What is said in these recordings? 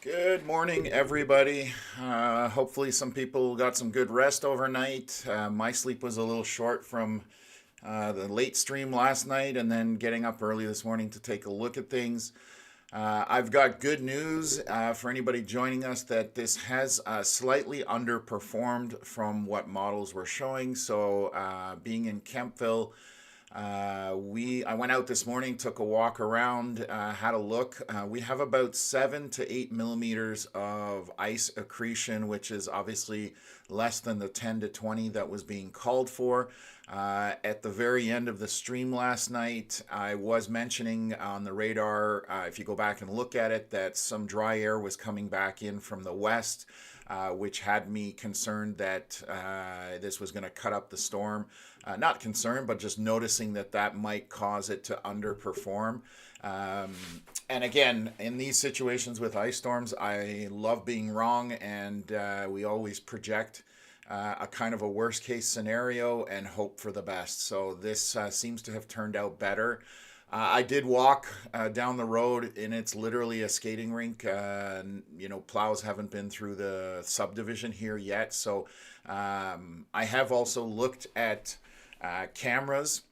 Good morning, everybody. Hopefully, some people got some good rest overnight. My sleep was a little short from the late stream last night and then getting up early this morning to take a look at things. I've got good news for anybody joining us that this has slightly underperformed from what models were showing. So, being in Kempville, I went out this morning, took a walk around, had a look. We have about 7 to 8 millimeters of ice accretion, which is obviously less than the 10 to 20 that was being called for. At the very end of the stream last night, I was mentioning on the radar, if you go back and look at it, that some dry air was coming back in from the west, which had me concerned that this was going to cut up the storm. Not concerned, but just noticing that that might cause it to underperform. Um, and again, in these situations with ice storms, I love being wrong, and we always project a kind of a worst case scenario and hope for the best. So this seems to have turned out better. I did walk down the road, and it's literally a skating rink. Plows haven't been through the subdivision here yet. So I have also looked at cameras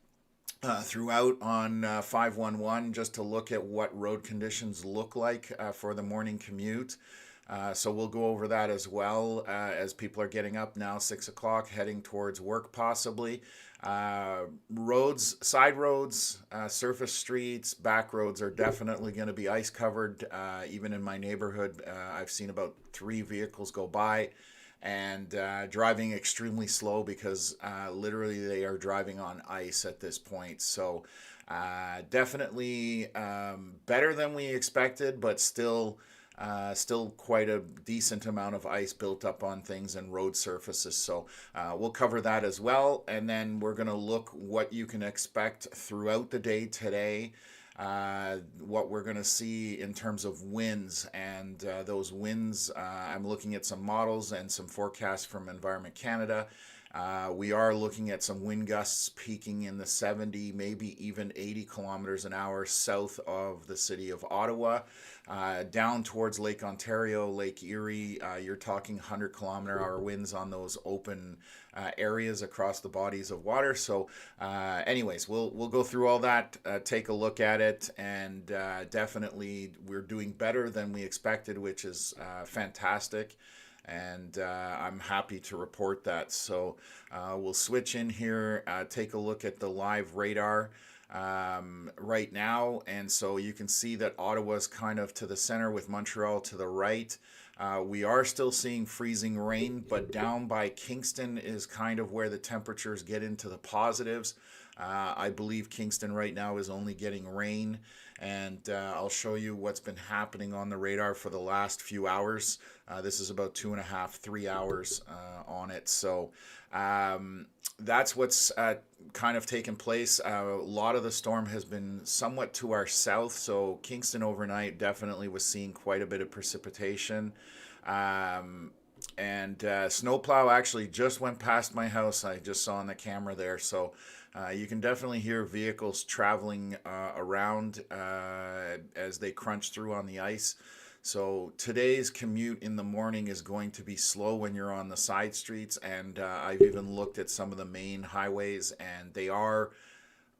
throughout on 511 just to look at what road conditions look like for the morning commute. So we'll go over that as well as people are getting up now, 6 o'clock, heading towards work possibly. Roads, side roads, surface streets, back roads are definitely going to be ice covered. Even in my neighborhood, I've seen about 3 vehicles go by and driving extremely slow because literally they are driving on ice at this point. So definitely better than we expected, but still quite a decent amount of ice built up on things and road surfaces. So we'll cover that as well. And then we're going to look what you can expect throughout the day today. What we're going to see in terms of winds, and those winds, I'm looking at some models and some forecasts from Environment Canada. We are looking at some wind gusts peaking in the 70, maybe even 80 kilometers an hour south of the city of Ottawa. Down towards Lake Ontario, Lake Erie, you're talking 100-kilometer-hour winds on those open areas across the bodies of water. So, anyways, we'll go through all that, take a look at it, and definitely we're doing better than we expected, which is fantastic. And I'm happy to report that. So we'll switch in here, take a look at the live radar right now. And so you can see that Ottawa's kind of to the center with Montreal to the right. We are still seeing freezing rain, but down by Kingston is kind of where the temperatures get into the positives. I believe Kingston right now is only getting rain, and I'll show you what's been happening on the radar for the last few hours. This is about 2.5, 3 hours on it. So that's what's kind of taken place. A lot of the storm has been somewhat to our south, so Kingston overnight definitely was seeing quite a bit of precipitation. And snowplow actually just went past my house. I just saw on the camera there. So you can definitely hear vehicles traveling around as they crunch through on the ice. So today's commute in the morning is going to be slow when you're on the side streets. And I've even looked at some of the main highways, and they are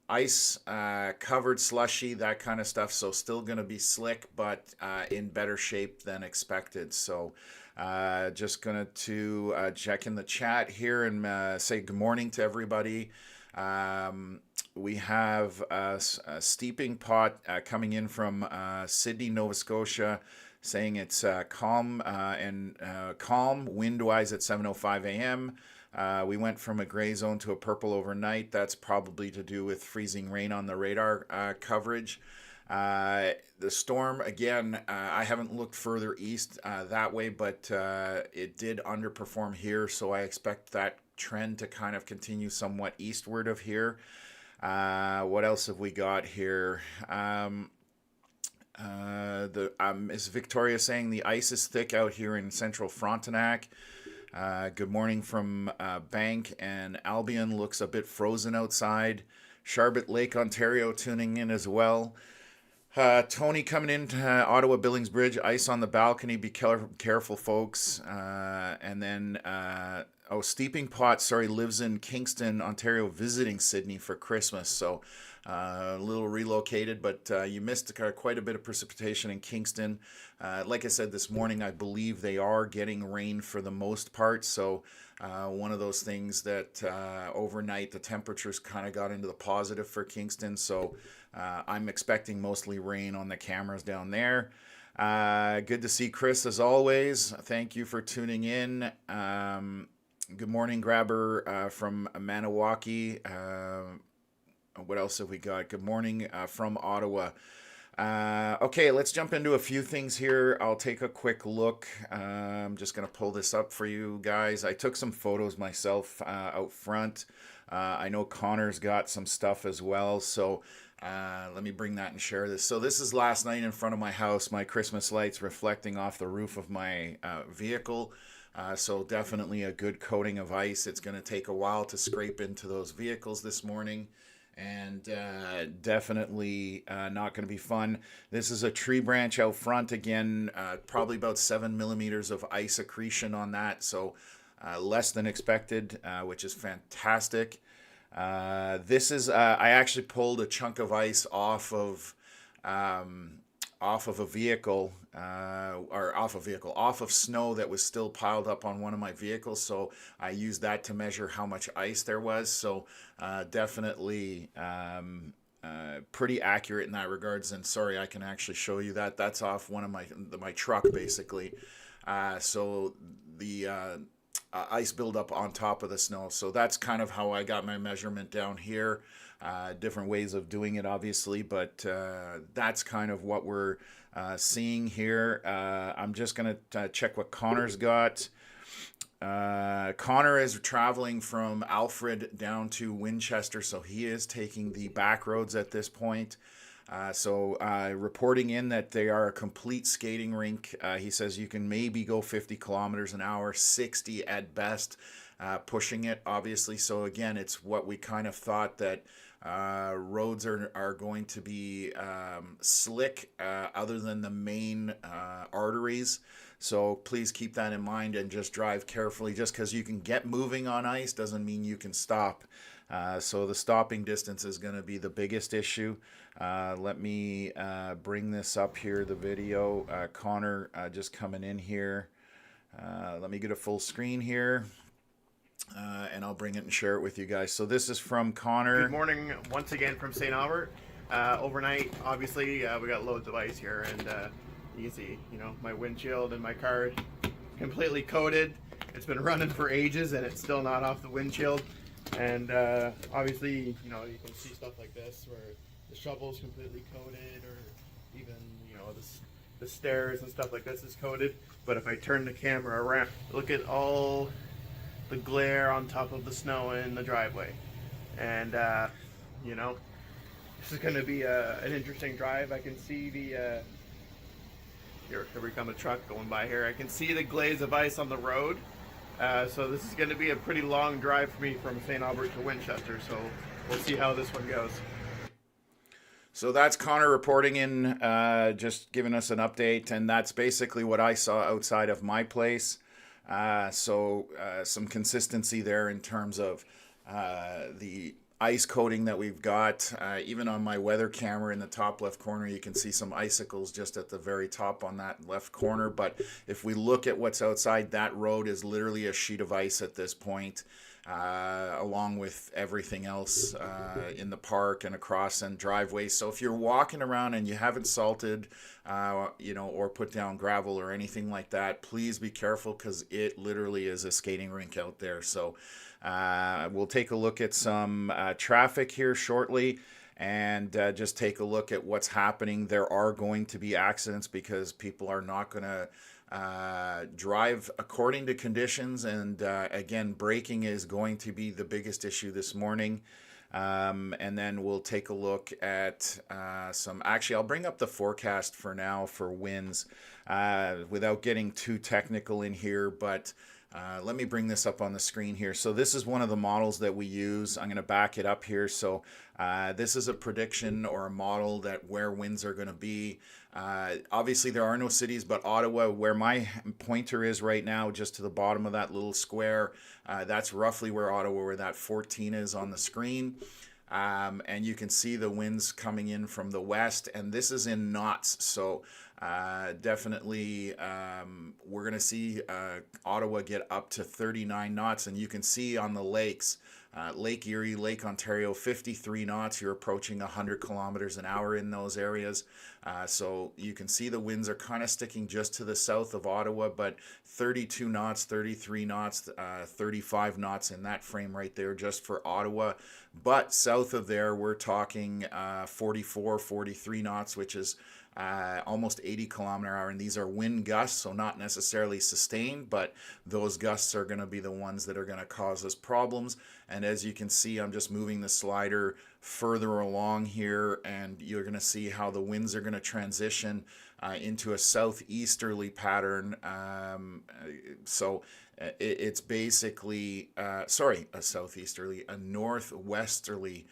ice covered, slushy, that kind of stuff. So still going to be slick, but in better shape than expected. So just going to check in the chat here and say good morning to everybody. We have a steeping pot coming in from Sydney, Nova Scotia, saying it's calm and calm wind-wise at 7:05 a.m. We went from a gray zone to a purple overnight. That's probably to do with freezing rain on the radar coverage. The storm, again, I haven't looked further east that way, but it did underperform here, so I expect that trend to kind of continue somewhat eastward of here. What else have we got here? Is Victoria saying the ice is thick out here in central Frontenac? Good morning from Bank, and Albion looks a bit frozen outside. Charbet Lake, Ontario tuning in as well. Tony coming in Ottawa Billings Bridge, ice on the balcony. Be careful, folks. And then, Steeping Pot, sorry, lives in Kingston, Ontario, visiting Sydney for Christmas. So a little relocated, but you missed quite a bit of precipitation in Kingston. Like I said this morning, I believe they are getting rain for the most part. So one of those things that overnight the temperatures kind of got into the positive for Kingston. So I'm expecting mostly rain on the cameras down there. Good to see Chris as always. Thank you for tuning in. Good morning, Grabber from Maniwaki. What else have we got? Good morning from Ottawa. Okay, let's jump into a few things here. I'll take a quick look. I'm just going to pull this up for you guys. I took some photos myself out front. I know Connor's got some stuff as well, so let me bring that and share this. So this is last night in front of my house, my Christmas lights reflecting off the roof of my vehicle. So definitely a good coating of ice. It's going to take a while to scrape into those vehicles this morning. And definitely not going to be fun. This is a tree branch out front again, probably about 7 millimeters of ice accretion on that, so less than expected, which is fantastic. This is I actually pulled a chunk of ice off of a vehicle, off of snow that was still piled up on one of my vehicles. So I used that to measure how much ice there was. So definitely pretty accurate in that regards. And sorry, I can actually show you that. That's off one of my truck basically. So the ice buildup on top of the snow. So that's kind of how I got my measurement down here. Different ways of doing it, obviously, but that's kind of what we're seeing here. I'm just going to check what Connor's got. Connor is traveling from Alfred down to Winchester, so he is taking the back roads at this point. So reporting in that they are a complete skating rink. He says you can maybe go 50 kilometers an hour, 60 at best, pushing it, obviously. So again, it's what we kind of thought, that roads are going to be slick other than the main arteries. So please keep that in mind and just drive carefully. Just because you can get moving on ice doesn't mean you can stop. So the stopping distance is going to be the biggest issue. Let me bring this up here, the video. Connor just coming in here. Let me get a full screen here. And I'll bring it and share it with you guys. So this is from Connor. Good morning once again from St. Albert. Overnight, obviously, we got loads of ice here, and you can see, my windshield and my car completely coated. It's been running for ages, and it's still not off the windshield. And obviously, you can see stuff like this where the shovel's completely coated, or even, the stairs and stuff like this is coated. But if I turn the camera around, look at all the glare on top of the snow in the driveway. And this is going to be an interesting drive. I can see the here we come, a truck going by here. I can see the glaze of ice on the road. So this is going to be a pretty long drive for me from St. Albert to Winchester. So we'll see how this one goes. So that's Connor reporting in, just giving us an update, and that's basically what I saw outside of my place. So some consistency there in terms of the ice coating that we've got. Even on my weather camera in the top left corner, you can see some icicles just at the very top on that left corner. But if we look at what's outside, that road is literally a sheet of ice at this point, along with everything else in the park and across and driveways. So if you're walking around and you haven't salted, or put down gravel or anything like that, please be careful, because it literally is a skating rink out there. So we'll take a look at some traffic here shortly, and just take a look at what's happening. There are going to be accidents because people are not going to drive according to conditions, and again, braking is going to be the biggest issue this morning. And then we'll take a look at actually I'll bring up the forecast for now for winds without getting too technical in here, but Let me bring this up on the screen here. So this is one of the models that we use. I'm going to back it up here. So this is a prediction or a model that where winds are going to be. Obviously there are no cities, but Ottawa, where my pointer is right now, just to the bottom of that little square, that's roughly where Ottawa, where that 14 is on the screen. And you can see the winds coming in from the west, and this is in knots. So definitely we're going to see Ottawa get up to 39 knots, and you can see on the lakes, Lake Erie, Lake Ontario, 53 knots. You're approaching 100 kilometers an hour in those areas. So you can see the winds are kind of sticking just to the south of Ottawa, but 32 knots, 33 knots, 35 knots in that frame right there just for Ottawa. But south of there, we're talking 44, 43 knots, which is almost 80 kilometer hour, and these are wind gusts, so not necessarily sustained, but those gusts are going to be the ones that are going to cause us problems. And as you can see, I'm just moving the slider further along here, and you're going to see how the winds are going to transition into a southeasterly pattern. It's basically a southeasterly, a northwesterly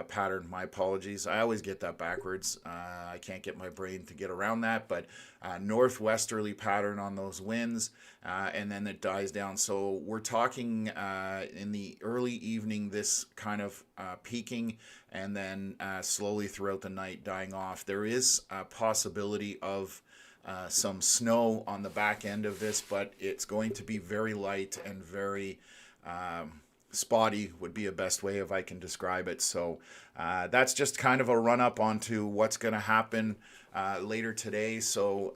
pattern. My apologies. I always get that backwards. I can't get my brain to get around that, but northwesterly pattern on those winds, and then it dies down. So we're talking in the early evening, this kind of peaking, and then slowly throughout the night dying off. There is a possibility of some snow on the back end of this, but it's going to be very light and very spotty would be a best way if I can describe it. So that's just kind of a run up onto what's going to happen later today. So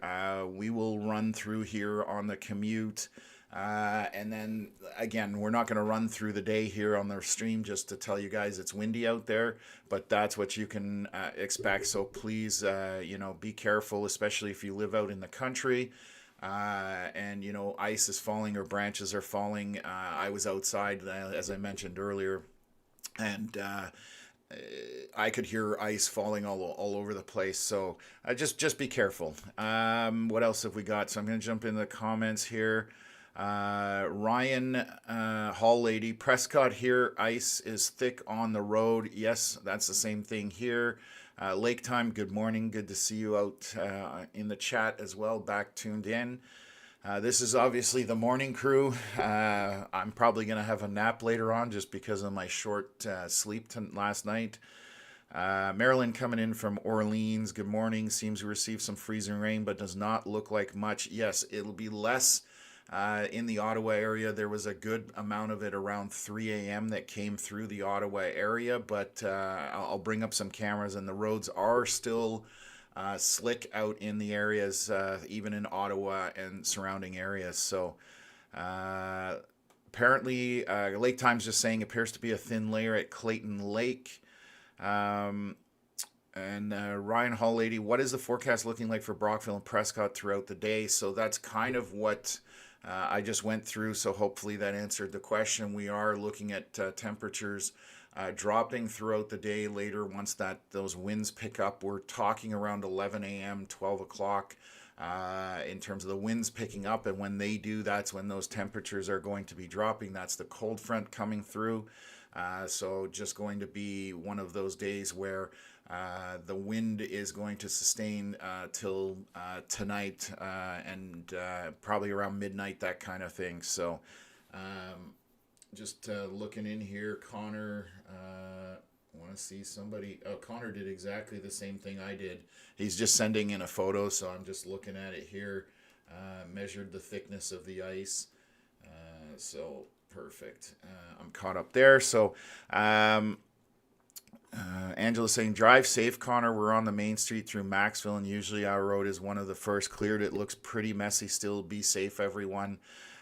we will run through here on the commute. And then again, we're not going to run through the day here on the stream just to tell you guys it's windy out there, but that's what you can expect. So please, be careful, especially if you live out in the country. And ice is falling or branches are falling. I was outside, as I mentioned earlier, and I could hear ice falling all over the place. So just be careful. What else have we got? So I'm going to jump into the comments here. Ryan Hall Lady, Prescott here, ice is thick on the road. Yes, that's the same thing here. Lake Time, good morning. Good to see you out in the chat as well, back tuned in. This is obviously the morning crew. I'm probably going to have a nap later on just because of my short sleep last night. Marilyn coming in from Orleans, good morning. Seems we received some freezing rain, but does not look like much. Yes, it'll be less in the Ottawa area. There was a good amount of it around 3 a.m. that came through the Ottawa area, but I'll bring up some cameras, and the roads are still slick out in the areas, even in Ottawa and surrounding areas. So apparently Lake Times just saying appears to be a thin layer at Clayton Lake. And Ryan Hall Lady, what is the forecast looking like for Brockville and Prescott throughout the day? So that's kind of what I just went through, so hopefully that answered the question. We are looking at temperatures dropping throughout the day later once those winds pick up. We're talking around 11 a.m., 12 o'clock in terms of the winds picking up, and when they do, that's when those temperatures are going to be dropping. That's the cold front coming through. So just going to be one of those days where the wind is going to sustain till tonight and probably around midnight, that kind of thing. So just looking in here, Connor, want to see somebody. Oh, Connor did exactly the same thing I did. He's just sending in a photo, so I'm just looking at it here. Measured the thickness of the ice. So perfect. I'm caught up there. So Angela's saying, drive safe, Connor. We're on the main street through Maxville, and usually our road is one of the first cleared. It looks pretty messy still. Be safe, everyone.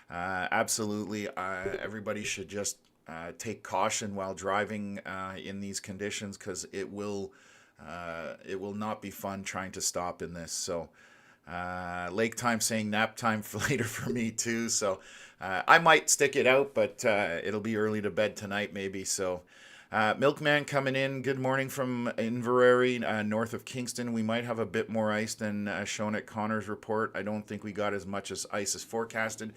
Absolutely. Everybody should just take caution while driving in these conditions, because it will not be fun trying to stop in this. So Lake Time saying nap time for later for me too. So I might stick it out, but it'll be early to bed tonight maybe. So Milkman coming in. Good morning from Inverary, north of Kingston. We might have a bit more ice than shown at Connor's report. I don't think we got as much as ice as forecasted,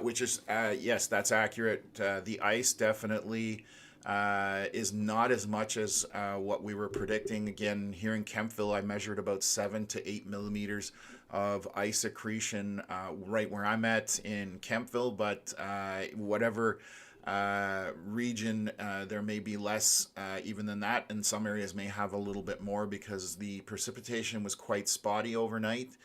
which is, yes, that's accurate. The ice definitely is not as much as what we were predicting. Again, here in Kempville, I measured about 7 to 8 millimeters of ice accretion right where I'm at in Kempville, but whatever region, there may be less even than that, and some areas may have a little bit more because the precipitation was quite spotty overnight.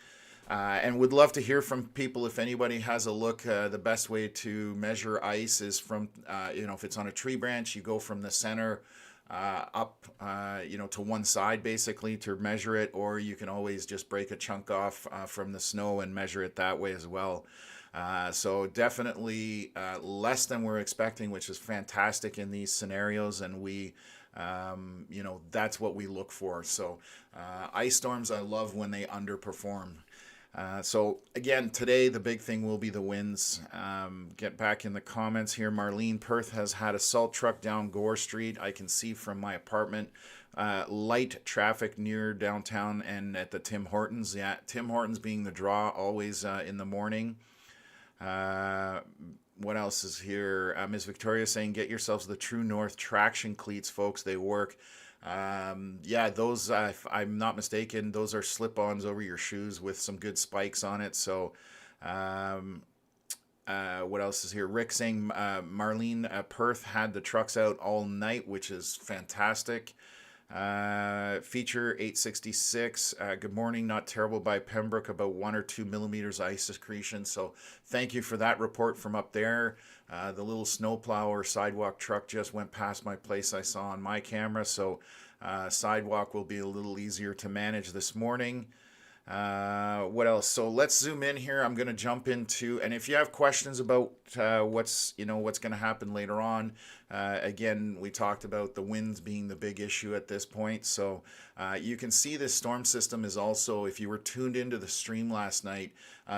And would love to hear from people if anybody has a look. The best way to measure ice is from, if it's on a tree branch, you go from the center up, to one side basically to measure it, or you can always just break a chunk off from the snow and measure it that way as well. So definitely less than we're expecting, which is fantastic in these scenarios, and we, that's what we look for. So ice storms, I love when they underperform. So again, today the big thing will be the winds. Get back in the comments here. Marlene, Perth has had a salt truck down Gore Street. I can see from my apartment. Light traffic near downtown and at the Tim Hortons. Yeah, Tim Hortons being the draw always in the morning. What else is here? Ms. Victoria saying, get yourselves the True North traction cleats, folks. They work. Those, if I'm not mistaken, those are slip-ons over your shoes with some good spikes on it. So, what else is here? Rick saying, Marlene, Perth had the trucks out all night, which is fantastic. Feature 866. Good morning. Not terrible by Pembroke. About 1 or 2 millimeters ice accretion. So thank you for that report from up there. The little snowplow or sidewalk truck just went past my place. I saw on my camera. So sidewalk will be a little easier to manage this morning. What else? So let's zoom in here. I'm going to jump into, and if you have questions about what's going to happen later on, again, we talked about the winds being the big issue at this point. So you can see this storm system is also, if you were tuned into the stream last night,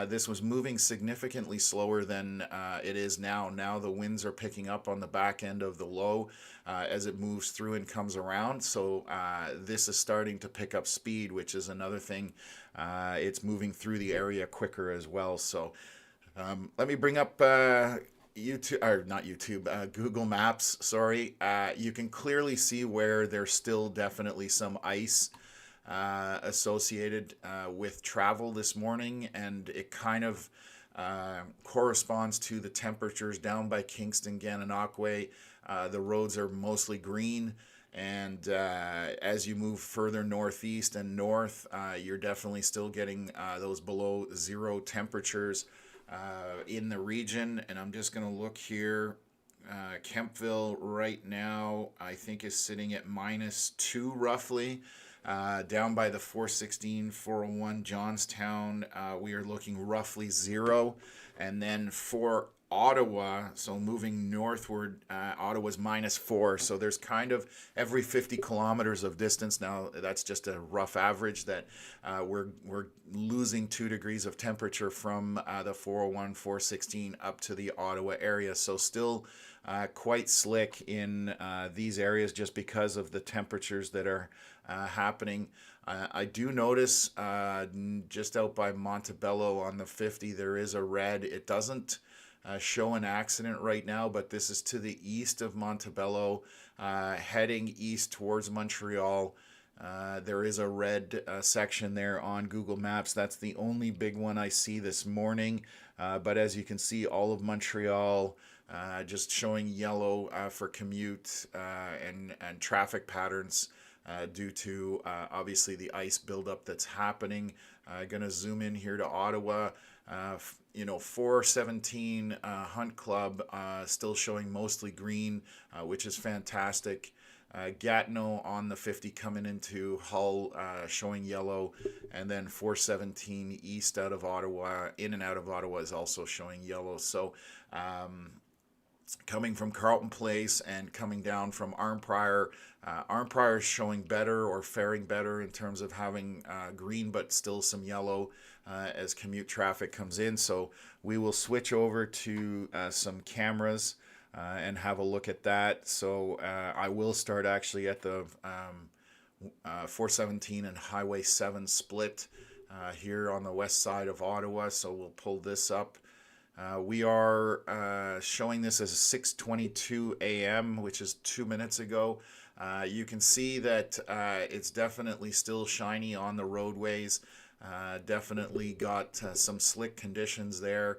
this was moving significantly slower than it is now. Now the winds are picking up on the back end of the low as it moves through and comes around. So this is starting to pick up speed, which is another thing. It's moving through the area quicker as well. So let me bring up YouTube, or not YouTube, Google Maps, sorry. You can clearly see where there's still definitely some ice associated with travel this morning, and it kind of corresponds to the temperatures down by Kingston, Gananoque. The roads are mostly green, and as you move further northeast and north, you're definitely still getting those below zero temperatures in the region. And I'm just going to look here. Kempville right now, I think, is sitting at -2 roughly. Down by the 416, 401 Johnstown, we are looking roughly 0. And then for Ottawa, so moving northward, Ottawa's -4. So there's kind of every 50 kilometers of distance now. That's just a rough average that we're losing 2 degrees of temperature from the 401, 416 up to the Ottawa area. So still quite slick in these areas just because of the temperatures that are happening. I do notice just out by Montebello on the 50, there is a red. It doesn't show an accident right now, but this is to the east of Montebello, heading east towards Montreal. There is a red section there on Google Maps. That's the only big one I see this morning. But as you can see, all of Montreal just showing yellow for commute and traffic patterns due to obviously the ice buildup that's happening. Going to zoom in here to Ottawa. 417 Hunt Club still showing mostly green, which is fantastic. Gatineau on the 50 coming into Hull showing yellow, and then 417 east out of Ottawa, in and out of Ottawa, is also showing yellow. So coming from Carleton Place and coming down from Arnprior, Arnprior is showing better or faring better in terms of having green but still some yellow as commute traffic comes in. So we will switch over to some cameras. and have a look at that. So I will start actually at the 417 and Highway 7 split here on the west side of Ottawa. So we'll pull this up. We are showing this as 6:22 a.m., which is 2 minutes ago. You can see that it's definitely still shiny on the roadways. Definitely got some slick conditions there.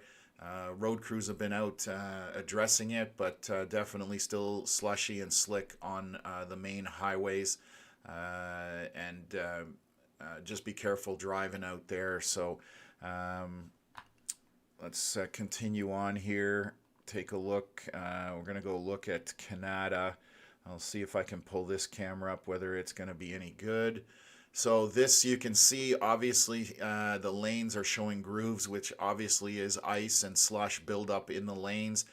Road crews have been out addressing it, but definitely still slushy and slick on the main highways. And just be careful driving out there. So let's continue on here. Take a look. We're going to go look at Canada. I'll see if I can pull this camera up, whether it's going to be any good. So this, you can see, obviously, the lanes are showing grooves, which obviously is ice and slush buildup in the lanes.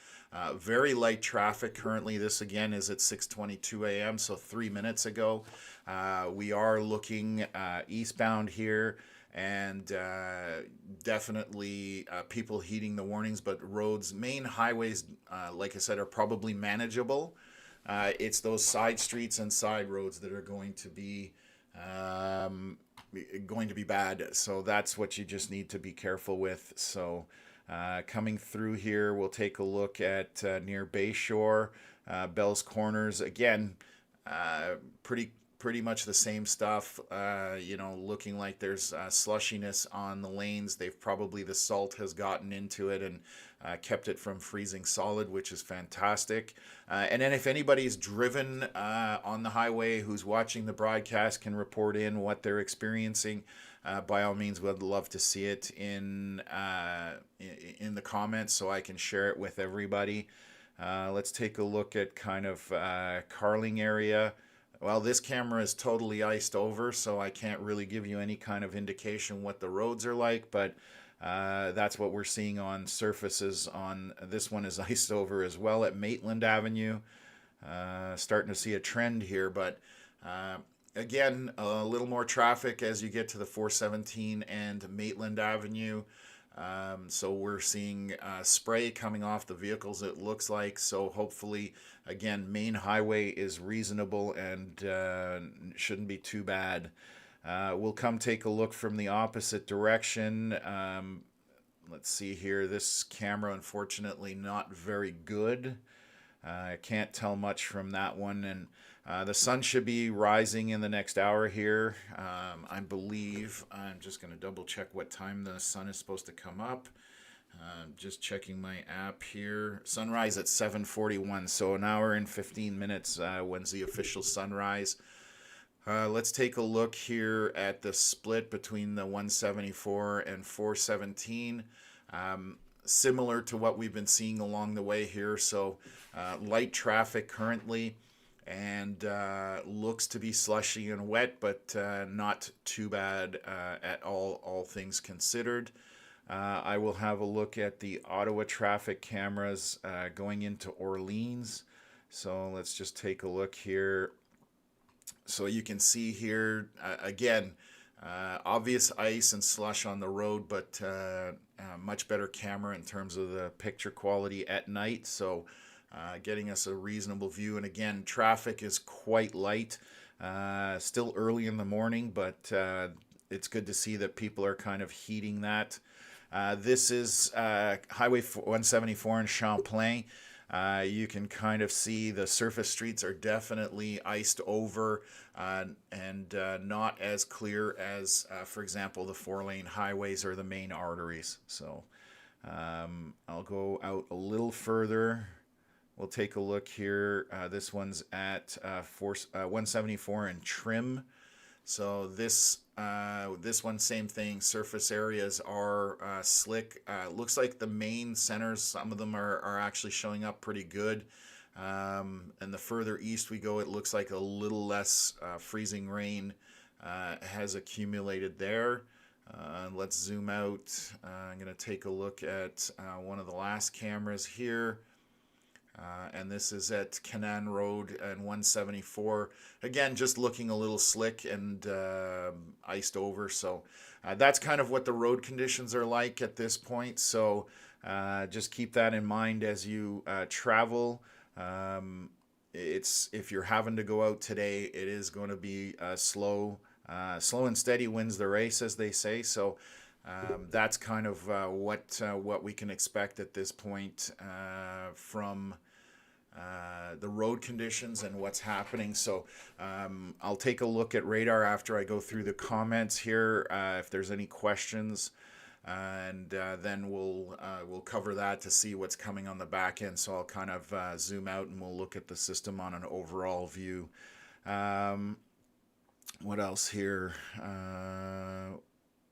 Very light traffic currently. This, again, is at 6:22 a.m., so 3 minutes ago. We are looking eastbound here, and definitely people heeding the warnings, but roads, main highways, like I said, are probably manageable. It's those side streets and side roads that are going to be bad. So that's what you just need to be careful with. So coming through here, we'll take a look at near Bayshore, Bell's Corners. Again, pretty much the same stuff. Looking like there's slushiness on the lanes. The salt has gotten into it and kept it from freezing solid, which is fantastic. And then if anybody's driven on the highway who's watching the broadcast can report in what they're experiencing, by all means, we'd love to see it in the comments so I can share it with everybody. Let's take a look at kind of Carling area. Well, this camera is totally iced over, so I can't really give you any kind of indication what the roads are like, but that's what we're seeing on surfaces. On this one is iced over as well at Maitland Avenue. Starting to see a trend here, but again, a little more traffic as you get to the 417 and Maitland Avenue. So we're seeing spray coming off the vehicles, it looks like. So hopefully, again, main highway is reasonable and shouldn't be too bad. We'll come take a look from the opposite direction. Let's see here. This camera, unfortunately, not very good. I can't tell much from that one. And the sun should be rising in the next hour here. I believe, I'm just going to double check what time the sun is supposed to come up. Just checking my app here. Sunrise at 7:41, so an hour and 15 minutes when's the official sunrise. Let's take a look here at the split between the 174 and 417. Similar to what we've been seeing along the way here. So light traffic currently, and looks to be slushy and wet, but not too bad at all things considered. I will have a look at the Ottawa traffic cameras going into Orleans. So let's just take a look here. So you can see here, again, obvious ice and slush on the road, but much better camera in terms of the picture quality at night. So getting us a reasonable view. And again, traffic is quite light. Still early in the morning, but it's good to see that people are kind of heeding that. This is Highway 174 in Champlain. You can kind of see the surface streets are definitely iced over and not as clear as, for example, the 4-lane highways or the main arteries. So I'll go out a little further. We'll take a look here. This one's at 174 in Trim. So this one, same thing. Surface areas are slick. Looks like the main centers, some of them are actually showing up pretty good. And the further east we go, it looks like a little less freezing rain has accumulated there. Let's zoom out. I'm going to take a look at one of the last cameras here. And this is at Canaan Road and 174. Again, just looking a little slick and iced over. So that's kind of what the road conditions are like at this point. So Just keep that in mind as you travel. If you're having to go out today, it is going to be slow and steady wins the race, as they say. So that's kind of what we can expect at this point from the road conditions and what's happening. So I'll take a look at radar after I go through the comments here. If there's any questions. And then we'll cover that to see what's coming on the back end. So I'll kind of zoom out and we'll look at the system on an overall view. What else here?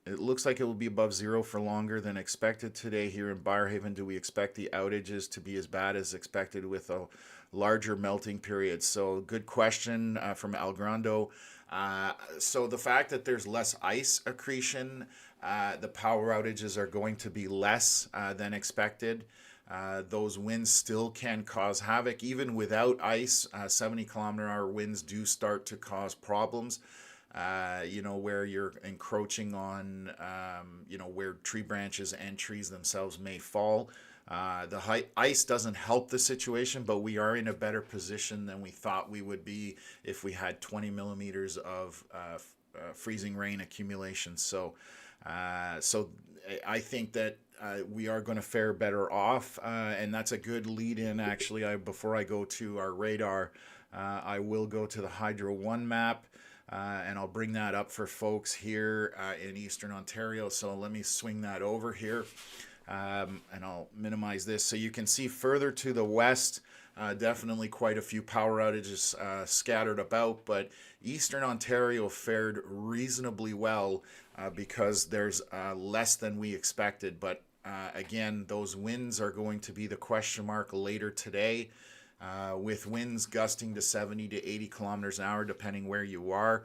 It looks like it will be above zero for longer than expected today here in Barrhaven. Do we expect the outages to be as bad as expected with a larger melting period? So good question from El Grando. So the fact that there's less ice accretion, the power outages are going to be less than expected. Those winds still can cause havoc. Even without ice, 70-kilometer-hour winds do start to cause problems. Where you're encroaching on, where tree branches and trees themselves may fall. The ice doesn't help the situation, but we are in a better position than we thought we would be if we had 20 millimeters of freezing rain accumulation. So I think that we are going to fare better off, and that's a good lead-in. Actually, before I go to our radar, I will go to the Hydro 1 map. And I'll bring that up for folks here in Eastern Ontario. So let me swing that over here, and I'll minimize this. So you can see further to the west, definitely quite a few power outages scattered about, but Eastern Ontario fared reasonably well because there's less than we expected. But again, those winds are going to be the question mark later today. With winds gusting to 70 to 80 kilometers an hour, depending where you are,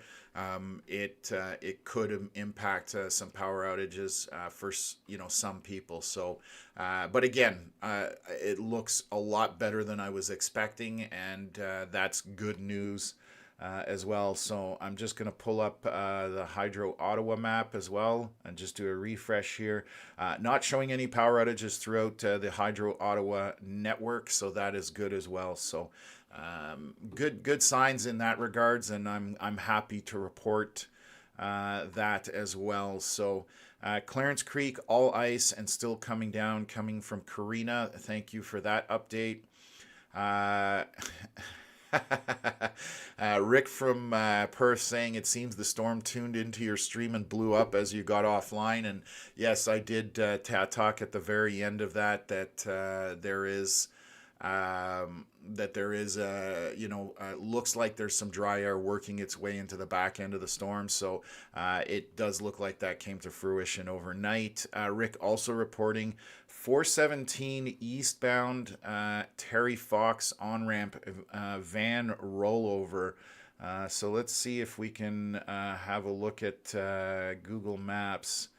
it could impact some power outages for some people. So, but again, it looks a lot better than I was expecting, and that's good news as well. So I'm just going to pull up the Hydro Ottawa map as well and just do a refresh here. Not showing any power outages throughout the Hydro Ottawa network, so that is good as well. So good signs in that regards, and I'm happy to report that as well. So Clarence Creek, all ice and still coming down, coming from Karina. Thank you for that update. Rick from Perth saying it seems the storm tuned into your stream and blew up as you got offline. And yes, I did talk at the very end of that there is looks like there's some dry air working its way into the back end of the storm. So it does look like that came to fruition overnight. Rick also reporting 417 eastbound Terry Fox on-ramp van rollover. So let's see if we can have a look at Google Maps.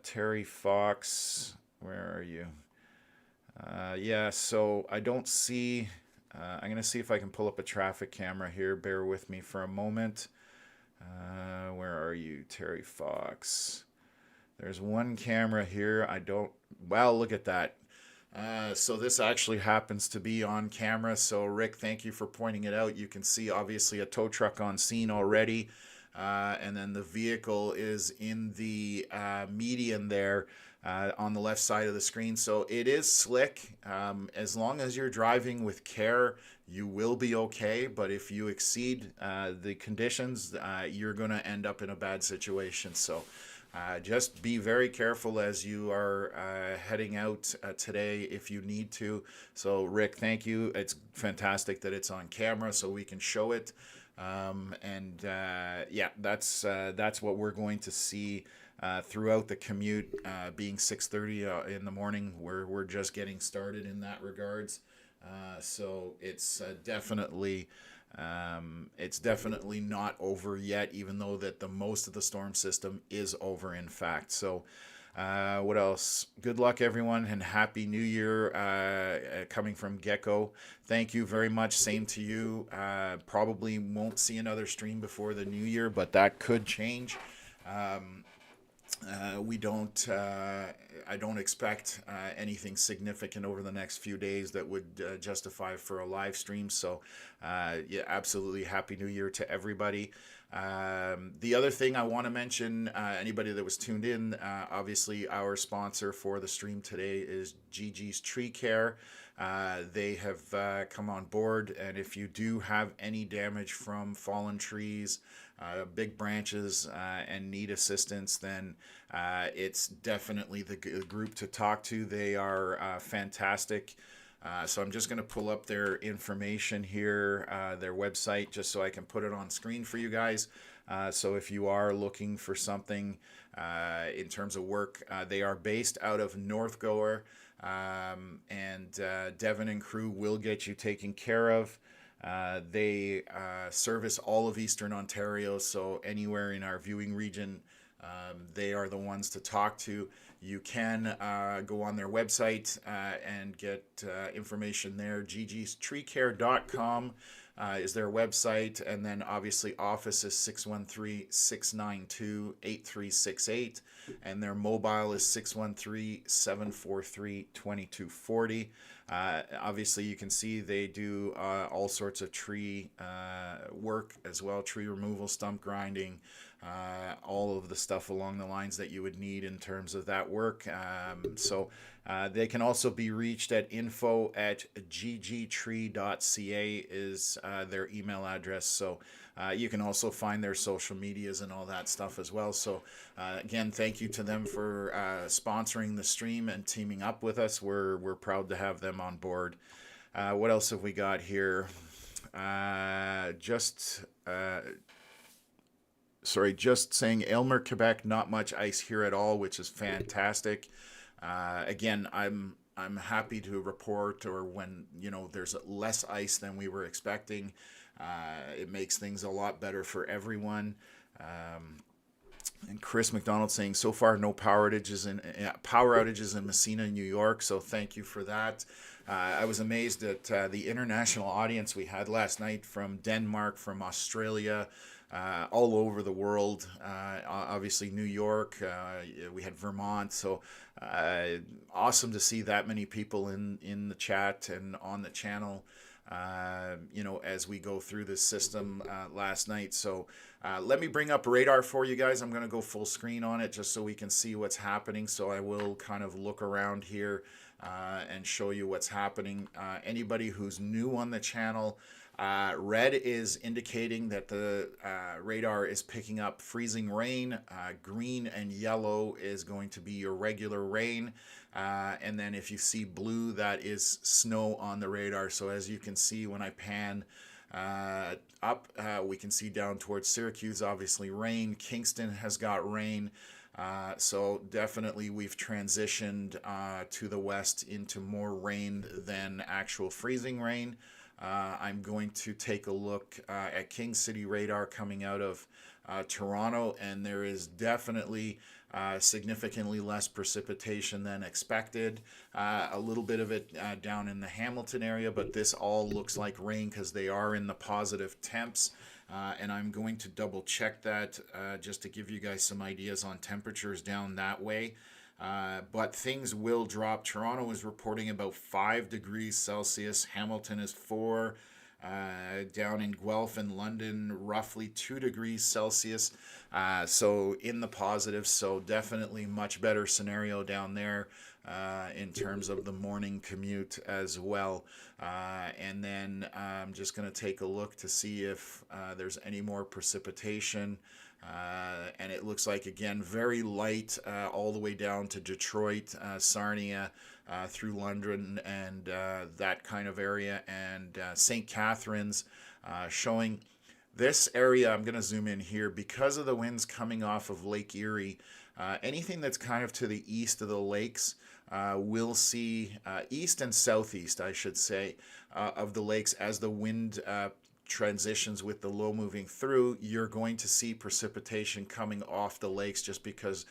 Terry Fox, where are you? Yeah, so I don't see, I'm going to see if I can pull up a traffic camera here. Bear with me for a moment. Where are you, Terry Fox? There's one camera here. Well, look at that. So this actually happens to be on camera. So Rick, thank you for pointing it out. You can see obviously a tow truck on scene already. And then the vehicle is in the median there on the left side of the screen. So it is slick. As long as you're driving with care, you will be okay. But if you exceed the conditions, you're going to end up in a bad situation. So just be very careful as you are heading out today if you need to. So Rick, thank you. It's fantastic that it's on camera so we can show it. Yeah, that's what we're going to see throughout the commute, being 6:30 in the morning. We're just getting started in that regards. So it's definitely not over yet, even though that the most of the storm system is over, in fact. So what else? Good luck, everyone, and Happy New Year coming from Gecko. Thank you very much. Same to you. Probably won't see another stream before the new year, but that could change. We don't. I don't expect anything significant over the next few days that would justify for a live stream. So, yeah, absolutely happy New Year to everybody. The other thing I want to mention, anybody that was tuned in, obviously our sponsor for the stream today is Gigi's Tree Care. They have come on board, and if you do have any damage from fallen trees, big branches, and need assistance, then it's definitely the group to talk to. They are fantastic. So I'm just going to pull up their information here, their website, just so I can put it on screen for you guys. So if you are looking for something in terms of work, they are based out of North Gower, and Devon and crew will get you taken care of. They service all of Eastern Ontario, so anywhere in our viewing region, they are the ones to talk to. You can go on their website and get information there. gigstreecare.com is their website, and then obviously office is 613-692-8368, and their mobile is 613-743-2240. Obviously, you can see they do all sorts of tree work as well, tree removal, stump grinding, all of the stuff along the lines that you would need in terms of that work. So they can also be reached at info@ggtree.ca is their email address. So you can also find their social medias and all that stuff as well. So again, thank you to them for sponsoring the stream and teaming up with us. We're proud to have them on board. What else have we got here? Just saying Aylmer, Quebec, not much ice here at all, which is fantastic. Again, I'm happy to report, or when there's less ice than we were expecting, it makes things a lot better for everyone. And Chris McDonald saying so far no power outages in Messina, New York. So thank you for that. I was amazed at the international audience we had last night from Denmark, from Australia, all over the world. Obviously New York, we had Vermont. So awesome to see that many people in the chat and on the channel. As we go through this system last night. So let me bring up radar for you guys. I'm going to go full screen on it just so we can see what's happening. So I will kind of look around here and show you what's happening. Anybody who's new on the channel, red is indicating that the radar is picking up freezing rain. Green and yellow is going to be your regular rain. And then if you see blue, that is snow on the radar. So as you can see, when I pan up, we can see down towards Syracuse, obviously rain. Kingston has got rain. So definitely we've transitioned to the west into more rain than actual freezing rain. I'm going to take a look at King City radar coming out of Toronto, and there is definitely significantly less precipitation than expected. A little bit of it down in the Hamilton area, but this all looks like rain because they are in the positive temps. And I'm going to double check that just to give you guys some ideas on temperatures down that way. But things will drop. Toronto is reporting about 5 degrees Celsius. Hamilton is 4. Down in Guelph and London, roughly 2 degrees Celsius. So in the positive. So definitely much better scenario down there in terms of the morning commute as well. And then I'm just going to take a look to see if there's any more precipitation. And it looks like, again, very light all the way down to Detroit, Sarnia, through London and that kind of area, and St. Catharines, showing this area. I'm going to zoom in here because of the winds coming off of Lake Erie. Anything that's kind of to the east of the lakes will see east and southeast, I should say, of the lakes as the wind transitions with the low moving through, you're going to see precipitation coming off the lakes just because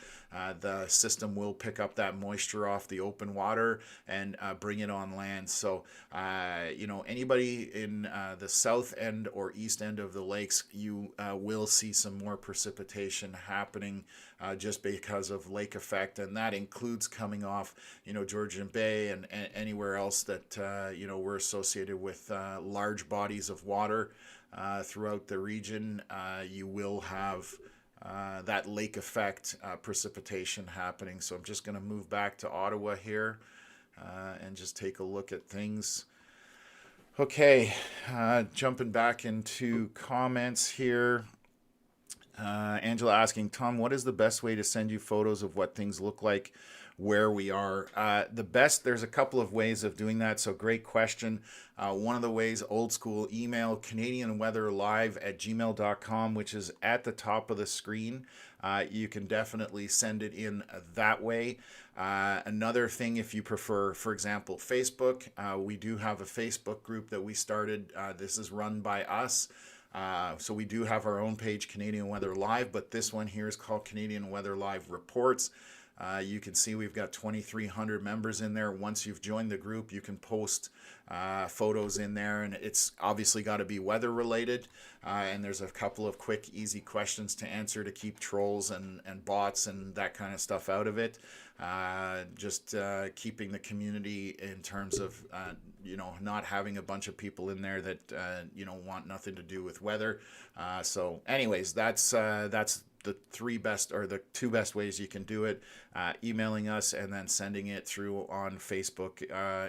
the system will pick up that moisture off the open water and bring it on land. So, anybody in the south end or east end of the lakes, you will see some more precipitation happening just because of lake effect. And that includes coming off, Georgian Bay and anywhere else that, we're associated with large bodies of water throughout the region. You will have that lake effect precipitation happening. So I'm just going to move back to Ottawa here and just take a look at things. Okay, jumping back into comments here. Angela asking, Tom, what is the best way to send you photos of what things look like where we are? There's a couple of ways of doing that, so great question. One of the ways, old school, email canadianweatherlive@gmail.com, which is at the top of the screen. You can definitely send it in that way. Another thing, if you prefer, for example, Facebook, we do have a Facebook group that we started. This is run by us. So we do have our own page, Canadian Weather Live, but this one here is called Canadian Weather Live Reports. You can see we've got 2,300 members in there. Once you've joined the group, you can post photos in there, and it's obviously got to be weather related. And there's a couple of quick, easy questions to answer to keep trolls and bots and that kind of stuff out of it. Just keeping the community in terms of, not having a bunch of people in there that, want nothing to do with weather. So anyways, that's the two best ways you can do it. Emailing us and then sending it through on Facebook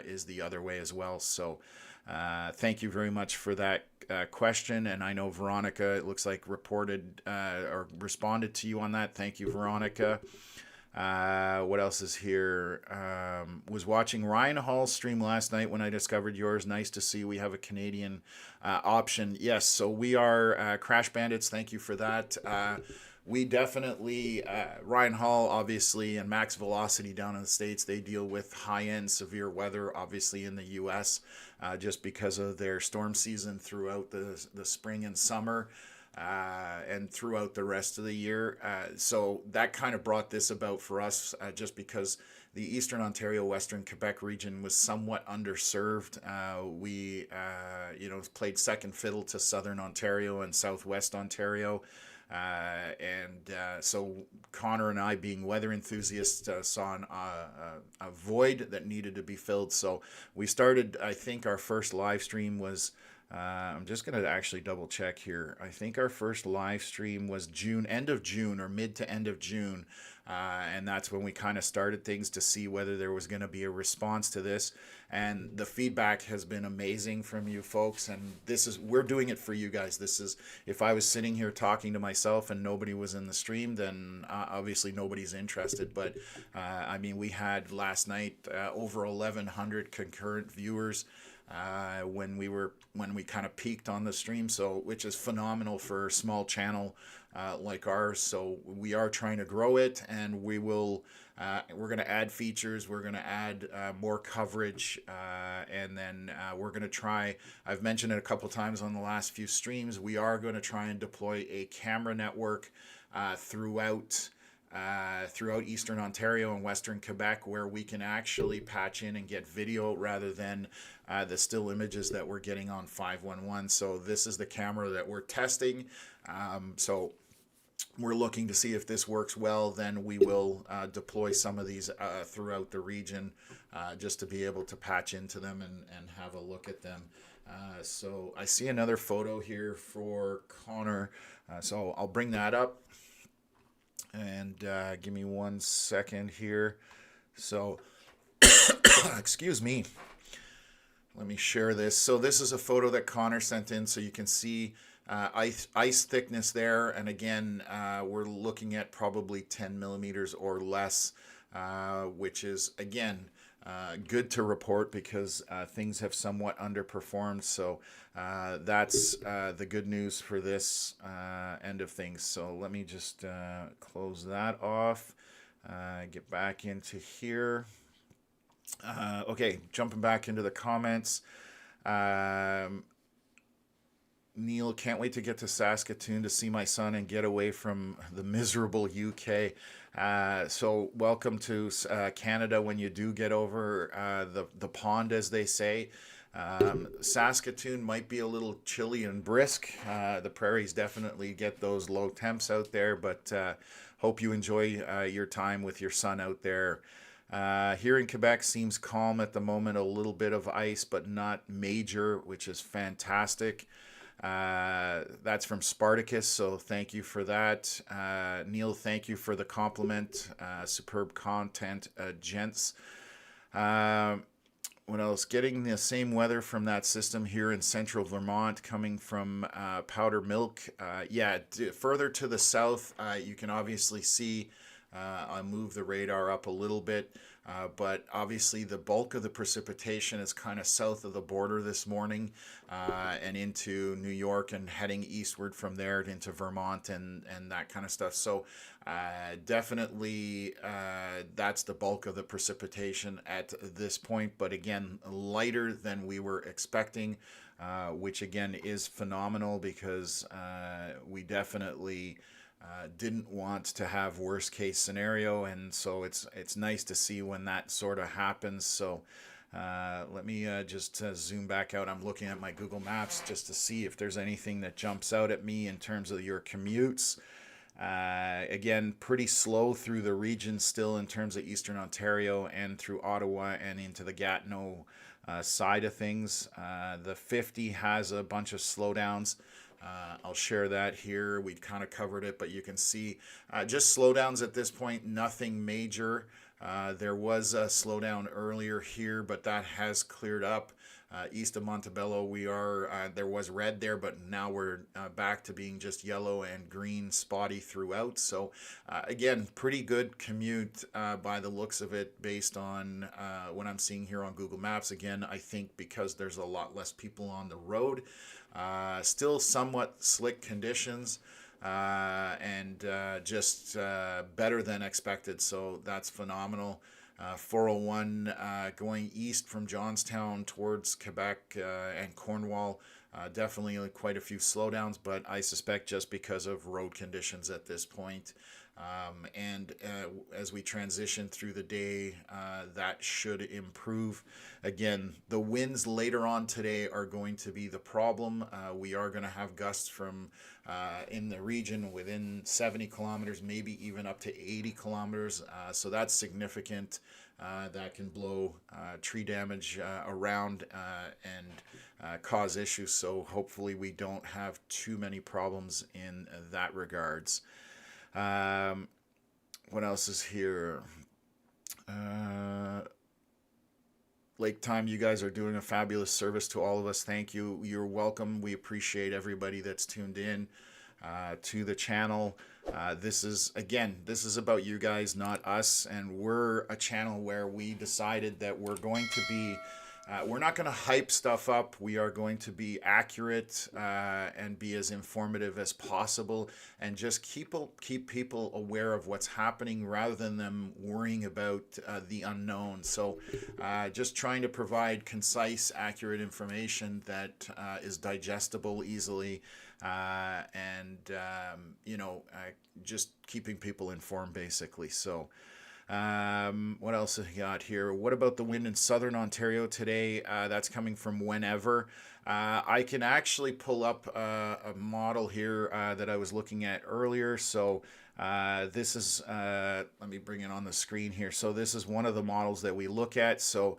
is the other way as well. So thank you very much for that question. And I know Veronica, it looks like reported or responded to you on that. Thank you, Veronica. What else is here? Was watching Ryan Hall's stream last night when I discovered yours. Nice to see we have a Canadian option. Yes, so we are Crash Bandits. Thank you for that. We definitely, Ryan Hall, obviously, and Max Velocity down in the States, they deal with high-end severe weather, obviously, in the U.S., just because of their storm season throughout the spring and summer. And throughout the rest of the year. So that kind of brought this about for us just because the Eastern Ontario, Western Quebec region was somewhat underserved. We played second fiddle to Southern Ontario and Southwest Ontario. So Connor and I, being weather enthusiasts, saw a void that needed to be filled. So we started, I think our first live stream was I'm just going to actually double check here. I think our first live stream was end of June or mid to end of June. And that's when we kind of started things to see whether there was going to be a response to this. And the feedback has been amazing from you folks. And we're doing it for you guys. If I was sitting here talking to myself and nobody was in the stream, then obviously nobody's interested. But we had last night over 1,100 concurrent viewers. When we kind of peaked on the stream, which is phenomenal for a small channel like ours. So we are trying to grow it, and we're going to add features, we're going to add more coverage, and then we're going to try, I've mentioned it a couple times on the last few streams, we are going to try and deploy a camera network throughout Eastern Ontario and Western Quebec, where we can actually patch in and get video rather than the still images that we're getting on 511. So this is the camera that we're testing. So we're looking to see if this works well. Then we will deploy some of these throughout the region just to be able to patch into them and have a look at them. So I see another photo here for Connor. So I'll bring that up. And give me 1 second here. So, excuse me. Let me share this. So this is a photo that Connor sent in, so you can see ice thickness there. And again, we're looking at probably 10 millimeters or less, which is, again, good to report because things have somewhat underperformed. So that's the good news for this end of things. So let me just close that off, get back into here. Okay, jumping back into the comments. Neil, can't wait to get to Saskatoon to see my son and get away from the miserable UK. So welcome to Canada when you do get over the pond, as they say. Saskatoon might be a little chilly and brisk. The prairies definitely get those low temps out there, but hope you enjoy your time with your son out there. Here in Quebec seems calm at the moment, a little bit of ice, but not major, which is fantastic. That's from Spartacus, so thank you for that. Neil, thank you for the compliment. Superb content, gents. Uh, what else? Getting the same weather from that system here in central Vermont, coming from Powder Milk. Yeah, further to the south, you can obviously see. I'll move the radar up a little bit, but obviously the bulk of the precipitation is kind of south of the border this morning and into New York and heading eastward from there into Vermont and that kind of stuff. So definitely that's the bulk of the precipitation at this point, but again, lighter than we were expecting, which again is phenomenal because we definitely didn't want to have worst case scenario, and so it's nice to see when that sort of happens. So let me just zoom back out. I'm looking at my Google Maps just to see if there's anything that jumps out at me in terms of your commutes. Again, pretty slow through the region still in terms of Eastern Ontario and through Ottawa and into the Gatineau side of things. The 50 has a bunch of slowdowns. I'll share that here. We've kind of covered it, but you can see just slowdowns at this point, nothing major. There was a slowdown earlier here, but that has cleared up. East of Montebello, there was red there, but now we're back to being just yellow and green, spotty throughout. So again, pretty good commute by the looks of it based on what I'm seeing here on Google Maps. Again, I think because there's a lot less people on the road. Still somewhat slick conditions and just better than expected, so that's phenomenal. 401 going east from Johnstown towards Quebec and Cornwall. Definitely quite a few slowdowns, but I suspect just because of road conditions at this point. And as we transition through the day, that should improve. Again, the winds later on today are going to be the problem. We are going to have gusts from in the region within 70 kilometers, maybe even up to 80 kilometers. So that's significant. That can blow tree damage around and cause issues. So hopefully we don't have too many problems in that regards. What else is here? Lake Time, you guys are doing a fabulous service to all of us. Thank you. You're welcome. We appreciate everybody that's tuned in to the channel. This is about you guys, not us. And we're a channel where we decided that we're going to be we're not going to hype stuff up. We are going to be accurate and be as informative as possible, and just keep people aware of what's happening rather than them worrying about the unknown. So just trying to provide concise, accurate information that is digestible easily, and just keeping people informed, basically. So. What else have we got here? What about the wind in southern Ontario today? That's coming from whenever. I can actually pull up a model here that I was looking at earlier. So this is, let me bring it on the screen here. So this is one of the models that we look at. So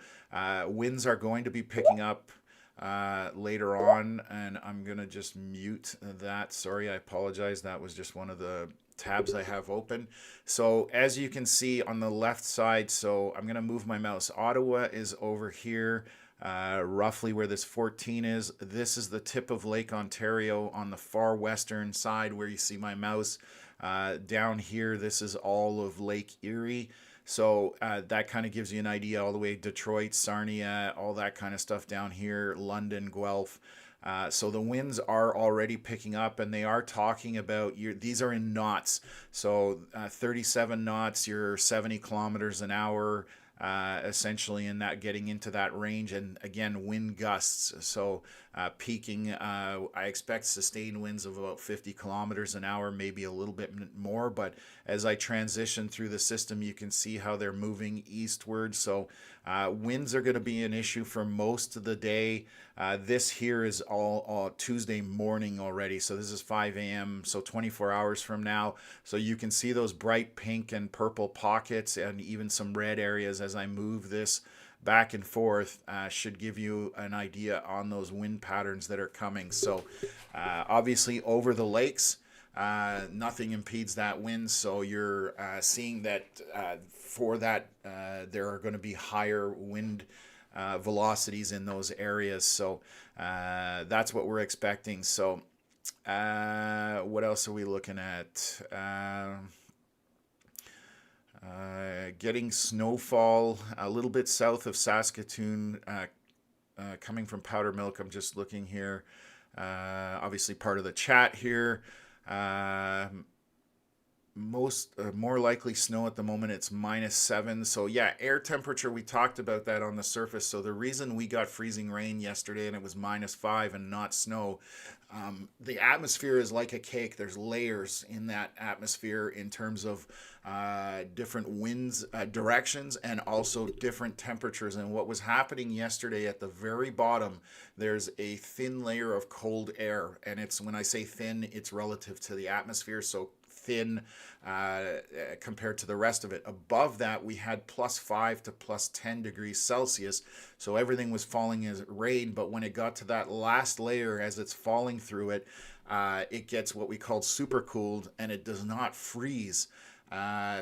winds are going to be picking up later on, and I'm going to just mute that. Sorry, I apologize. That was just one of the tabs I have open. So as you can see on the left side, so I'm going to move my mouse. Ottawa is over here, roughly where this 14 is. This is the tip of Lake Ontario on the far western side where you see my mouse. Down here, this is all of Lake Erie. So that kind of gives you an idea all the way Detroit, Sarnia, all that kind of stuff down here, London, Guelph. So the winds are already picking up, and they are talking about these are in knots. So 37 knots, you're 70 kilometers an hour, essentially in that, getting into that range. And again, wind gusts. So peaking. I expect sustained winds of about 50 kilometers an hour, maybe a little bit more. But as I transition through the system, you can see how they're moving eastward. So winds are going to be an issue for most of the day. This here is all Tuesday morning already. So this is 5 a.m. So 24 hours from now. So you can see those bright pink and purple pockets and even some red areas as I move this back and forth. Should give you an idea on those wind patterns that are coming. So obviously over the lakes, nothing impedes that wind. So you're seeing that for that there are going to be higher wind velocities in those areas. So that's what we're expecting. So what else are we looking at? Getting snowfall a little bit south of Saskatoon, coming from Powder Milk. I'm just looking here. Obviously part of the chat here. More likely snow at the moment. It's -7. So yeah, air temperature, we talked about that on the surface. So the reason we got freezing rain yesterday and it was -5 and not snow, the atmosphere is like a cake. There's layers in that atmosphere in terms of different winds directions and also different temperatures. And what was happening yesterday at the very bottom, there's a thin layer of cold air, and it's, when I say thin, it's relative to the atmosphere. So thin compared to the rest of it. Above that, we had +5 to +10 degrees Celsius. So everything was falling as rain. But when it got to that last layer, as it's falling through it, it gets what we call supercooled, and it does not freeze.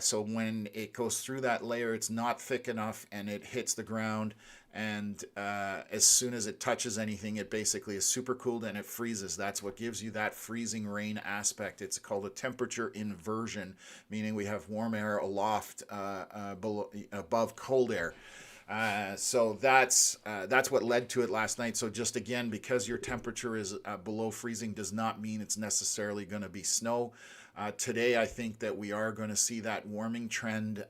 So when it goes through that layer, it's not thick enough and it hits the ground. And as soon as it touches anything, it basically is supercooled and it freezes. That's what gives you that freezing rain aspect. It's called a temperature inversion, meaning we have warm air aloft above cold air. So that's what led to it last night. So just again, because your temperature is below freezing does not mean it's necessarily going to be snow. Today, I think that we are going to see that warming trend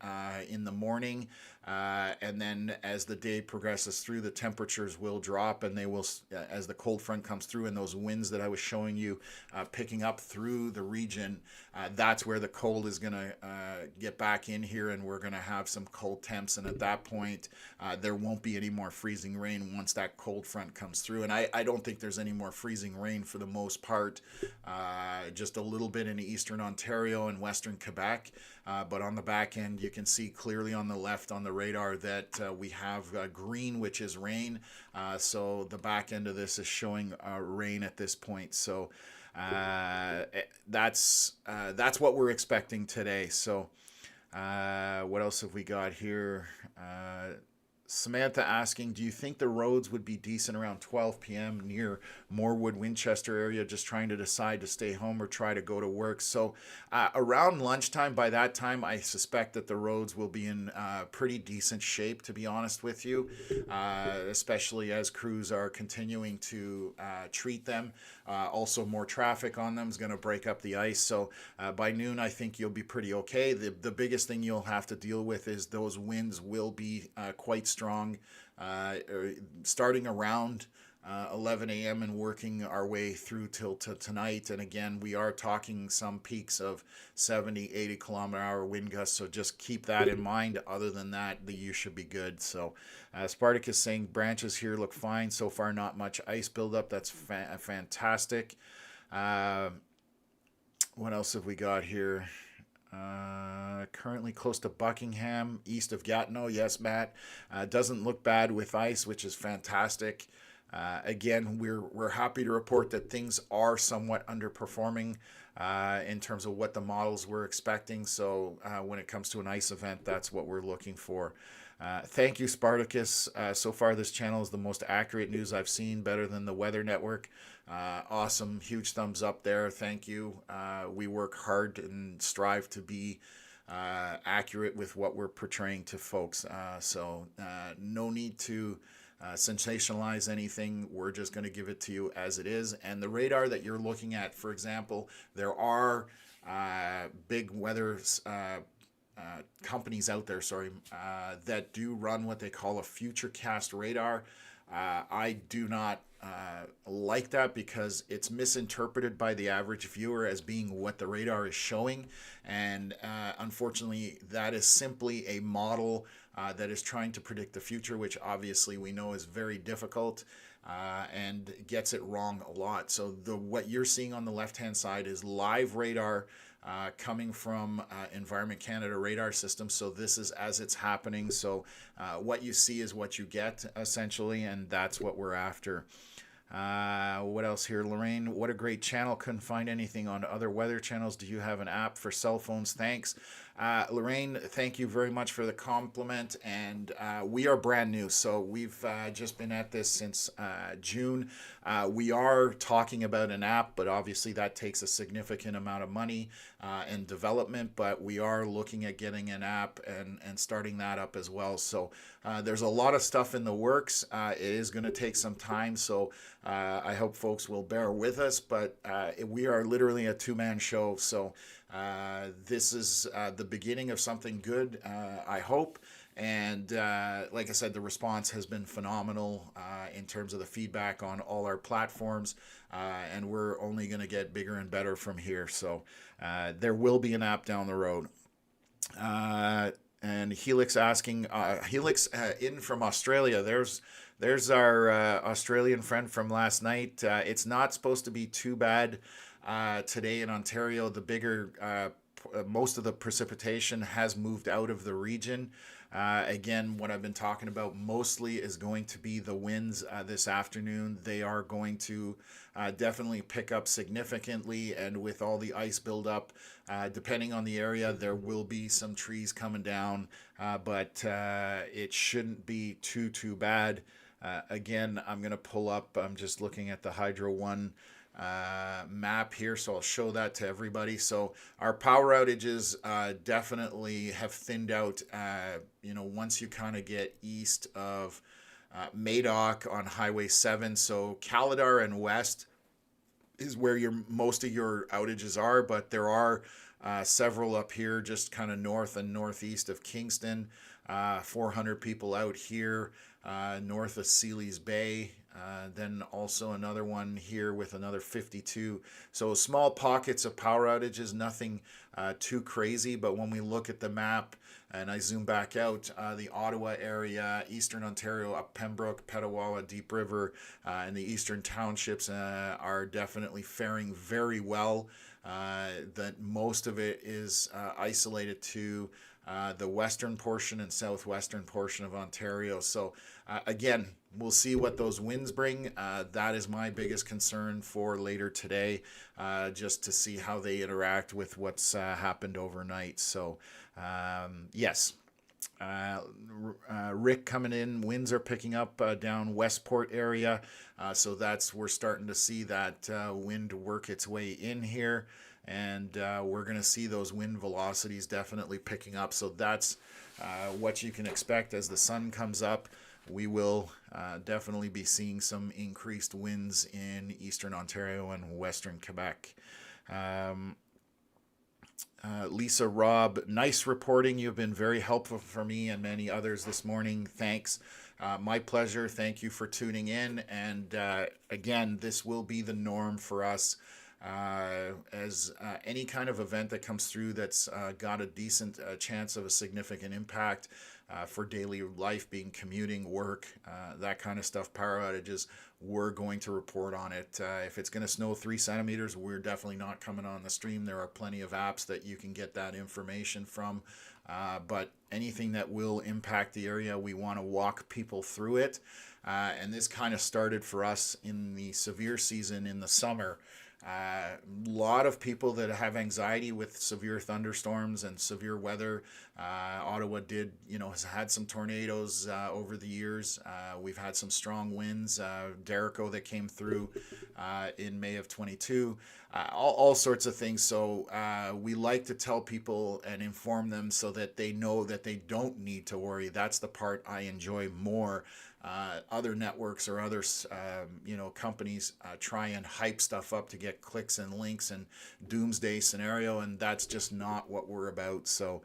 in the morning. And then as the day progresses through, the temperatures will drop, and they will, as the cold front comes through and those winds that I was showing you picking up through the region, that's where the cold is going to get back in here, and we're going to have some cold temps. And at that point, there won't be any more freezing rain once that cold front comes through. And I don't think there's any more freezing rain for the most part, just a little bit in eastern Ontario and western Quebec. But on the back end, you can see clearly on the left on the radar that we have green, which is rain. So the back end of this is showing rain at this point. So that's what we're expecting today. So what else have we got here? Samantha asking, do you think the roads would be decent around 12 p.m. near Morewood, Winchester area, just trying to decide to stay home or try to go to work? So around lunchtime, by that time, I suspect that the roads will be in pretty decent shape, to be honest with you, especially as crews are continuing to treat them. Also, more traffic on them is going to break up the ice. So by noon, I think you'll be pretty okay. The biggest thing you'll have to deal with is those winds will be quite strong, starting around 11 a.m. and working our way through till to tonight. And again, we are talking some peaks of 70, 80 kilometer hour wind gusts. So just keep that in mind. Other than that, you should be good. So Spartacus saying branches here look fine. So far, not much ice buildup. That's fantastic. What else have we got here? Currently close to Buckingham, east of Gatineau. Yes, Matt. Doesn't look bad with ice, which is fantastic. Again, we're happy to report that things are somewhat underperforming in terms of what the models were expecting. So when it comes to an ice event, that's what we're looking for. Thank you, Spartacus. So far, this channel is the most accurate news I've seen, better than the Weather Network. Awesome. Huge thumbs up there. Thank you. We work hard and strive to be accurate with what we're portraying to folks. So no need to sensationalize anything. We're just going to give it to you as it is. And the radar that you're looking at, for example, there are big weather companies out there, that do run what they call a future cast radar. I do not like that because it's misinterpreted by the average viewer as being what the radar is showing. And unfortunately, that is simply a model that is trying to predict the future, which obviously we know is very difficult. And gets it wrong a lot. So what you're seeing on the left-hand side is live radar coming from Environment Canada radar system. So this is as it's happening. So what you see is what you get, essentially, and that's what we're after. What else here? Lorraine, what a great channel. Couldn't find anything on other weather channels. Do you have an app for cell phones? Thanks. Lorraine, thank you very much for the compliment. And we are brand new. So we've just been at this since June. We are talking about an app, but obviously that takes a significant amount of money and development. But we are looking at getting an app and starting that up as well. So there's a lot of stuff in the works. It is going to take some time. So I hope folks will bear with us. But we are literally a two-man show. So this is the beginning of something good, I hope. And like I said, the response has been phenomenal in terms of the feedback on all our platforms. And we're only going to get bigger and better from here. So there will be an app down the road. And Helix asking, Helix in from Australia. There's our Australian friend from last night. It's not supposed to be too bad today in Ontario. The bigger, most of the precipitation has moved out of the region. Again, what I've been talking about mostly is going to be the winds this afternoon. They are going to definitely pick up significantly, and with all the ice buildup, depending on the area, there will be some trees coming down, but it shouldn't be too bad. Again, I'm going to pull up, I'm just looking at the Hydro One map here, so I'll show that to everybody. So our power outages definitely have thinned out, once you kind of get east of Madoc on Highway 7. So Caladar and west is where most of your outages are, but there are several up here just kind of north and northeast of Kingston. 400 people out here north of Sealy's Bay. Then also another one here with another 52. So small pockets of power outages, nothing too crazy. But when we look at the map and I zoom back out, the Ottawa area, Eastern Ontario, up Pembroke, Petawawa, Deep River, and the eastern townships are definitely faring very well. That most of it is isolated to the western portion and southwestern portion of Ontario. So again, we'll see what those winds bring. That is my biggest concern for later today, just to see how they interact with what's happened overnight. So yes. Rick coming in, winds are picking up down Westport area. So we're starting to see that wind work its way in here. And we're going to see those wind velocities definitely picking up. So that's what you can expect as the sun comes up. We will definitely be seeing some increased winds in Eastern Ontario and Western Quebec. Lisa Robb, nice reporting. You've been very helpful for me and many others this morning. Thanks. My pleasure. Thank you for tuning in. And again, this will be the norm for us. As any kind of event that comes through that's got a decent chance of a significant impact for daily life, being commuting, work, that kind of stuff, power outages, we're going to report on it. If it's going to snow 3 centimeters, we're definitely not coming on the stream. There are plenty of apps that you can get that information from. But anything that will impact the area, we want to walk people through it. And this kind of started for us in the severe season in the summer. A lot of people that have anxiety with severe thunderstorms and severe weather. Ottawa has had some tornadoes over the years. We've had some strong winds, Derico that came through in May of 22, all sorts of things. So we like to tell people and inform them so that they know that they don't need to worry. That's the part I enjoy more. Other networks or other companies try and hype stuff up to get clicks and links and doomsday scenario, and that's just not what we're about. So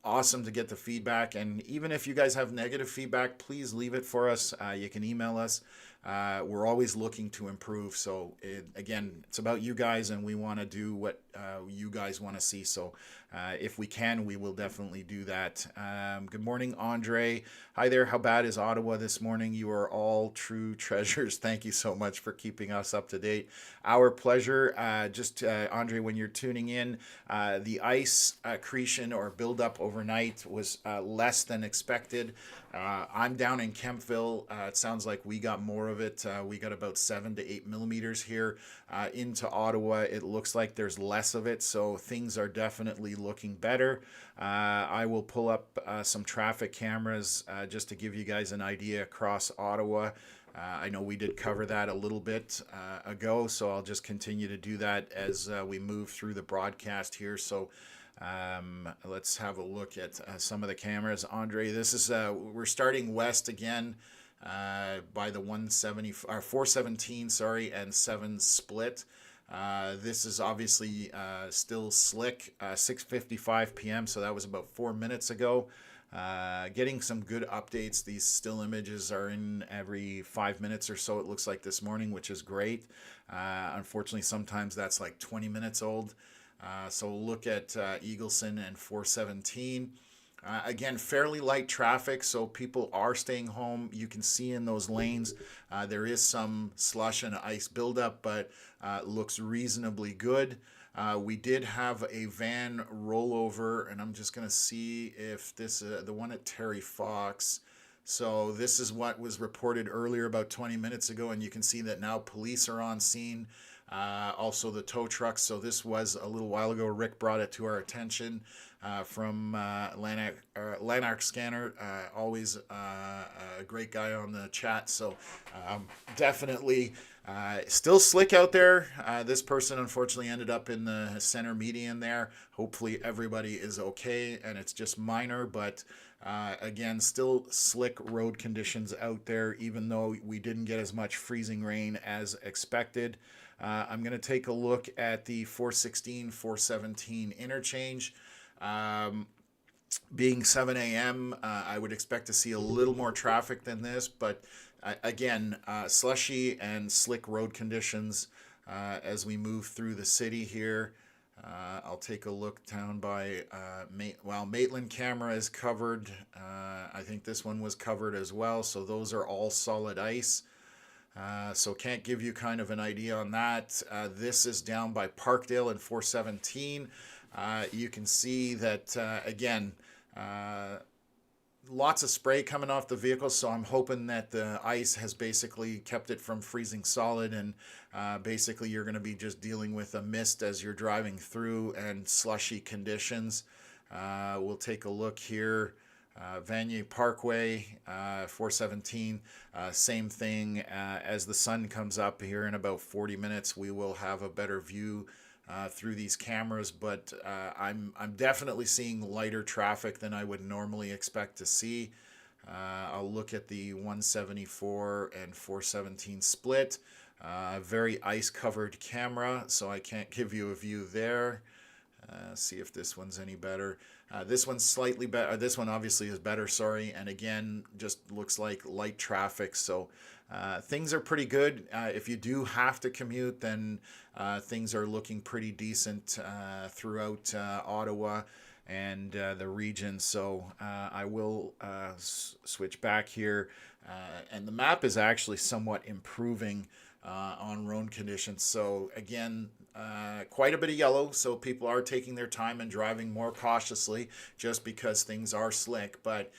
awesome to get the feedback, and even if you guys have negative feedback, please leave it for us. You can email us we're always looking to improve. So again, it's about you guys, and we want to do what you guys want to see. So if we can, we will definitely do that. Good morning, Andre. Hi there. How bad is Ottawa this morning? You are all true treasures. Thank you so much for keeping us up to date. Our pleasure. Andre, when you're tuning in, the ice accretion or buildup overnight was less than expected. I'm down in Kempville. It sounds like we got more of it. We got about 7 to 8 millimeters here. Into Ottawa, it looks like there's less of it, so things are definitely looking better. I will pull up some traffic cameras just to give you guys an idea across Ottawa. I know we did cover that a little bit ago, so I'll just continue to do that as we move through the broadcast here. So let's have a look at some of the cameras. Andre, this is we're starting west again by the 170 or 417, sorry, and 7 split. This is obviously still slick. 6:55 p.m. So that was about 4 minutes ago. Getting some good updates. These still images are in every 5 minutes or so, it looks like this morning, which is great. Unfortunately, sometimes that's like 20 minutes old. So look at Eagleson and 417. Again, fairly light traffic, so people are staying home. You can see in those lanes there is some slush and ice buildup, but looks reasonably good. We did have a van rollover, and I'm just going to see if this, the one at Terry Fox. So this is what was reported earlier about 20 minutes ago, and you can see that now police are on scene. Also the tow trucks. So this was a little while ago. Rick brought it to our attention from Lanark Scanner. Always a great guy on the chat. So definitely still slick out there. This person unfortunately ended up in the center median there. Hopefully everybody is okay and it's just minor, but again, still slick road conditions out there, even though we didn't get as much freezing rain as expected. I'm going to take a look at the 416, 417 interchange. Being 7 a.m., I would expect to see a little more traffic than this, but again, slushy and slick road conditions as we move through the city here. I'll take a look down by, Maitland camera is covered. I think this one was covered as well, so those are all solid ice. So can't give you kind of an idea on that. This is down by Parkdale and 417. You can see that, again, lots of spray coming off the vehicle, so I'm hoping that the ice has basically kept it from freezing solid, and basically you're going to be just dealing with a mist as you're driving through and slushy conditions. We'll take a look here. Vanier Parkway, 417, same thing. As the sun comes up here in about 40 minutes, we will have a better view through these cameras, but I'm definitely seeing lighter traffic than I would normally expect to see. I'll look at the 174 and 417 split. Very ice-covered camera, so I can't give you a view there. See if this one's any better. This one's slightly better. This one obviously is better, sorry. And again, just looks like light traffic. So things are pretty good. If you do have to commute, then things are looking pretty decent throughout Ottawa and the region. So I will switch back here. And the map is actually somewhat improving on road conditions. So again, quite a bit of yellow, so people are taking their time and driving more cautiously just because things are slick, but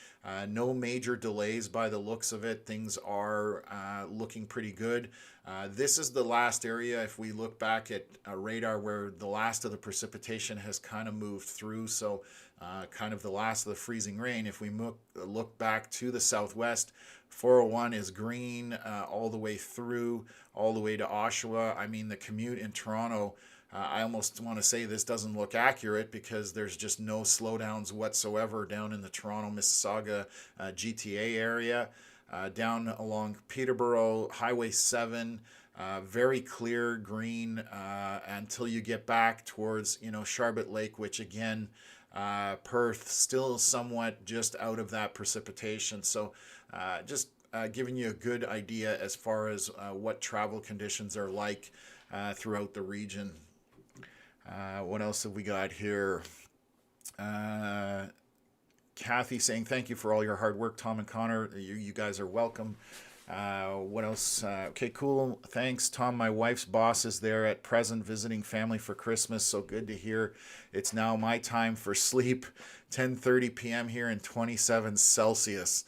no major delays by the looks of it. Things are looking pretty good. This is the last area, if we look back at radar, where the last of the precipitation has kind of moved through, so kind of the last of the freezing rain. If we look back to the southwest, 401 is green all the way through, all the way to Oshawa. I mean, the commute in Toronto, I almost want to say this doesn't look accurate because there's just no slowdowns whatsoever down in the Toronto-Mississauga GTA area. Down along Peterborough, Highway 7, very clear green until you get back towards, Sharbot Lake, which again, Perth, still somewhat just out of that precipitation. So just giving you a good idea as far as what travel conditions are like throughout the region. What else have we got here? Kathy saying thank you for all your hard work, Tom and Connor. You guys are welcome. What else? Okay, cool. Thanks, Tom. My wife's boss is there at present visiting family for Christmas. So good to hear. It's now my time for sleep. 10:30 p.m. here in 27 Celsius.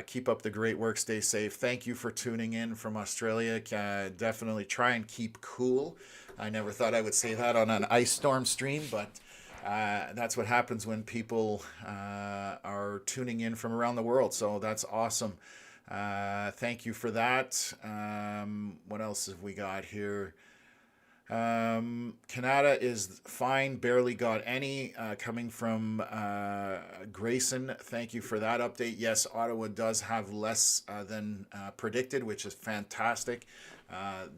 Keep up the great work. Stay safe. Thank you for tuning in from Australia. Definitely try and keep cool. I never thought I would say that on an ice storm stream, but that's what happens when people are tuning in from around the world. So that's awesome. Thank you for that. What else have we got here? Canada is fine, barely got any. Coming from Grayson, thank you for that update. Yes, Ottawa does have less than predicted, which is fantastic.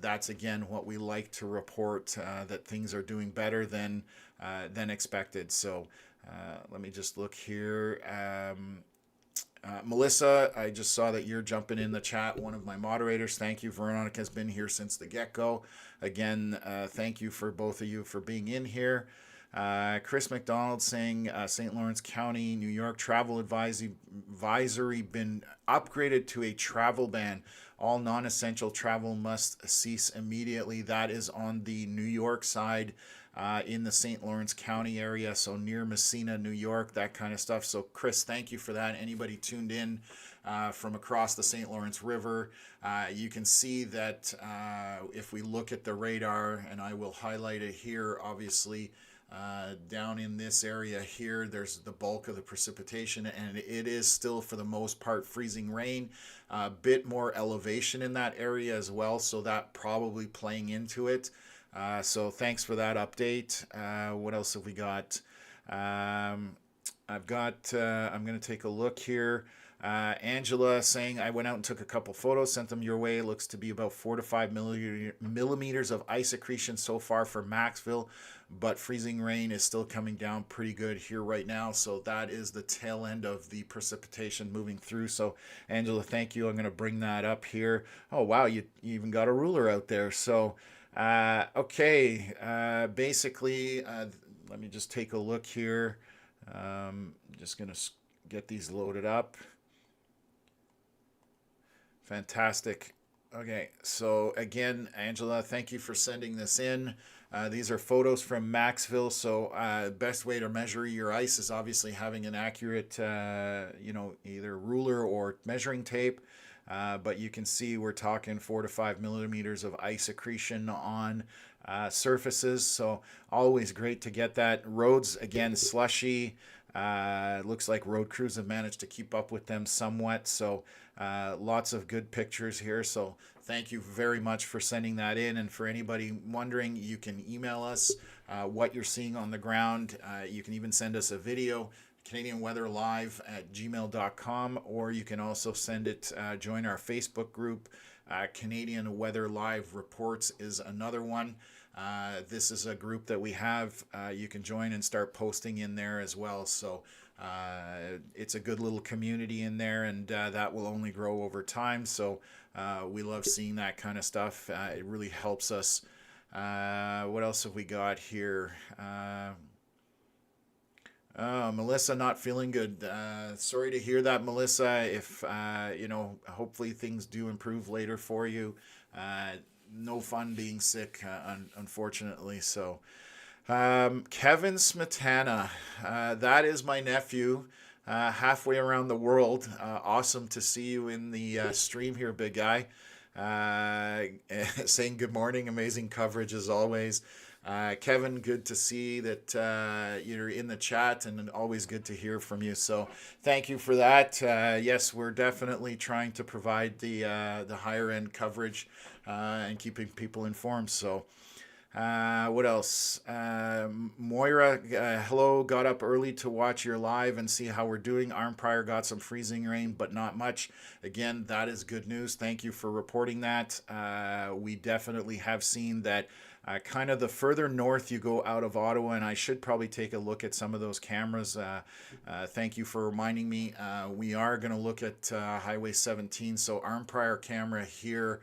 That's again what we like to report, that things are doing better than expected. So let me just look here. Melissa, I just saw that you're jumping in the chat, one of my moderators. Thank you. Veronica has been here since the get-go. Again, thank you for both of you for being in here. Chris McDonald saying St. Lawrence County, New York travel advisory been upgraded to a travel ban. All non-essential travel must cease immediately. That is on the New York side. In the St. Lawrence County area, so near Messina, New York, that kind of stuff. So, Chris, thank you for that. Anybody tuned in from across the St. Lawrence River, you can see that if we look at the radar, and I will highlight it here, obviously, down in this area here, there's the bulk of the precipitation, and it is still, for the most part, freezing rain. A bit more elevation in that area as well, so that probably playing into it. So thanks for that update. What else have we got? I'm going to take a look here. Angela saying, I went out and took a couple photos, sent them your way. It looks to be about 4 to 5 millimeters of ice accretion so far for Maxville, but freezing rain is still coming down pretty good here right now. So that is the tail end of the precipitation moving through. So Angela, thank you. I'm going to bring that up here. Oh, wow. You even got a ruler out there. So okay, basically, let me just take a look here. Just going to get these loaded up. Fantastic. Okay, so again, Angela, thank you for sending this in. These are photos from Maxville. So best way to measure your ice is obviously having an accurate, either ruler or measuring tape. But you can see we're talking 4 to 5 millimeters of ice accretion on surfaces. So always great to get that. Roads, again, slushy. Looks like road crews have managed to keep up with them somewhat. So lots of good pictures here. So thank you very much for sending that in. And for anybody wondering, you can email us what you're seeing on the ground. You can even send us a video. CanadianWeatherLive@gmail.com, or you can also send it, join our Facebook group. Canadian Weather Live Reports is another one. This is a group that we have. You can join and start posting in there as well. So it's a good little community in there, and that will only grow over time. So we love seeing that kind of stuff. It really helps us. What else have we got here? Melissa not feeling good. Sorry to hear that, Melissa. If, hopefully things do improve later for you. No fun being sick, unfortunately. So, Kevin Smetana, that is my nephew, halfway around the world. Awesome to see you in the stream here, big guy. Saying good morning. Amazing coverage as always. Kevin, good to see that you're in the chat, and always good to hear from you. So thank you for that. Yes, we're definitely trying to provide the higher end coverage and keeping people informed. So what else? Moira, hello. Got up early to watch your live and see how we're doing. Arnprior got some freezing rain, but not much. Again, that is good news. Thank you for reporting that. We definitely have seen that kind of the further north you go out of Ottawa, and I should probably take a look at some of those cameras. Thank you for reminding me. We are going to look at Highway 17. So arm prior camera here.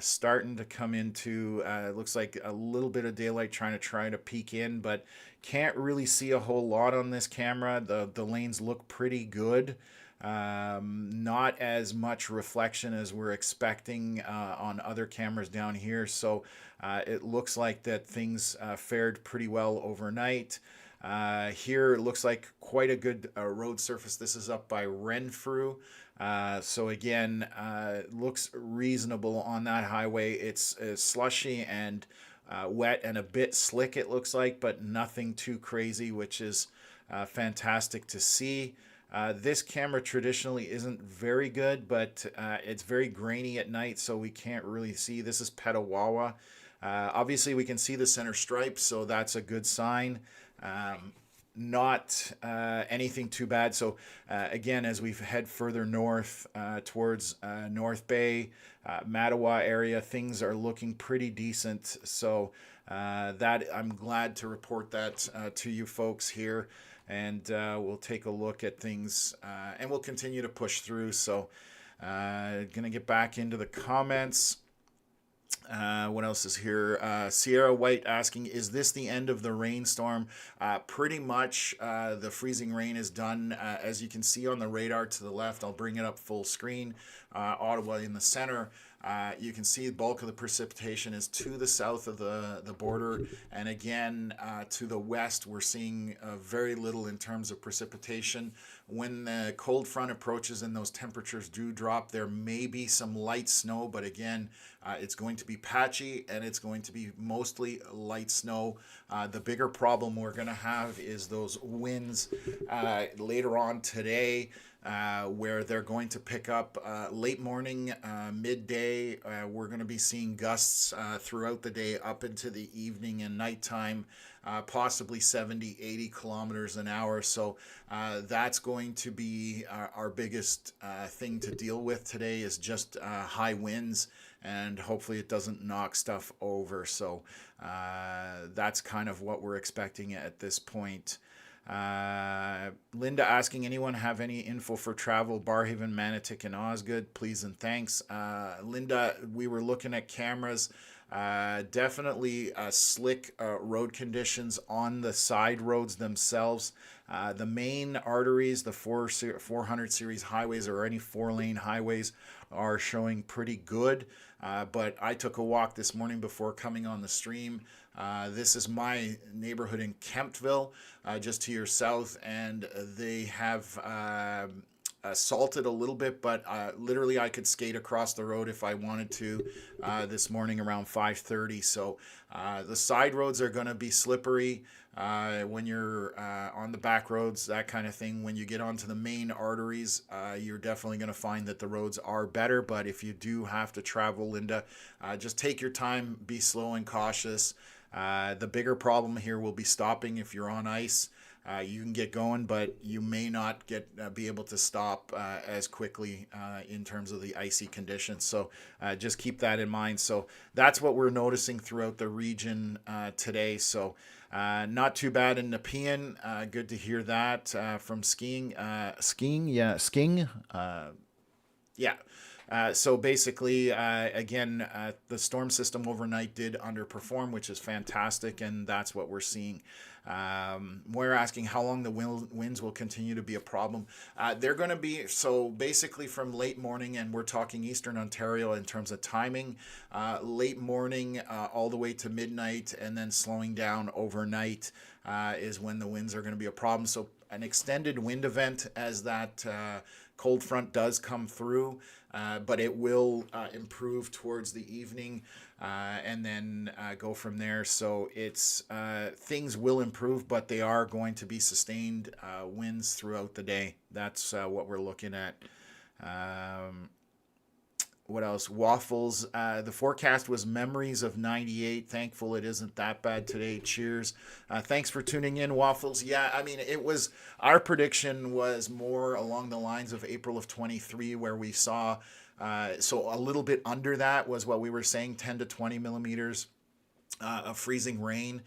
Starting to come into, it looks like a little bit of daylight trying to peek in, but can't really see a whole lot on this camera. The lanes look pretty good. Not as much reflection as we're expecting on other cameras down here. So it looks like that things fared pretty well overnight. Here it looks like quite a good road surface. This is up by Renfrew. So again, looks reasonable on that highway. It's slushy and wet and a bit slick, it looks like, but nothing too crazy, which is fantastic to see. This camera traditionally isn't very good, but it's very grainy at night, so we can't really see. This is Petawawa. Obviously, we can see the center stripe, so that's a good sign. Not anything too bad. So again, as we head further north towards North Bay, Mattawa area, things are looking pretty decent. So that I'm glad to report that to you folks here. And we'll take a look at things and we'll continue to push through. So gonna get back into the comments. What else is here? Sierra White asking, is this the end of the rainstorm? Pretty much the freezing rain is done. As you can see on the radar to the left, I'll bring it up full screen. Ottawa in the center. You can see the bulk of the precipitation is to the south of the border. And again, to the west, we're seeing very little in terms of precipitation. When the cold front approaches and those temperatures do drop, there may be some light snow, but again, it's going to be patchy and it's going to be mostly light snow. The bigger problem we're going to have is those winds later on today. Where they're going to pick up late morning, midday. We're going to be seeing gusts throughout the day up into the evening and nighttime, possibly 70, 80 kilometers an hour. So that's going to be our biggest thing to deal with today is just high winds, and hopefully it doesn't knock stuff over. So that's kind of what we're expecting at this point. Linda asking, anyone have any info for travel Barrhaven, Manotick, and Osgood? Please and thanks. Linda, we were looking at cameras. Definitely slick road conditions on the side roads themselves. The main arteries, the 400 series highways or any 4-lane highways are showing pretty good. But I took a walk this morning before coming on the stream. This is my neighborhood in Kemptville, just to your south, and they have salted a little bit, but literally I could skate across the road if I wanted to this morning around 5:30. So the side roads are going to be slippery when you're on the back roads, that kind of thing. When you get onto the main arteries, you're definitely going to find that the roads are better. But if you do have to travel, Linda, just take your time, be slow and cautious. The bigger problem here will be stopping if you're on ice. You can get going, but you may not be able to stop as quickly in terms of the icy conditions. So just keep that in mind. So that's what we're noticing throughout the region today. So not too bad in Nepean. Good to hear that from skiing. Skiing. So basically, again, the storm system overnight did underperform, which is fantastic, and that's what we're seeing. We're asking how long the winds will continue to be a problem. They're going to be, so basically from late morning, and we're talking Eastern Ontario in terms of timing, late morning all the way to midnight, and then slowing down overnight is when the winds are going to be a problem. So an extended wind event as that cold front does come through, but it will improve towards the evening and then go from there. So it's things will improve, but they are going to be sustained winds throughout the day. That's what we're looking at. What else? Waffles. The forecast was memories of 98. Thankful it isn't that bad today. Cheers. Thanks for tuning in, Waffles. Yeah, I mean, our prediction was more along the lines of April of 23, where we saw, so a little bit under that was what we were saying, 10 to 20 millimeters. of freezing rain.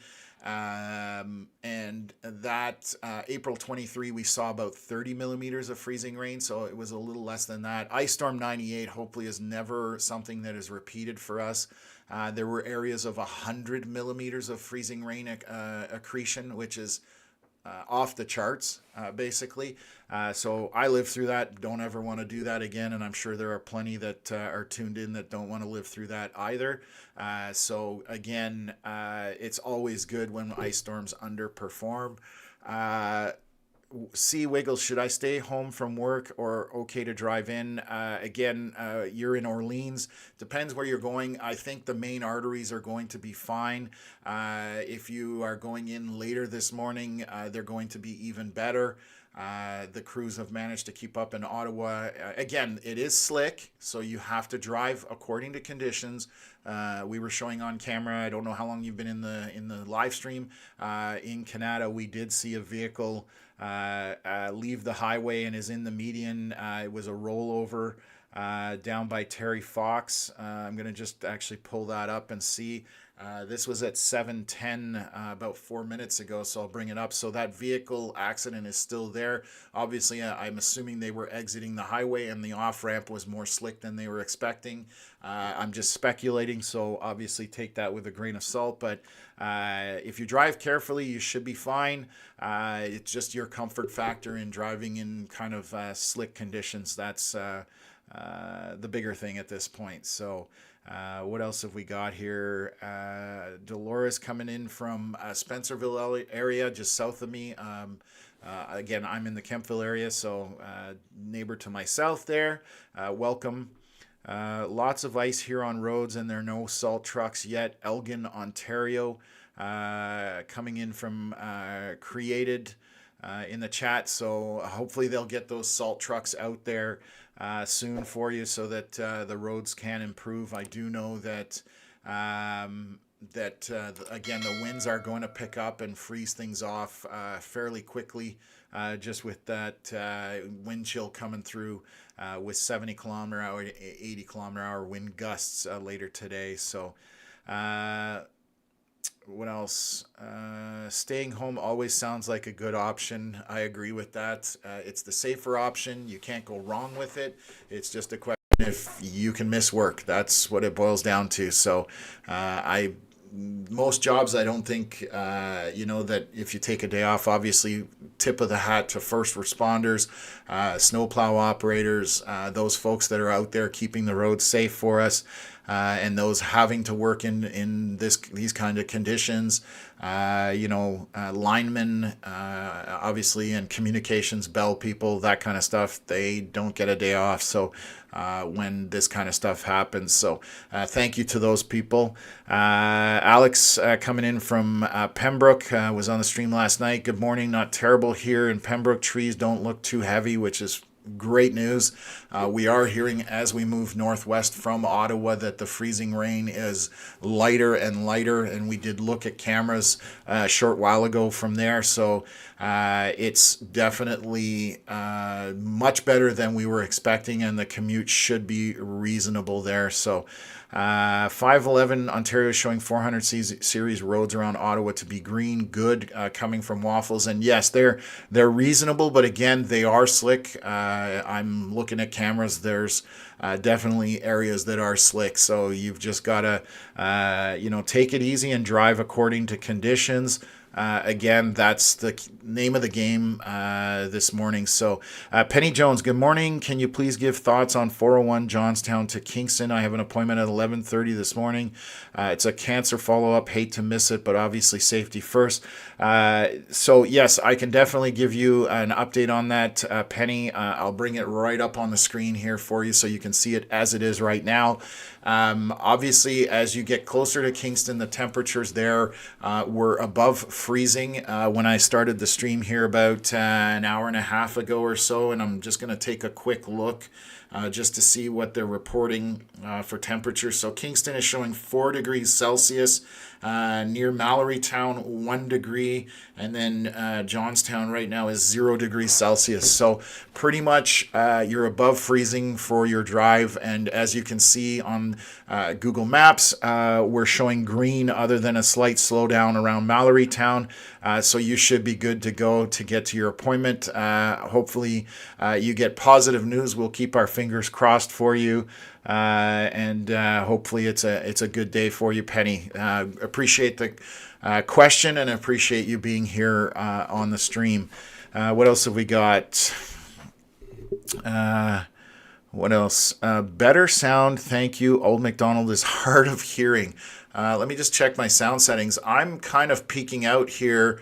And that April 23, we saw about 30 millimeters of freezing rain, so it was a little less than that. Ice Storm 98 hopefully is never something that is repeated for us. There were areas of 100 millimeters of freezing rain accretion, which is off the charts, basically. So I lived through that. Don't ever want to do that again. And I'm sure there are plenty that are tuned in that don't want to live through that either. So again, it's always good when ice storms underperform. Sea Wiggles, should I stay home from work or okay to drive in? Again, you're in Orleans. Depends where you're going. I think the main arteries are going to be fine. If you are going in later this morning, they're going to be even better. The crews have managed to keep up in Ottawa. Again, it is slick, so you have to drive according to conditions. We were showing on camera. I don't know how long you've been in the live stream. In Canada, we did see a vehicle leave the highway and is in the median. It was a rollover down by Terry Fox. I'm going to just actually pull that up and see. This was at 7:10 about 4 minutes ago, so I'll bring it up. So that vehicle accident is still there. Obviously, I'm assuming they were exiting the highway and the off-ramp was more slick than they were expecting. I'm just speculating, so obviously take that with a grain of salt. But if you drive carefully, you should be fine. It's just your comfort factor in driving in kind of slick conditions. That's the bigger thing at this point. So what else have we got here? Dolores coming in from Spencerville area, just south of me. Again, I'm in the Kempville area, so neighbor to my south there. Welcome. Lots of ice here on roads, and there are no salt trucks yet. Elgin, Ontario, coming in from Created in the chat. So hopefully they'll get those salt trucks out there soon for you, so that the roads can improve. I do know that again, the winds are going to pick up and freeze things off fairly quickly, just with that wind chill coming through with 70 kilometer hour, 80 kilometer hour wind gusts later today. So what else? Staying home always sounds like a good option. I agree with that. It's the safer option. You can't go wrong with it. It's just a question if you can miss work. That's what it boils down to. So most jobs, I don't think, that if you take a day off, obviously tip of the hat to first responders, snowplow operators, those folks that are out there keeping the roads safe for us. And those having to work in these kind of conditions, linemen, obviously, and communications bell people, that kind of stuff, they don't get a day off. So when this kind of stuff happens, so thank you to those people. Alex coming in from Pembroke was on the stream last night. Good morning. Not terrible here in Pembroke. Trees don't look too heavy, which is great news. We are hearing as we move northwest from Ottawa that the freezing rain is lighter and lighter, and we did look at cameras a short while ago from there. So it's definitely much better than we were expecting, and the commute should be reasonable there. So 511 Ontario is showing 400 series roads around Ottawa to be green. Good, coming from Waffles. And yes, they're reasonable, but again, they are slick. I'm looking at cameras. There's definitely areas that are slick. So you've just got to, take it easy and drive according to conditions. Again, that's the name of the game this morning. So Penny Jones, good morning. Can you please give thoughts on 401 Johnstown to Kingston? I have an appointment at 11:30 this morning. It's a cancer follow-up. Hate to miss it, but obviously safety first. So yes, I can definitely give you an update on that, Penny. I'll bring it right up on the screen here for you so you can see it as it is right now. Obviously, as you get closer to Kingston, the temperatures there were above freezing when I started the stream here about an hour and a half ago or so, and I'm just going to take a quick look just to see what they're reporting for temperature. So Kingston is showing 4 degrees Celsius. Near Mallory Town, 1 degree, and then Johnstown right now is 0 degrees Celsius. So pretty much you're above freezing for your drive. And as you can see on Google Maps, we're showing green other than a slight slowdown around Mallory Town. So you should be good to go to get to your appointment. Hopefully you get positive news. We'll keep our fingers crossed for you. And hopefully it's a good day for you, Penny. Appreciate the question and appreciate you being here on the stream. What else have we got? What else? Better sound, thank you. Old McDonald is hard of hearing. Let me just check my sound settings. I'm kind of peaking out here,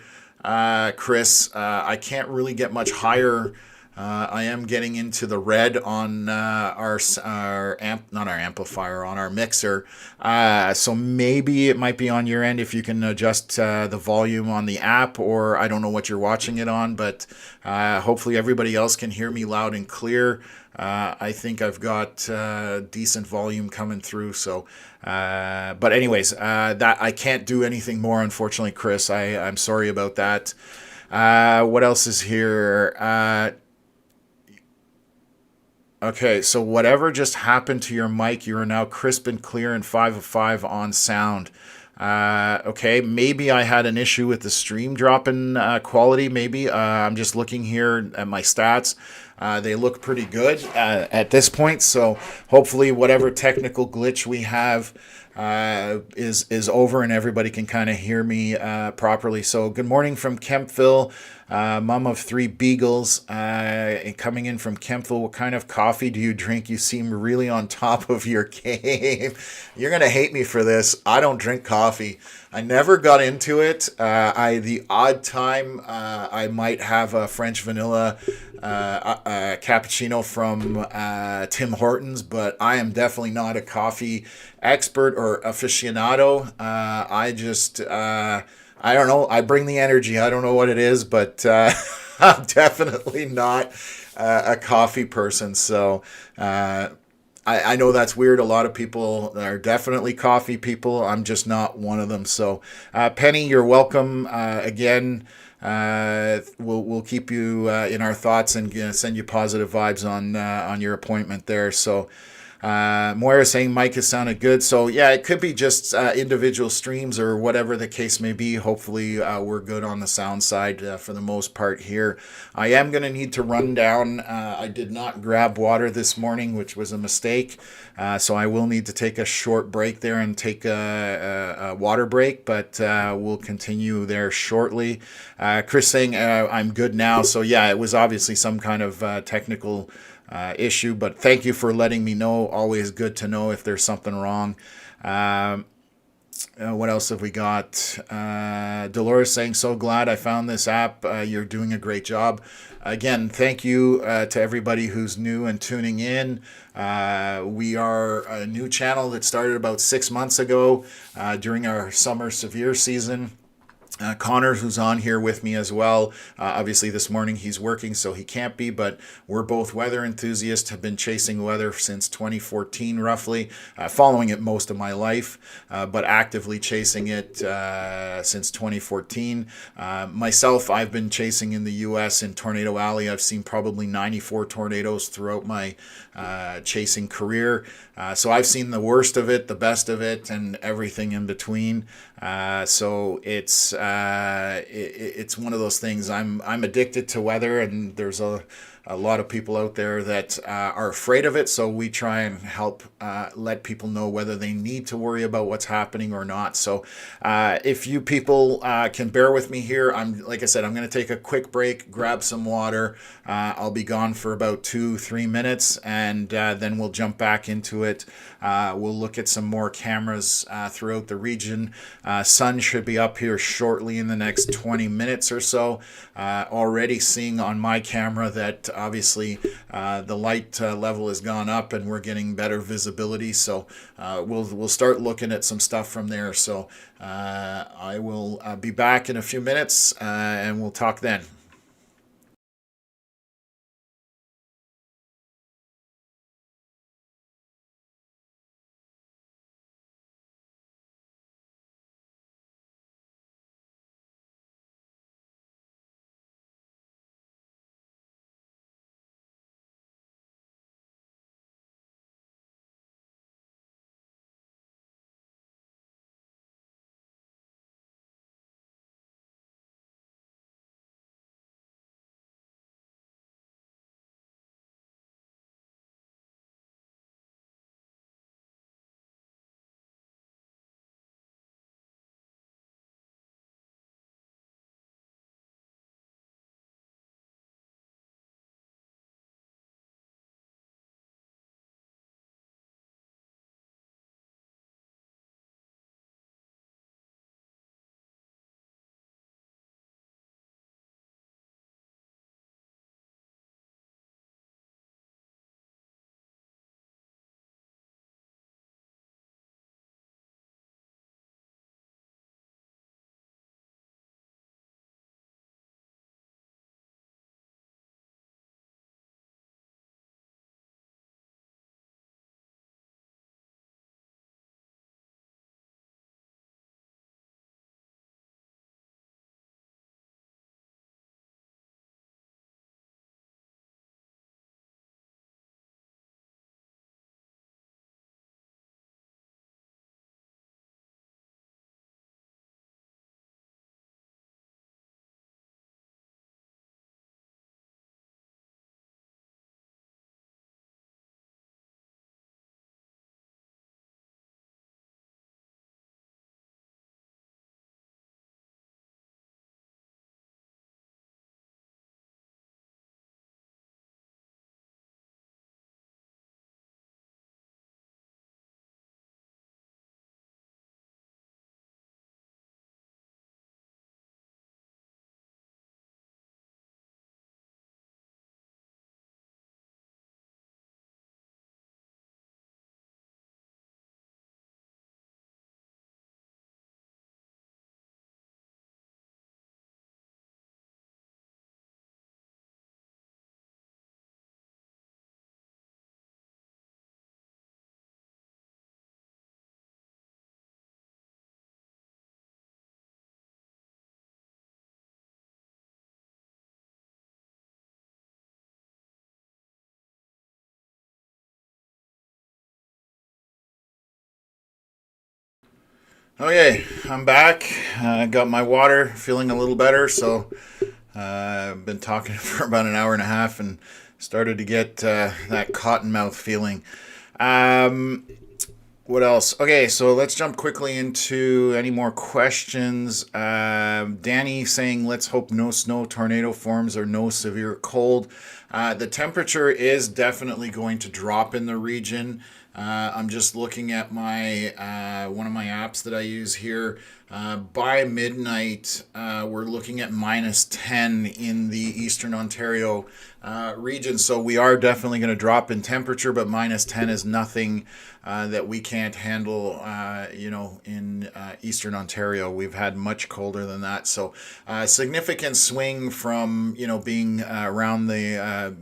Chris. I can't really get much higher. I am getting into the red on our mixer. So maybe it might be on your end if you can adjust the volume on the app, or I don't know what you're watching it on, but hopefully everybody else can hear me loud and clear. I think I've got decent volume coming through. So, but anyways, that I can't do anything more, unfortunately, Chris. I'm sorry about that. What else is here? Okay, so whatever just happened to your mic, you are now crisp and clear and 5 of 5 on sound. Okay, maybe I had an issue with the stream dropping quality. Maybe I'm just looking here at my stats. They look pretty good at this point. So hopefully, whatever technical glitch we have is over and everybody can kind of hear me properly. So good morning from Kempville. Mom of 3 beagles, coming in from Kempville. What kind of coffee do you drink? You seem really on top of your game. You're going to hate me for this. I don't drink coffee. I never got into it. The odd time I might have a French vanilla cappuccino from Tim Hortons, but I am definitely not a coffee expert or aficionado. I don't know. I bring the energy. I don't know what it is, but I'm definitely not a coffee person. So I know that's weird. A lot of people are definitely coffee people. I'm just not one of them. So Penny, you're welcome again. We'll keep you in our thoughts and send you positive vibes on your appointment there. So. Moira saying Mike has sounded good. So yeah, it could be just individual streams or whatever the case may be. Hopefully we're good on the sound side for the most part here. I am going to need to run down. I did not grab water this morning, which was a mistake. So I will need to take a short break there and take a water break, but we'll continue there shortly. Chris saying I'm good now. So yeah, it was obviously some kind of technical issue, but thank you for letting me know. Always good to know if there's something wrong. What else have we got? Dolores saying, so glad I found this app. You're doing a great job. Again, thank you to everybody who's new and tuning in. We are a new channel that started about 6 months ago during our summer severe season. Connor, who's on here with me as well. Obviously, this morning he's working, so he can't be, but we're both weather enthusiasts, have been chasing weather since 2014, roughly, following it most of my life, but actively chasing it since 2014. Myself, I've been chasing in the U.S. in Tornado Alley. I've seen probably 94 tornadoes throughout my chasing career. So I've seen the worst of it, the best of it, and everything in between. So it's one of those things. I'm addicted to weather, and there's a lot of people out there that are afraid of it. So we try and help let people know whether they need to worry about what's happening or not. So if you people can bear with me here, like I said, I'm going to take a quick break, grab some water. I'll be gone for about 2-3 minutes, and then we'll jump back into it. We'll look at some more cameras throughout the region. Sun should be up here shortly in the next 20 minutes or so. Already seeing on my camera that obviously the light level has gone up and we're getting better visibility. So we'll start looking at some stuff from there. So I will be back in a few minutes and we'll talk then. Okay, I'm back. Got my water, feeling a little better. So I've been talking for about an hour and a half and started to get that cotton mouth feeling. Um, what else? Okay, so let's jump quickly into any more questions. Danny saying, let's hope no snow tornado forms or no severe cold. The temperature is definitely going to drop in the region. I'm just looking at my one of my apps that I use here. By midnight, we're looking at -10 in the Eastern Ontario region. So we are definitely going to drop in temperature, but -10 is nothing that we can't handle. In Eastern Ontario, we've had much colder than that. So significant swing from being around the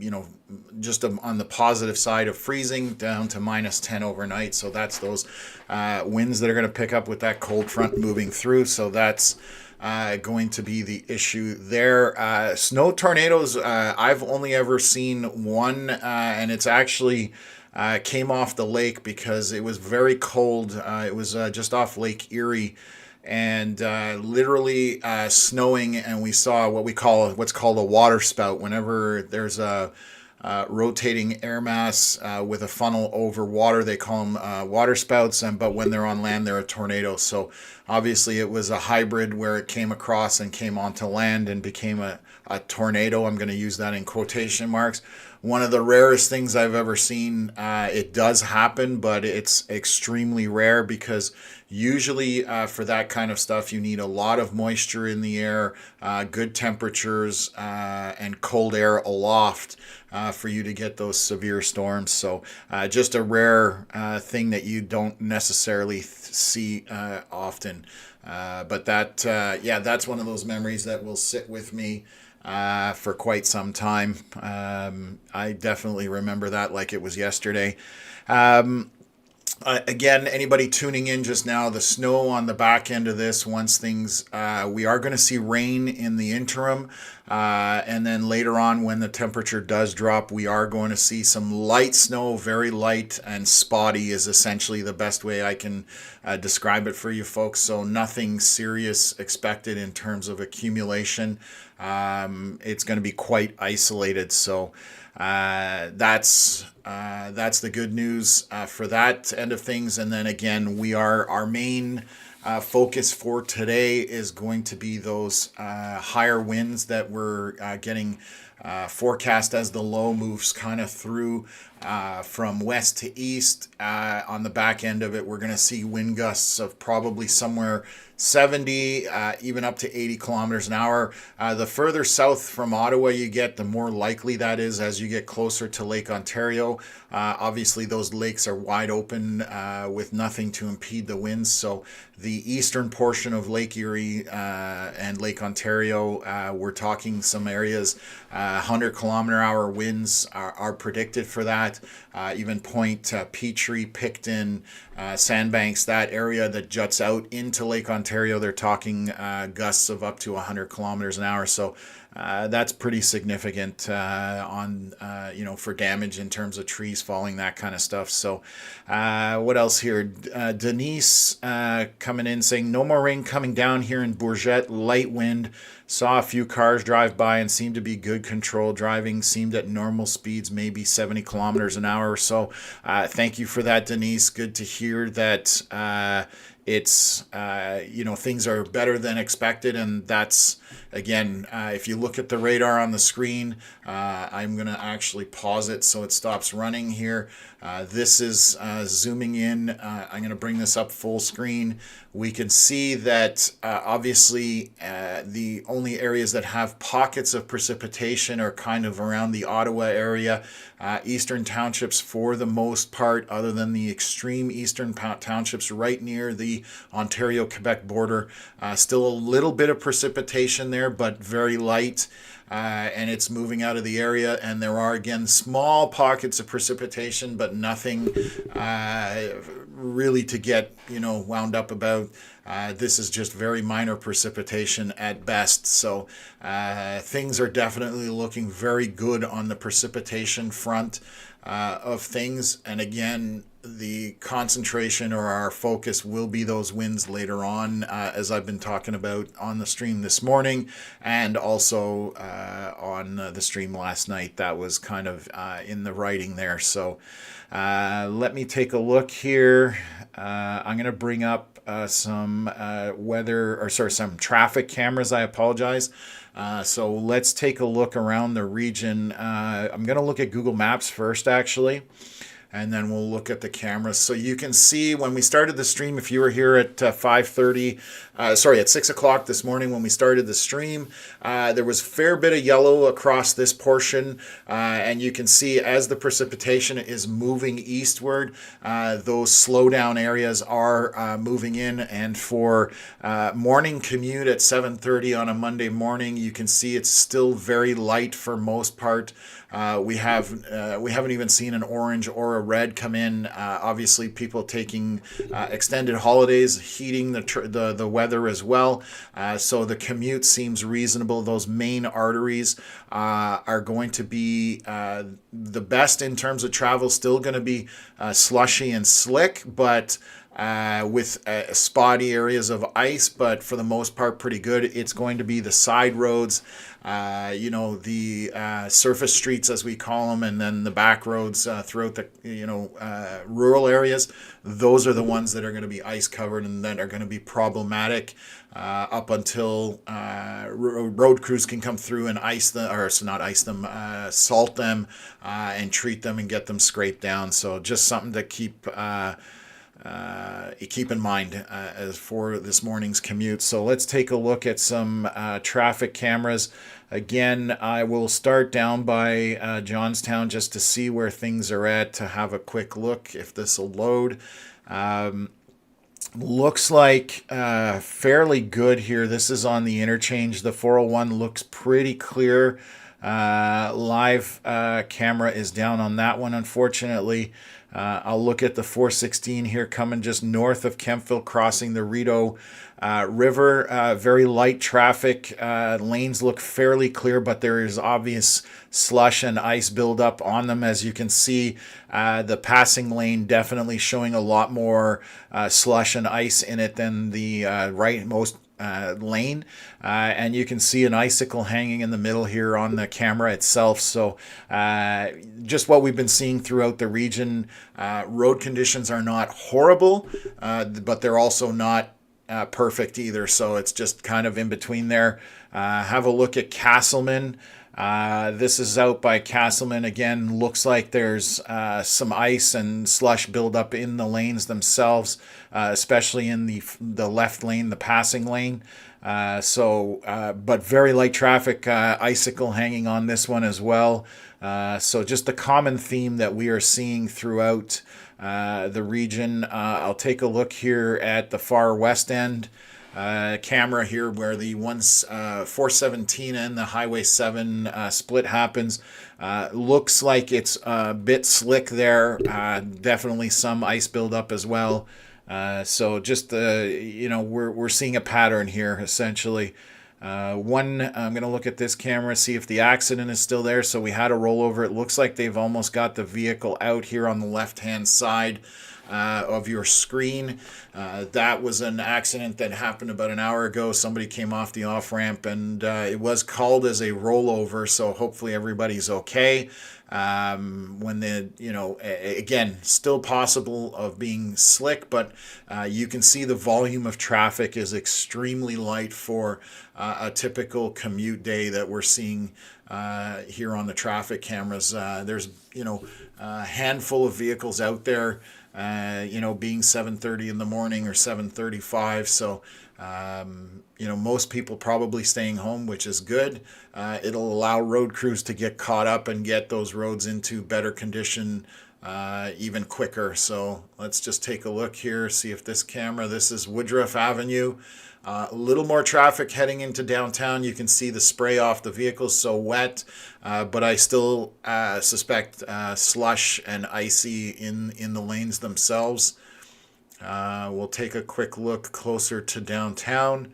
just on the positive side of freezing down to -10 overnight. So that's those winds that are going to pick up with that cold front moving through. So that's going to be the issue there. Snow tornadoes, I've only ever seen one, and it's actually came off the lake because it was very cold. It was just off Lake Erie. And literally snowing, and we saw what's called a water spout. Whenever there's a rotating air mass with a funnel over water, they call them water spouts. But when they're on land, they're a tornado. So obviously, it was a hybrid where it came across and came onto land and became a tornado. I'm going to use that in quotation marks. One of the rarest things I've ever seen. It does happen, but it's extremely rare because usually for that kind of stuff, you need a lot of moisture in the air, good temperatures, and cold air aloft for you to get those severe storms. So just a rare thing that you don't necessarily see often. But that's one of those memories that will sit with me for quite some time. I definitely remember that like it was yesterday. Again, anybody tuning in just now, the snow on the back end of this, once things, we are going to see rain in the interim. And then later on, when the temperature does drop, we are going to see some light snow, very light and spotty is essentially the best way I can describe it for you folks. So nothing serious expected in terms of accumulation. It's going to be quite isolated. So that's the good news for that end of things. And then again, our main focus for today is going to be those higher winds that we're getting forecast as the low moves kind of through from west to east. On the back end of it, we're going to see wind gusts of probably somewhere 70, even up to 80 kilometers an hour. The further south from Ottawa you get, the more likely that is as you get closer to Lake Ontario. Obviously, those lakes are wide open with nothing to impede the winds. So the eastern portion of Lake Erie and Lake Ontario, we're talking some areas, 100-kilometer-hour winds are predicted for that. Even Point Petrie, Picton, Sandbanks, that area that juts out into Lake Ontario, they're talking gusts of up to 100 kilometers an hour. So that's pretty significant for damage in terms of trees falling, that kind of stuff. So what else here? Denise coming in saying, no more rain coming down here in Bourget, light wind. Saw a few cars drive by and seemed to be good control. Driving seemed at normal speeds, maybe 70 kilometers an hour or so. Thank you for that, Denise. Good to hear that it's, things are better than expected. And that's, again, if you look at the radar on the screen, I'm going to actually pause it so it stops running here. This is zooming in. I'm going to bring this up full screen. We can see that obviously the only areas that have pockets of precipitation are kind of around the Ottawa area. Eastern townships, for the most part, other than the extreme eastern townships right near the Ontario-Quebec border, still a little bit of precipitation there, but very light. And it's moving out of the area, and there are again small pockets of precipitation, but nothing really to get wound up about. This is just very minor precipitation at best. So things are definitely looking very good on the precipitation front of things. And again, the concentration or our focus will be those winds later on, as I've been talking about on the stream this morning and also on the stream last night. That was kind of in the writing there. So let me take a look here. I'm going to bring up some some traffic cameras. I apologize. So let's take a look around the region. I'm going to look at Google Maps first, actually, and then we'll look at the cameras. So you can see when we started the stream, if you were here at 6 o'clock this morning when we started the stream, there was a fair bit of yellow across this portion, and you can see as the precipitation is moving eastward, those slowdown areas are moving in. And for morning commute at 7:30 on a Monday morning, you can see it's still very light for most part. We haven't even seen an orange or a red come in. Obviously, people taking extended holidays, heating the weather as well. So the commute seems reasonable. Those main arteries are going to be the best in terms of travel. Still going to be slushy and slick, but with spotty areas of ice, but for the most part pretty good. It's going to be the side roads, the surface streets as we call them, and then the back roads throughout the rural areas. Those are the ones that are going to be ice covered and that are going to be problematic up until road crews can come through and salt them and treat them and get them scraped down. So just something to keep in mind as for this morning's commute. So let's take a look at some traffic cameras. Again, I will start down by Johnstown just to see where things are at, to have a quick look if this will load. Looks like fairly good here. This is on the interchange. The 401 looks pretty clear. Live camera is down on that one, unfortunately. I'll look at the 416 here coming just north of Kempville, crossing the Rideau River. Very light traffic. Lanes look fairly clear, but there is obvious slush and ice buildup on them. As you can see, the passing lane definitely showing a lot more slush and ice in it than the rightmost lane, and you can see an icicle hanging in the middle here on the camera itself. So just what we've been seeing throughout the region. Road conditions are not horrible, but they're also not perfect either, so it's just kind of in between there. Have a look at Castleman. This is out by Castleman. Again, looks like there's some ice and slush buildup in the lanes themselves, especially in the left lane, the passing lane. But very light traffic, icicle hanging on this one as well. So just the common theme that we are seeing throughout the region. I'll take a look here at the far west end. Camera here where the 417 and the Highway 7 split happens. Looks like it's a bit slick there. Definitely some ice buildup as well. So just we're seeing a pattern here essentially. I'm going to look at this camera, see if the accident is still there. So we had a rollover. It looks like they've almost got the vehicle out here on the left-hand side of your screen. That was an accident that happened about an hour ago. Somebody came off the off-ramp, and it was called as a rollover, so hopefully everybody's okay. Again, still possible of being slick, but you can see the volume of traffic is extremely light for a typical commute day that we're seeing here on the traffic cameras. There's a handful of vehicles out there, being 7:30 in the morning or 7:35. So, most people probably staying home, which is good. It'll allow road crews to get caught up and get those roads into better condition even quicker. So let's just take a look here, see if this is Woodruff Avenue. A little more traffic heading into downtown. You can see the spray off the vehicles, so wet, but I still suspect slush and icy in the lanes themselves. We'll take a quick look closer to downtown.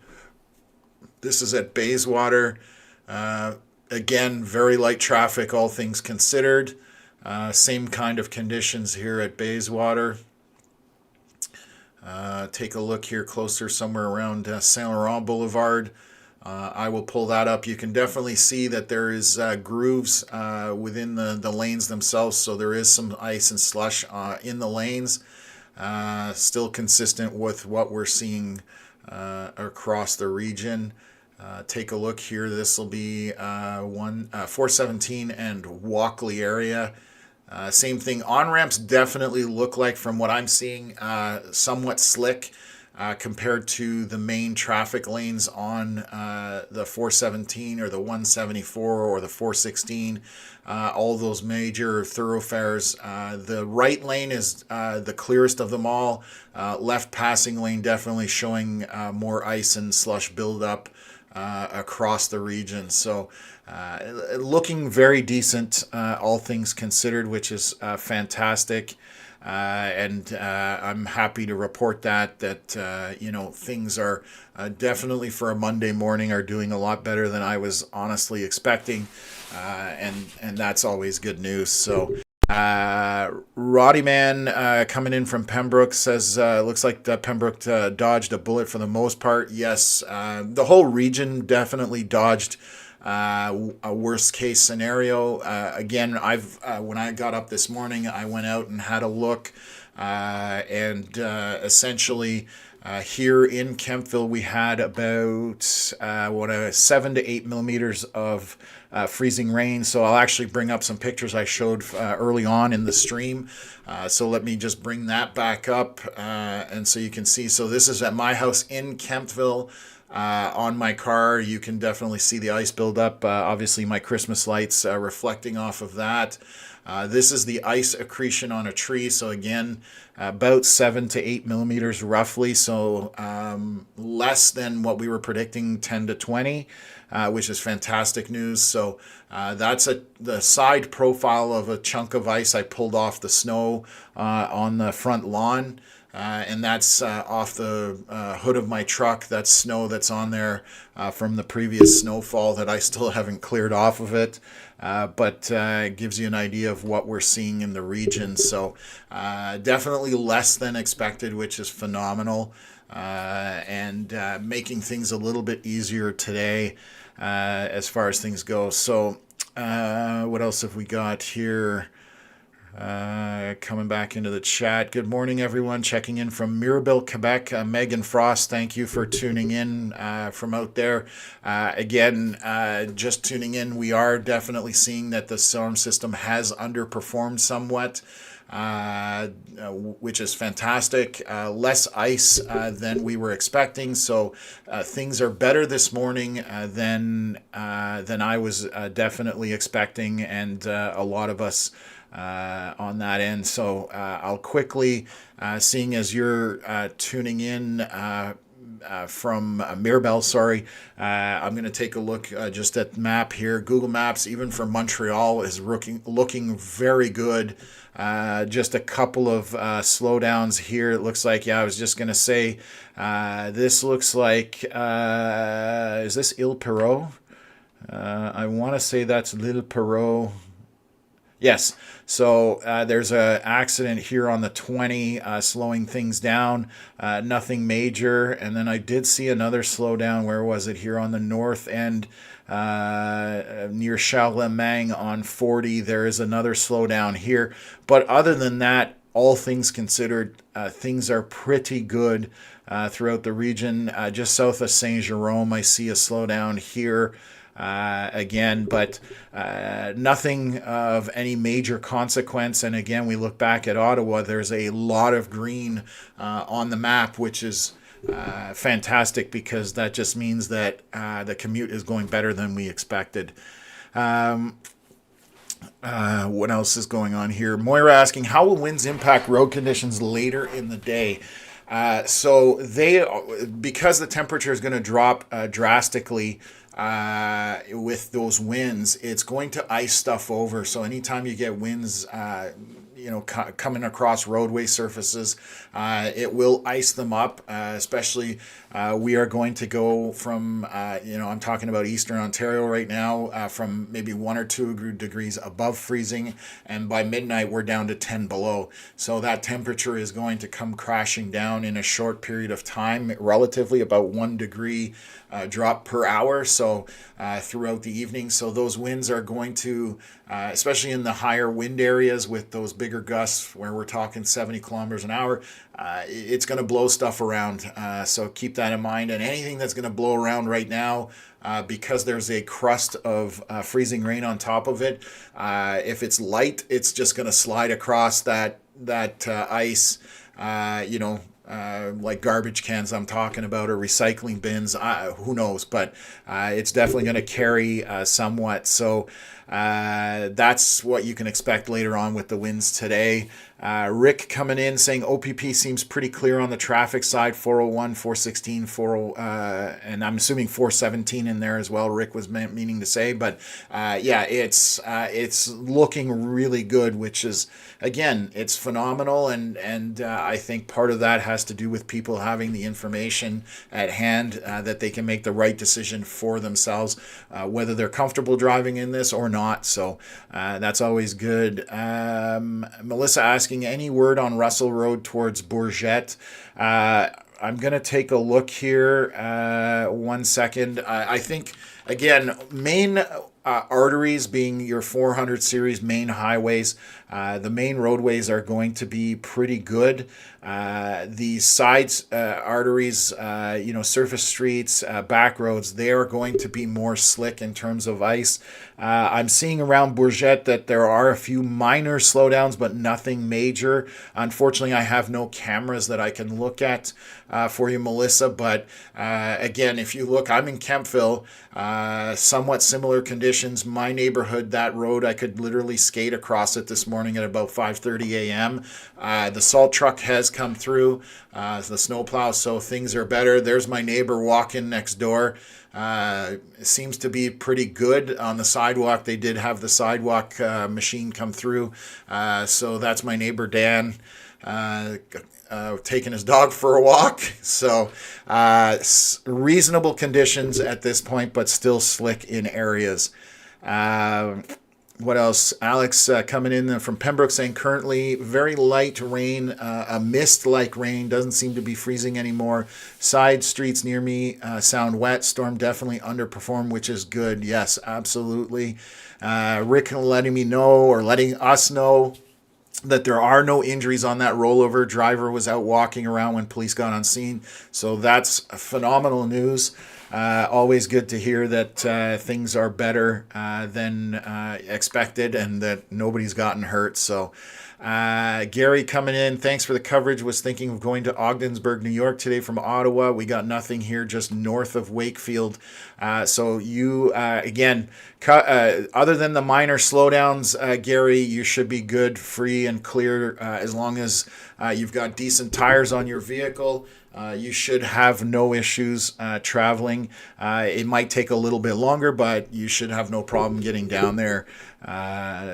This is at Bayswater. Again, very light traffic, all things considered. Same kind of conditions here at Bayswater. Take a look here closer somewhere around Saint Laurent Boulevard. I will pull that up. You can definitely see that there is grooves within the lanes themselves, so there is some ice and slush in the lanes. Still consistent with what we're seeing across the region. Take a look here. This will be 417 and Walkley area. Same thing. On-ramps definitely look like, from what I'm seeing, somewhat slick compared to the main traffic lanes on the 417 or the 174 or the 416. All those major thoroughfares. The right lane is the clearest of them all. Left passing lane definitely showing more ice and slush buildup across the region. So looking very decent, all things considered, which is fantastic. And I'm happy to report that things are definitely, for a Monday morning, are doing a lot better than I was honestly expecting, and that's always good news. So Roddy Man coming in from Pembroke says looks like Pembroke dodged a bullet for the most part. Yes, the whole region definitely dodged a worst case scenario. Again, when I got up this morning, I went out and had a look, and essentially here in Kemptville we had about 7 to 8 millimeters of freezing rain. So I'll actually bring up some pictures I showed early on in the stream. So let me just bring that back up, and so you can see. So this is at my house in Kemptville. On my car, you can definitely see the ice buildup. Obviously, my Christmas lights reflecting off of that. This is the ice accretion on a tree. So again, about 7 to 8 millimeters roughly. So less than what we were predicting, 10 to 20, which is fantastic news. So that's the side profile of a chunk of ice I pulled off the snow on the front lawn. And that's off the hood of my truck. That's snow that's on there from the previous snowfall that I still haven't cleared off of it. But it gives you an idea of what we're seeing in the region. So definitely less than expected, which is phenomenal. And making things a little bit easier today as far as things go. So what else have we got here? Coming back into the chat. Good morning, everyone. Checking in from Mirabel, Quebec. Megan Frost, thank you for tuning in from out there. Again, just tuning in, we are definitely seeing that the storm system has underperformed somewhat, which is fantastic. Less ice than we were expecting, so things are better this morning than I was definitely expecting, and a lot of us on that end. So I'll quickly, seeing as you're tuning in from Mirabel, I'm going to take a look just at the map here. Google Maps, even for Montreal, is looking very good. Just a couple of slowdowns here. It looks like, I was just going to say, this looks like, is this Ile Perrot? I want to say that's L'Ile Perrot. Yes, so there's an accident here on the 20, slowing things down. Nothing major. And then I did see another slowdown. Where was it? Here on the north end, near Charlemagne on 40. There is another slowdown here. But other than that, all things considered, things are pretty good throughout the region. Just south of Saint-Jérôme, I see a slowdown here. Again, but nothing of any major consequence. And again, we look back at Ottawa, there's a lot of green on the map, which is fantastic, because that just means that the commute is going better than we expected. What else is going on here? Moira asking, how will winds impact road conditions later in the day? So because the temperature is going to drop drastically, with those winds, it's going to ice stuff over. So anytime you get winds, coming across roadway surfaces. It will ice them up, especially we are going to go from, I'm talking about Eastern Ontario right now, from maybe 1 or 2 degrees above freezing, and by midnight we're down to 10 below. So that temperature is going to come crashing down in a short period of time, relatively about 1 degree drop per hour. So throughout the evening, so those winds are going to, especially in the higher wind areas with those bigger gusts where we're talking 70 kilometers an hour, it's going to blow stuff around. So keep that in mind. And anything that's going to blow around right now, because there's a crust of freezing rain on top of it, if it's light, it's just going to slide across that ice, like garbage cans I'm talking about, or recycling bins, who knows, but it's definitely going to carry somewhat. So that's what you can expect later on with the winds today. Rick coming in saying OPP seems pretty clear on the traffic side, 401, 416, 40, and I'm assuming 417 in there as well, Rick was meaning to say. But it's looking really good, which is, again, it's phenomenal. And I think part of that has to do with people having the information at hand that they can make the right decision for themselves, whether they're comfortable driving in this or not. So that's always good. Melissa asking, any word on Russell Road towards Bourget? I'm going to take a look here. 1 second. I think, again, main arteries being your 400 series main highways, the main roadways are going to be pretty good. The sides arteries, surface streets, back roads, they are going to be more slick in terms of ice. I'm seeing around Bourget that there are a few minor slowdowns, but nothing major. Unfortunately, I have no cameras that I can look at for you, Melissa. But again, if you look, I'm in Kempville, somewhat similar conditions. My neighborhood, that road, I could literally skate across it this morning at about 5:30 a.m. The salt truck has come through, the snowplow, so things are better. There's my neighbor walking next door. Seems to be pretty good on the sidewalk. They did have the sidewalk machine come through. So that's my neighbor Dan taking his dog for a walk. So reasonable conditions at this point, but still slick in areas. What else? Alex coming in from Pembroke saying currently very light rain, a mist-like rain, doesn't seem to be freezing anymore. Side streets near me sound wet. Storm definitely underperformed, which is good. Yes, absolutely. Rick letting us know that there are no injuries on that rollover. Driver was out walking around when police got on scene. So that's phenomenal news. Always good to hear that things are better than expected and that nobody's gotten hurt. So Gary coming in, thanks for the coverage. Was thinking of going to Ogdensburg, New York today from Ottawa. We got nothing here, just north of Wakefield. So you, again, other than the minor slowdowns, Gary, you should be good, free and clear as long as you've got decent tires on your vehicle. You should have no issues traveling. It might take a little bit longer, but you should have no problem getting down there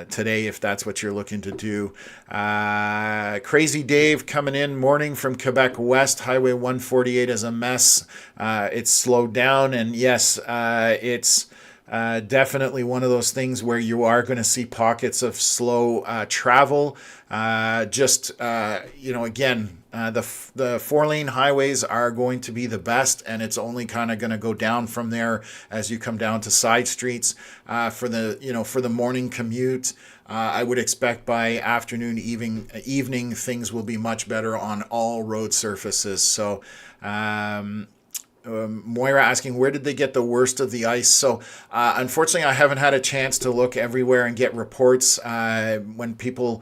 today if that's what you're looking to do. Crazy Dave coming in, morning from Quebec West, Highway 148 is a mess. It's slowed down, and yes, it's definitely one of those things where you are going to see pockets of slow travel. Again, the 4-lane highways are going to be the best, and it's only kind of going to go down from there as you come down to side streets. For the morning commute, I would expect by afternoon, evening, things will be much better on all road surfaces. So, Moira asking, where did they get the worst of the ice? So unfortunately, I haven't had a chance to look everywhere and get reports. When people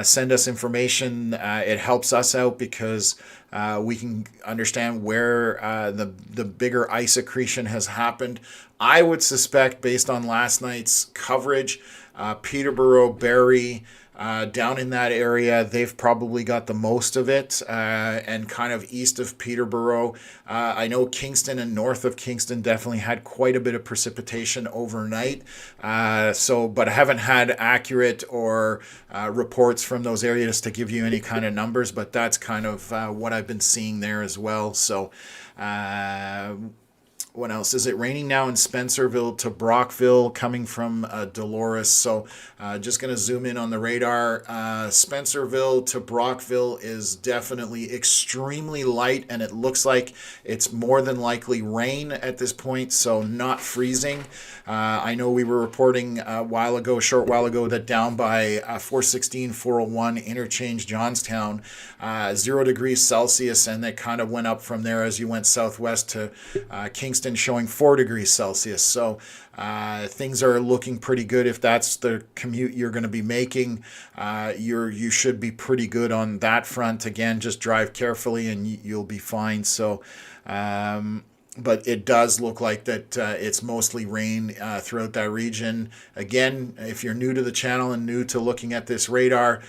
send us information, it helps us out because we can understand where the bigger ice accretion has happened. I would suspect, based on last night's coverage, Peterborough, Barrie, down in that area, they've probably got the most of it, and kind of east of Peterborough. I know Kingston and north of Kingston definitely had quite a bit of precipitation overnight. But I haven't had accurate or reports from those areas to give you any kind of numbers, but that's kind of what I've been seeing there as well. So, what else? Is it raining now in Spencerville to Brockville coming from Dolores? So just going to zoom in on the radar. Spencerville to Brockville is definitely extremely light, and it looks like it's more than likely rain at this point, so not freezing. I know we were reporting a short while ago, that down by 416, 401 interchange Johnstown, 0 degrees Celsius, and it kind of went up from there as you went southwest to Kingston, showing 4 degrees Celsius. So things are looking pretty good. If that's the commute you're going to be making, you should be pretty good on that front. Again, just drive carefully and you'll be fine. So but it does look like that it's mostly rain throughout that region. Again, if you're new to the channel and new to looking at this radar,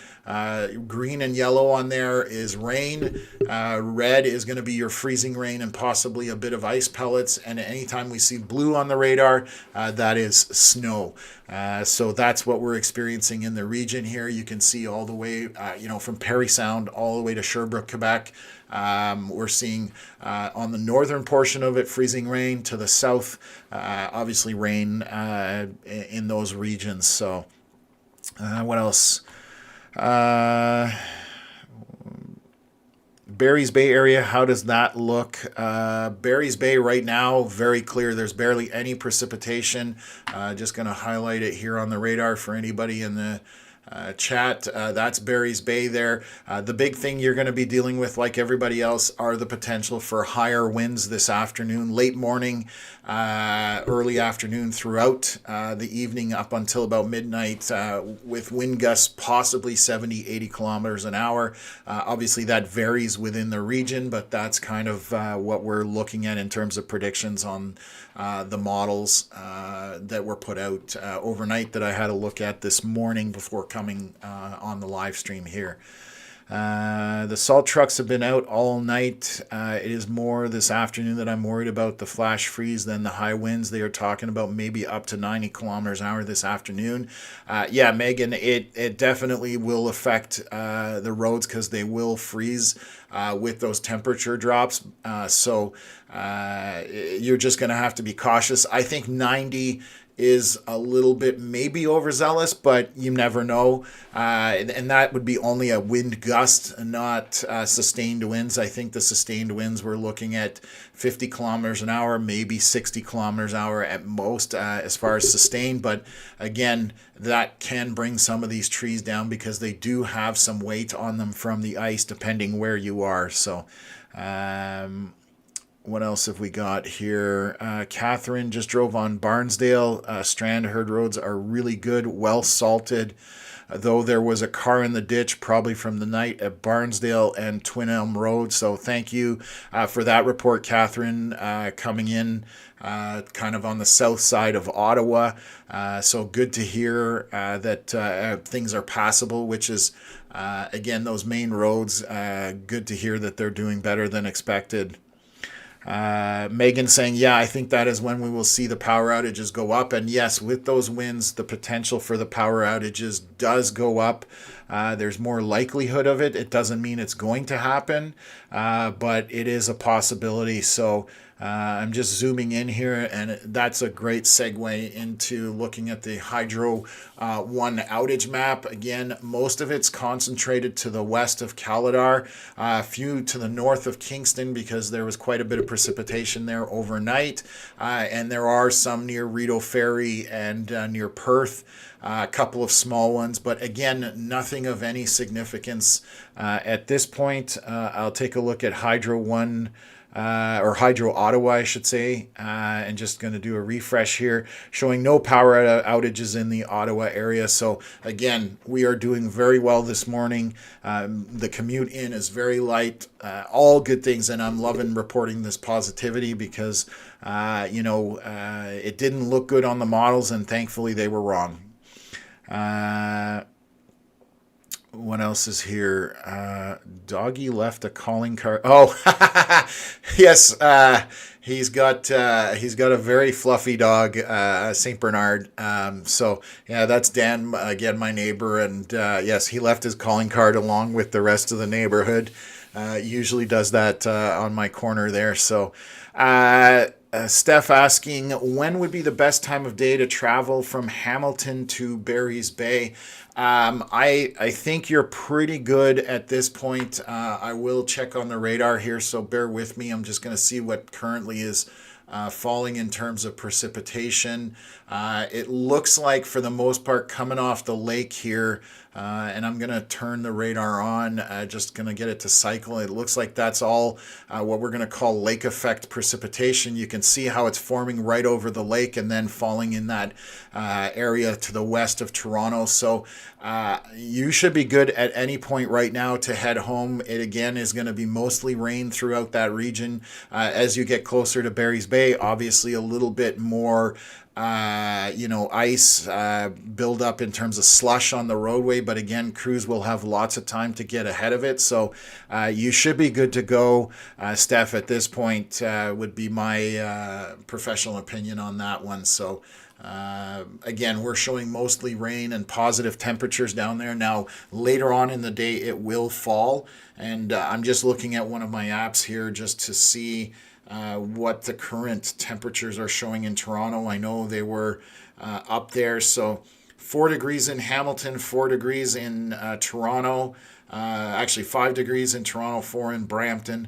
green and yellow on there is rain. Red is going to be your freezing rain and possibly a bit of ice pellets. And anytime we see blue on the radar, that is snow. So that's what we're experiencing in the region here. You can see all the way, from Parry Sound all the way to Sherbrooke, Quebec. We're seeing on the northern portion of it freezing rain, to the south obviously rain in those regions. So what else? Barry's Bay area, how does that look? Barry's Bay right now, very clear. There's barely any precipitation. Just going to highlight it here on the radar for anybody in the chat. That's Barry's Bay there. The big thing you're going to be dealing with, like everybody else, are the potential for higher winds this afternoon, late morning, early afternoon, throughout the evening up until about midnight, with wind gusts possibly 70, 80 kilometers an hour. Obviously that varies within the region, but that's kind of what we're looking at in terms of predictions on the models that were put out overnight that I had a look at this morning before coming on the live stream here. The salt trucks have been out all night. It is more this afternoon that I'm worried about the flash freeze than the high winds. They are talking about maybe up to 90 kilometers an hour this afternoon. Yeah, Megan, it definitely will affect the roads because they will freeze with those temperature drops. So you're just going to have to be cautious. I think 90 is a little bit maybe overzealous, but you never know. And that would be only a wind gust, not sustained winds. I think the sustained winds we're looking at 50 kilometers an hour, maybe 60 kilometers an hour at most as far as sustained. But again, that can bring some of these trees down because they do have some weight on them from the ice depending where you are. So what else have we got here? Catherine just drove on Barnsdale. Strandherd roads are really good, well salted. Though there was a car in the ditch, probably from the night at Barnsdale and Twin Elm Road. So thank you for that report, Catherine, coming in kind of on the south side of Ottawa. So good to hear that things are passable, which is, again, those main roads. Good to hear that they're doing better than expected. Megan saying, yeah, I think that is when we will see the power outages go up. And yes, with those winds, the potential for the power outages does go up. There's more likelihood of it. It doesn't mean it's going to happen, but it is a possibility. So I'm just zooming in here, and that's a great segue into looking at the Hydro One outage map. Again, most of it's concentrated to the west of Caladar, a few to the north of Kingston because there was quite a bit of precipitation there overnight, and there are some near Rideau Ferry and near Perth. A couple of small ones, but again, nothing of any significance at this point. I'll take a look at Hydro One, or Hydro Ottawa, I should say, and just going to do a refresh here, showing no power outages in the Ottawa area. So again, we are doing very well this morning. The commute in is very light, all good things, and I'm loving reporting this positivity because, it didn't look good on the models, and thankfully they were wrong. What else is here? Doggy left a calling card. Oh, yes. He's got a very fluffy dog, Saint Bernard. So yeah, that's Dan again, my neighbor, and yes, he left his calling card along with the rest of the neighborhood. Usually does that on my corner there. So. Steph asking, when would be the best time of day to travel from Hamilton to Barry's Bay? I think you're pretty good at this point. I will check on the radar here, so bear with me. I'm just going to see what currently is falling in terms of precipitation. It looks like, for the most part, coming off the lake here, and I'm going to turn the radar on, just going to get it to cycle. It looks like that's all what we're going to call lake effect precipitation. You can see how it's forming right over the lake and then falling in that area to the west of Toronto. So you should be good at any point right now to head home. It again is going to be mostly rain throughout that region. As you get closer to Barry's Bay, obviously a little bit more ice build up in terms of slush on the roadway. But again, crews will have lots of time to get ahead of it. So you should be good to go. Steph, at this point, would be my professional opinion on that one. So again, we're showing mostly rain and positive temperatures down there. Now, later on in the day, it will fall. And I'm just looking at one of my apps here just to see what the current temperatures are showing in Toronto. I know they were up there. So 4 degrees in Hamilton, 4 degrees in Toronto. Actually, 5 degrees in Toronto, 4 in Brampton.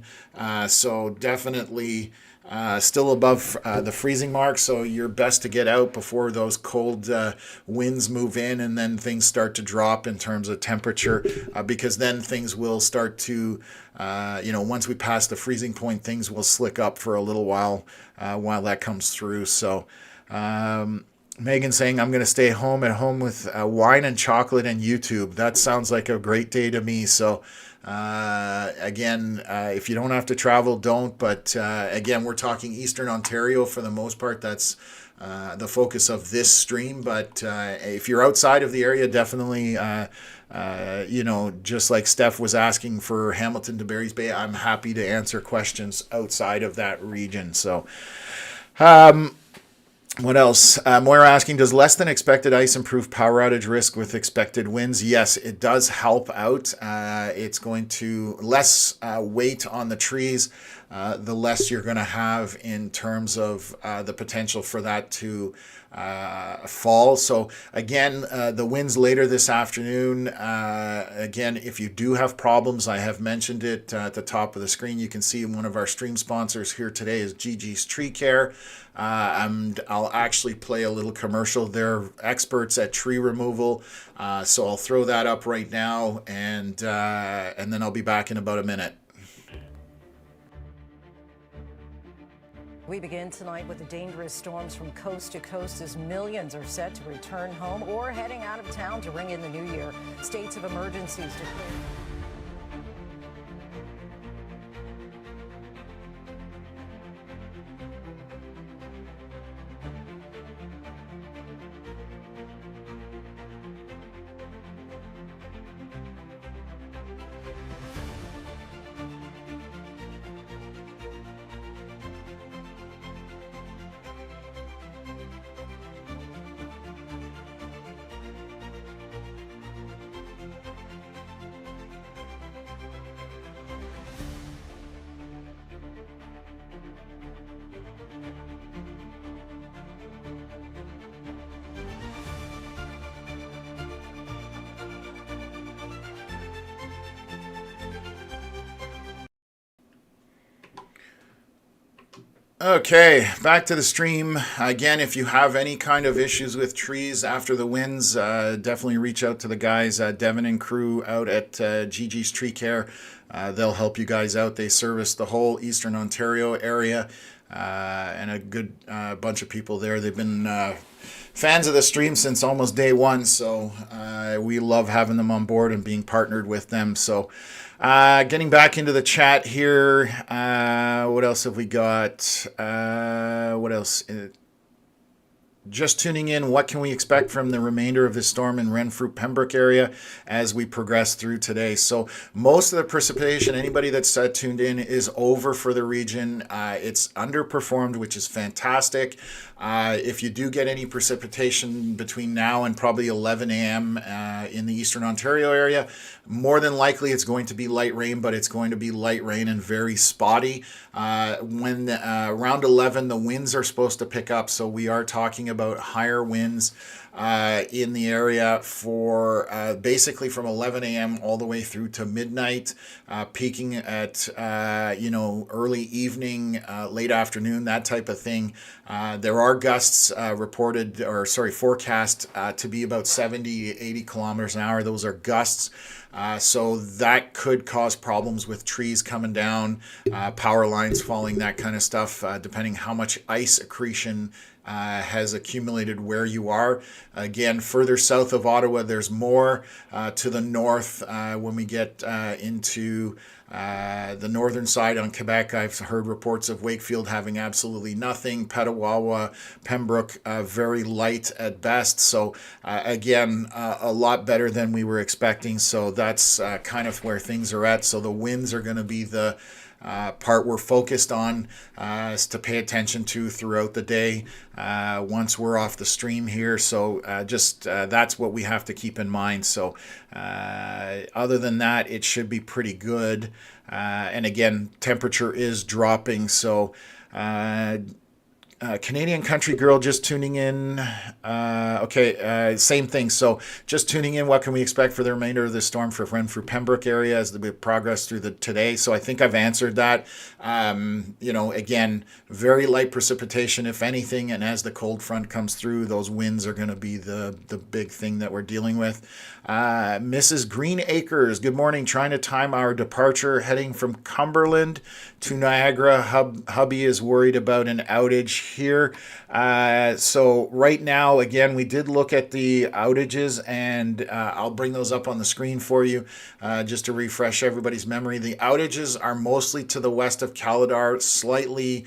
So definitely still above the freezing mark. So you're best to get out before those cold winds move in and then things start to drop in terms of temperature, because then things will start to, once we pass the freezing point, things will slick up for a little while that comes through. So Megan saying, I'm going to stay home at home with wine and chocolate and YouTube. That sounds like a great day to me. So again, if you don't have to travel, don't. But again, we're talking Eastern Ontario for the most part. That's the focus of this stream. But if you're outside of the area, definitely, just like Steph was asking for Hamilton to Barry's Bay, I'm happy to answer questions outside of that region. So, what else? Moira asking, does less than expected ice improve power outage risk with expected winds? Yes, it does help out. It's going to less weight on the trees, the less you're going to have in terms of the potential for that to fall. So again, the winds later this afternoon, again, if you do have problems, I have mentioned it at the top of the screen. You can see one of our stream sponsors here today is Gigi's Tree Care. And I'll actually play a little commercial. They're experts at tree removal, so I'll throw that up right now, and then I'll be back in about a minute. We begin tonight with the dangerous storms from coast to coast as millions are set to return home or heading out of town to ring in the new year. States of emergencies declared. Okay, back to the stream. Again, if you have any kind of issues with trees after the winds, definitely reach out to the guys, Devin and crew out at Gigi's Tree Care. They'll help you guys out. They service the whole Eastern Ontario area, and a good bunch of people there. They've been fans of the stream since almost day one, so we love having them on board and being partnered with them. So getting back into the chat here, what else have we got? What else? just tuning in, what can we expect from the remainder of this storm in Renfrew, Pembroke area as we progress through today? So most of the precipitation, anybody that's tuned in, is over for the region. It's underperformed, which is fantastic. If you do get any precipitation between now and probably 11 a.m. In the Eastern Ontario area, more than likely it's going to be light rain, but it's going to be light rain and very spotty. When around 11, the winds are supposed to pick up, so we are talking about higher winds in the area for basically from 11 a.m. all the way through to midnight, peaking at early evening, late afternoon, that type of thing. There are gusts forecast to be about 70, 80 kilometers an hour. Those are gusts. So that could cause problems with trees coming down, power lines falling, that kind of stuff, depending how much ice accretion has accumulated where you are. Again, further south of Ottawa, there's more. To the north, when we get into the northern side on Quebec, I've heard reports of Wakefield having absolutely nothing. Petawawa, Pembroke, very light at best. So again, a lot better than we were expecting. So that's kind of where things are at. So the winds are going to be the part we're focused on is to pay attention to throughout the day once we're off the stream here. So that's what we have to keep in mind. So other than that, it should be pretty good. And again, temperature is dropping. So Canadian Country Girl just tuning in. Same thing. So just tuning in. What can we expect for the remainder of the storm for Renfrew, Pembroke area as we progress through the today? So I think I've answered that. Again, very light precipitation, if anything. And as the cold front comes through, those winds are going to be the big thing that we're dealing with. Mrs. Green Acres, good morning. Trying to time our departure heading from Cumberland to Niagara. Hubby is worried about an outage here. So right now, again, we did look at the outages, and I'll bring those up on the screen for you just to refresh everybody's memory. The outages are mostly to the west of Caledar, slightly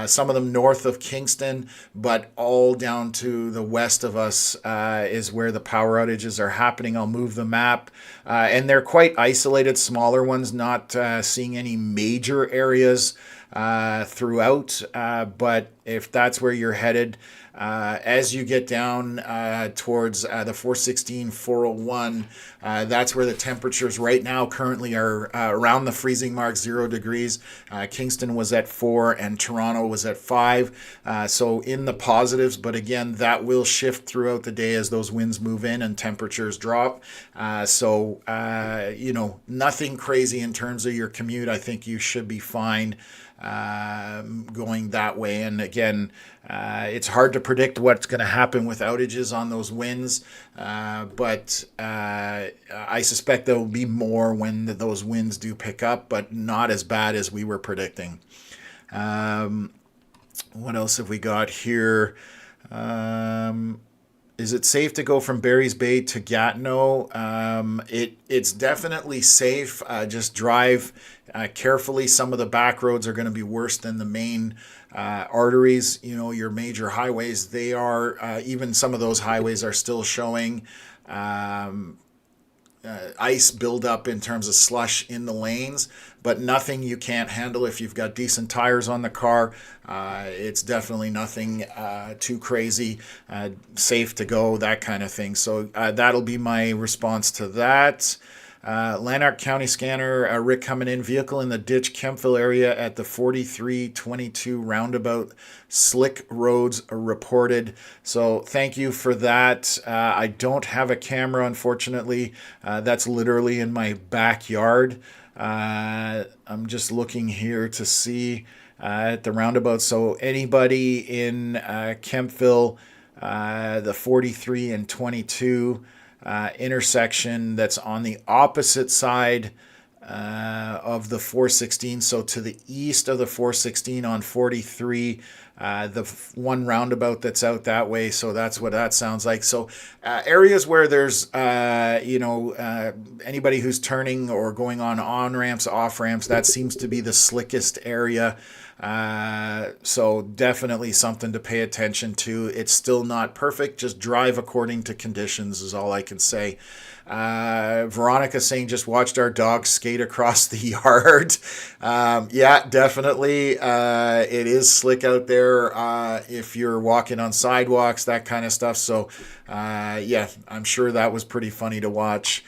some of them north of Kingston, but all down to the west of us is where the power outages are happening. I'll move the map. And they're quite isolated, smaller ones, not seeing any major areas throughout. But if that's where you're headed, as you get down towards the 416, 401, that's where the temperatures right now currently are around the freezing mark, 0 degrees. Kingston was at 4 and Toronto was at 5. So in the positives, but again, that will shift throughout the day as those winds move in and temperatures drop. Nothing crazy in terms of your commute. I think you should be fine going that way. And again, it's hard to predict what's going to happen with outages on those winds, but I suspect there will be more when those winds do pick up, but not as bad as we were predicting. What else have we got here? Is it safe to go from Barry's Bay to Gatineau? It's definitely safe. Just drive carefully. Some of the back roads are going to be worse than the main arteries. Your major highways, they are, even some of those highways are still showing ice buildup in terms of slush in the lanes, but nothing you can't handle if you've got decent tires on the car. It's definitely nothing too crazy, safe to go, that kind of thing. So that'll be my response to that. Lanark County Scanner, Rick coming in, vehicle in the ditch, Kempville area at the 4322 roundabout, slick roads reported. So thank you for that. I don't have a camera, unfortunately. That's literally in my backyard. I'm just looking here to see at the roundabout. So anybody in Kempville, the 43 and 22 intersection that's on the opposite side of the 416, so to the east of the 416 on 43, the one roundabout that's out that way. So that's what that sounds like. So areas where there's anybody who's turning or going on ramps, off ramps, that seems to be the slickest area. So definitely something to pay attention to. It's still not perfect. Just drive according to conditions is all I can say. Veronica saying just watched our dog skate across the yard. Yeah, definitely. It is slick out there if you're walking on sidewalks, that kind of stuff. So, yeah, I'm sure that was pretty funny to watch.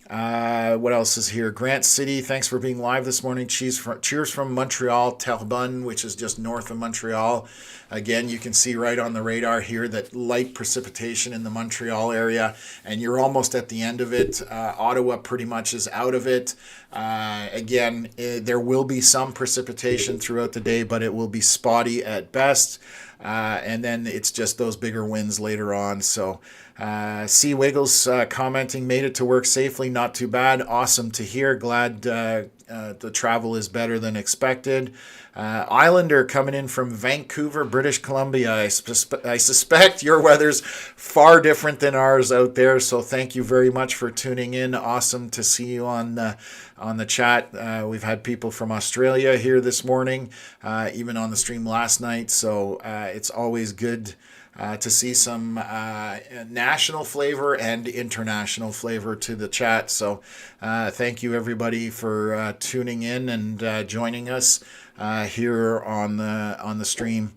What else is here? Grant City, thanks for being live this morning. Cheers from Montreal, Terrebonne, which is just north of Montreal. Again, you can see right on the radar here that light precipitation in the Montreal area, and you're almost at the end of it. Ottawa pretty much is out of it. Again, there will be some precipitation throughout the day, but it will be spotty at best. And then it's just those bigger winds later on. So C. Wiggles commenting, made it to work safely, not too bad. Awesome to hear. Glad the travel is better than expected. Islander coming in from Vancouver, British Columbia. I suspect your weather's far different than ours out there, so thank you very much for tuning in. Awesome to see you on the chat. We've had people from Australia here this morning, even on the stream last night, so it's always good to see some national flavor and international flavor to the chat. So thank you everybody for tuning in and joining us here on the stream.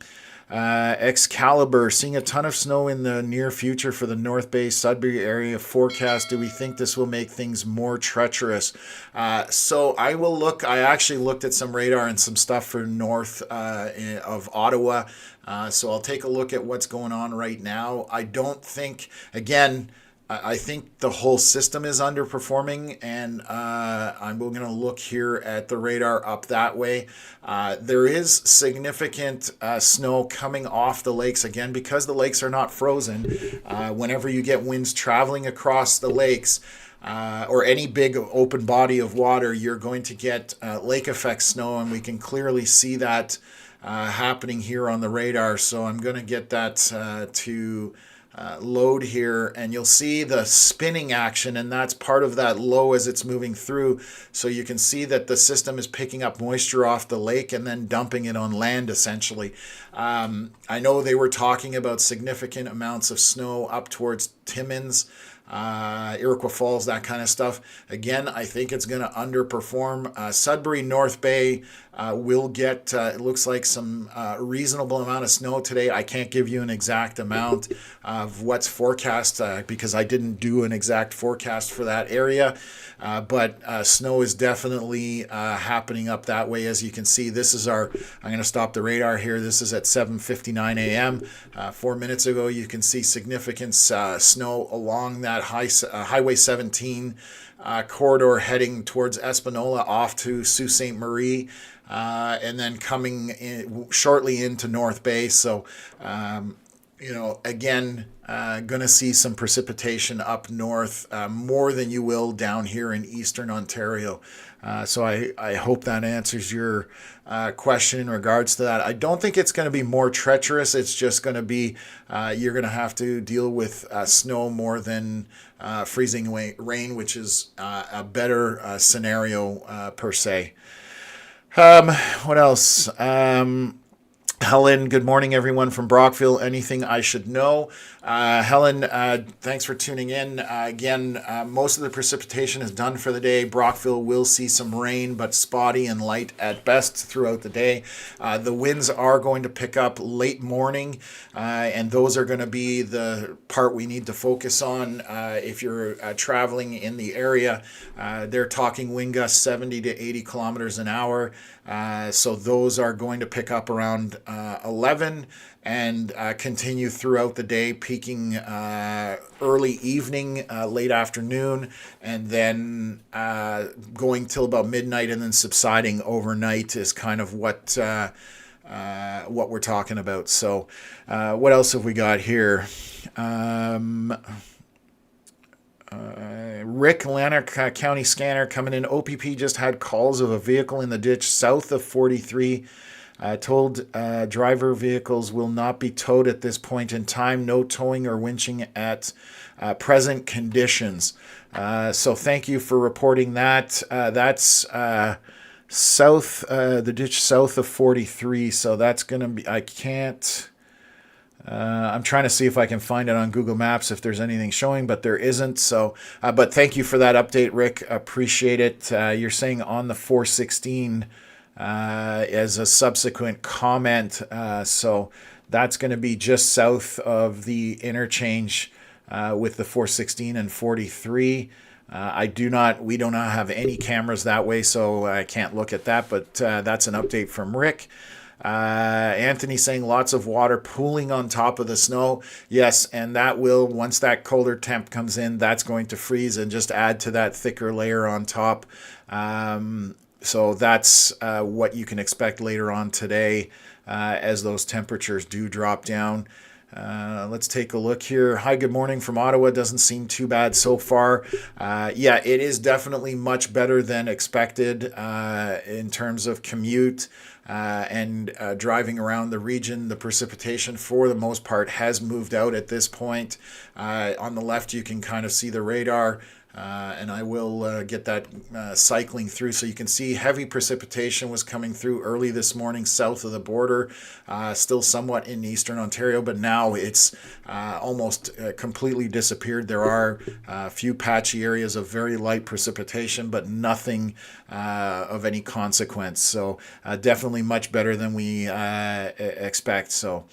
Excalibur, seeing a ton of snow in the near future for the North Bay Sudbury area forecast. Do we think this will make things more treacherous? So I will look. I actually looked at some radar and some stuff for north of Ottawa. So I'll take a look at what's going on right now. I don't think, again, I think the whole system is underperforming, and I'm going to look here at the radar up that way. There is significant snow coming off the lakes, again, because the lakes are not frozen. Whenever you get winds traveling across the lakes, or any big open body of water, you're going to get lake effect snow, and we can clearly see that happening here on the radar. So I'm going to get that to load here, and you'll see the spinning action, and that's part of that low as it's moving through. So you can see that the system is picking up moisture off the lake and then dumping it on land essentially. I know they were talking about significant amounts of snow up towards Timmins, Iroquois Falls, that kind of stuff. Again, I think it's going to underperform. Sudbury, North Bay will get, it looks like, some reasonable amount of snow today. I can't give you an exact amount of what's forecast because I didn't do an exact forecast for that area. But snow is definitely happening up that way. As you can see, this is I'm going to stop the radar here. This is at 7:59 a.m. 4 minutes ago, you can see significant snow along that Highway 17 corridor heading towards Espanola off to Sault Ste. Marie, and then coming in shortly into North Bay. So, again, going to see some precipitation up north, more than you will down here in eastern Ontario. So I hope that answers your question in regards to that. I don't think it's going to be more treacherous. It's just going to be, you're going to have to deal with snow more than freezing rain, which is a better scenario per se. What else? Helen, good morning, everyone from Brockville. Anything I should know? Helen, thanks for tuning in. Again, most of the precipitation is done for the day. Brockville will see some rain, but spotty and light at best throughout the day. The winds are going to pick up late morning, and those are going to be the part we need to focus on. If you're traveling in the area, they're talking wind gusts 70 to 80 kilometers an hour. So those are going to pick up around 11 and continue throughout the day, peaking early evening, late afternoon, and then going till about midnight and then subsiding overnight is kind of what we're talking about. So what else have we got here? Rick, Lanark County Scanner coming in. OPP just had calls of a vehicle in the ditch south of 43. Told driver vehicles will not be towed at this point in time. No towing or winching at present conditions. So thank you for reporting that. That's south, the ditch south of 43. So that's going to be, I can't, I'm trying to see if I can find it on Google Maps if there's anything showing, but there isn't. So, but thank you for that update, Rick. Appreciate it. You're saying on the 416 as a subsequent comment. So that's going to be just south of the interchange with the 416 and 43. We do not have any cameras that way, so I can't look at that, but that's an update from Rick. Anthony saying lots of water pooling on top of the snow. Yes, and that will, once that colder temp comes in, that's going to freeze and just add to that thicker layer on top. So that's what you can expect later on today as those temperatures do drop down. Let's take a look here. Hi, good morning from Ottawa. Doesn't seem too bad so far. Yeah, it is definitely much better than expected in terms of commute and driving around the region. The precipitation, for the most part, has moved out at this point. On the left, you can kind of see the radar. And I will get that cycling through. So you can see heavy precipitation was coming through early this morning south of the border, still somewhat in eastern Ontario, but now it's almost completely disappeared. There are a few patchy areas of very light precipitation, but nothing of any consequence. So definitely much better than we expect. So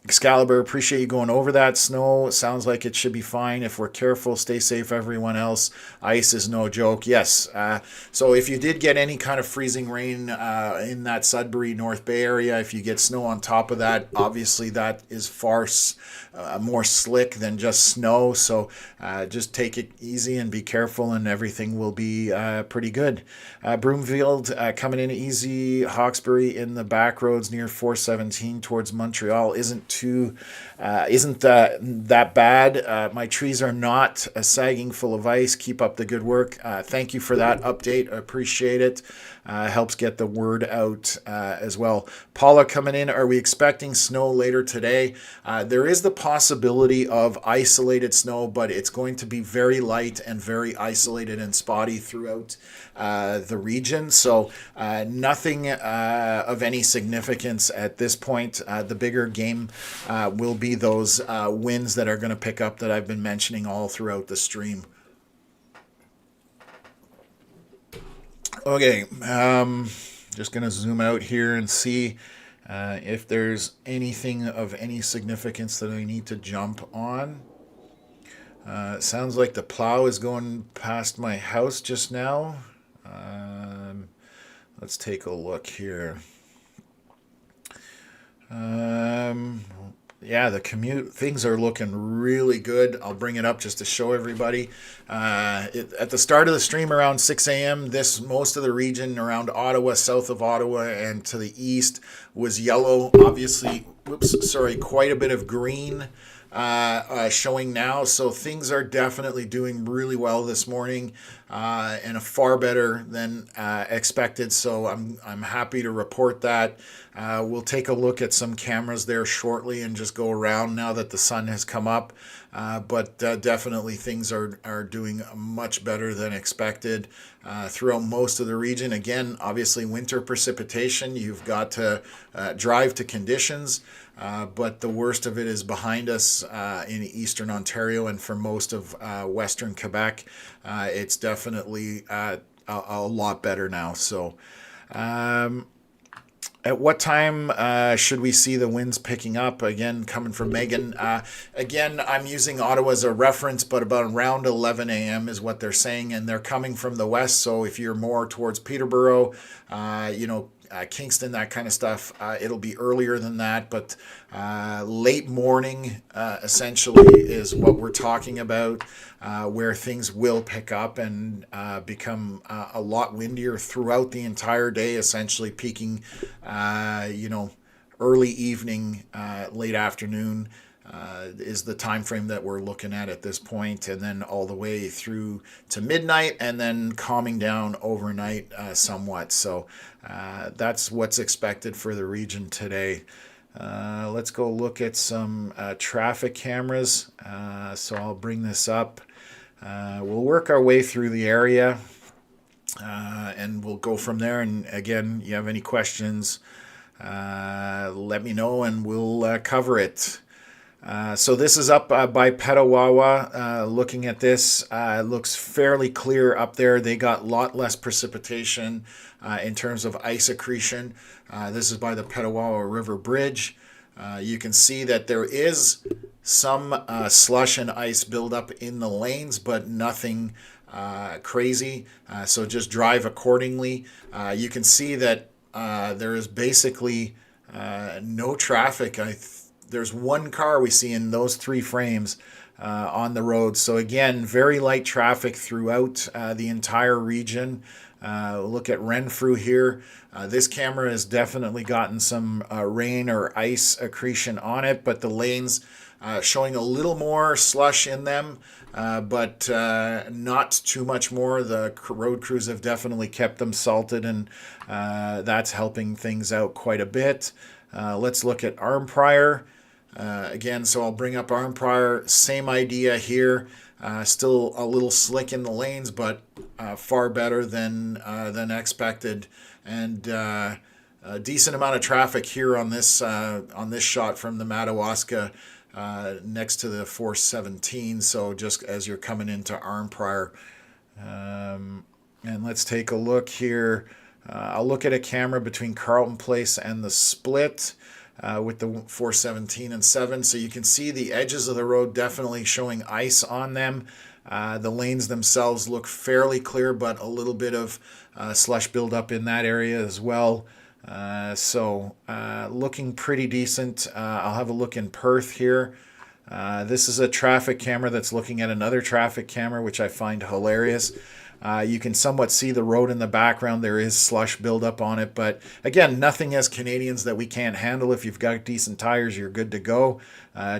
Excalibur, appreciate you going over that. Snow sounds like it should be fine if we're careful. Stay safe, everyone else. Ice is no joke. Yes. So if you did get any kind of freezing rain in that Sudbury, North Bay area, if you get snow on top of that, obviously that is far more slick than just snow. So just take it easy and be careful, and everything will be pretty good. Broomfield coming in easy. Hawkesbury in the back roads near 417 towards Montreal isn't that bad. My trees are not sagging full of ice. Keep up the good work. Thank you for that update. I appreciate it. Helps get the word out as well. Paula coming in. Are we expecting snow later today? There is the possibility of isolated snow, but it's going to be very light and very isolated and spotty throughout the region. So nothing of any significance at this point. The bigger game will be those winds that are going to pick up that I've been mentioning all throughout the stream. Okay, just going to zoom out here and see if there's anything of any significance that I need to jump on. It sounds like the plow is going past my house just now. Let's take a look here. Yeah, the commute, things are looking really good. I'll bring it up just to show everybody. At the start of the stream around 6 a.m., most of the region around Ottawa, south of Ottawa, and to the east was yellow. Obviously, quite a bit of green showing now. So things are definitely doing really well this morning and far better than expected. So I'm happy to report that. We'll take a look at some cameras there shortly and just go around now that the sun has come up. But definitely things are doing much better than expected throughout most of the region. Again, obviously winter precipitation, you've got to drive to conditions. But the worst of it is behind us in eastern Ontario, and for most of western Quebec, it's definitely a lot better now. So at what time should we see the winds picking up? Again, coming from Megan. Again, I'm using Ottawa as a reference, but about around 11 a.m. is what they're saying, and they're coming from the west. So if you're more towards Peterborough, Kingston, that kind of stuff, it'll be earlier than that, but late morning essentially is what we're talking about, where things will pick up and become a lot windier throughout the entire day, essentially peaking, early evening, late afternoon. Is the time frame that we're looking at this point, and then all the way through to midnight, and then calming down overnight somewhat. So that's what's expected for the region today. Let's go look at some traffic cameras. So I'll bring this up. We'll work our way through the area. and we'll go from there. And again, you have any questions, let me know and we'll cover it. So this is up by Petawawa. Looking at this, it looks fairly clear up there. They got a lot less precipitation in terms of ice accretion. This is by the Petawawa River Bridge. You can see that there is some slush and ice buildup in the lanes, but nothing crazy. So just drive accordingly. You can see that there is basically no traffic. There's one car we see in those 3 frames on the road. So again, very light traffic throughout the entire region. Look at Renfrew here. This camera has definitely gotten some rain or ice accretion on it, but the lanes showing a little more slush in them, but not too much more. The road crews have definitely kept them salted, and that's helping things out quite a bit. Let's look at Arnprior. Again, so I'll bring up Arnprior. Same idea here. Still a little slick in the lanes, but far better than expected, and a decent amount of traffic here on this shot from the Madawaska next to the 417. So just as you're coming into Arnprior, and let's take a look here. I'll look at a camera between Carleton Place and the split. With the 417 and 7, so you can see the edges of the road definitely showing ice on them. The lanes themselves look fairly clear, but a little bit of slush buildup in that area as well. So looking pretty decent. I'll have a look in Perth here. This is a traffic camera that's looking at another traffic camera, which I find hilarious. You can somewhat see the road in the background. There is slush buildup on it, but again, nothing as Canadians that we can't handle. If you've got decent tires, you're good to go.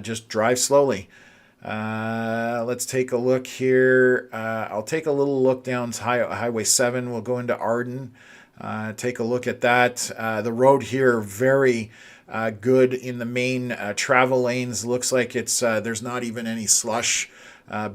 Just drive slowly. Let's take a look here. I'll take a little look down Highway 7. We'll go into Arden. Take a look at that. The road here, very good in the main travel lanes. Looks like it's there's not even any slush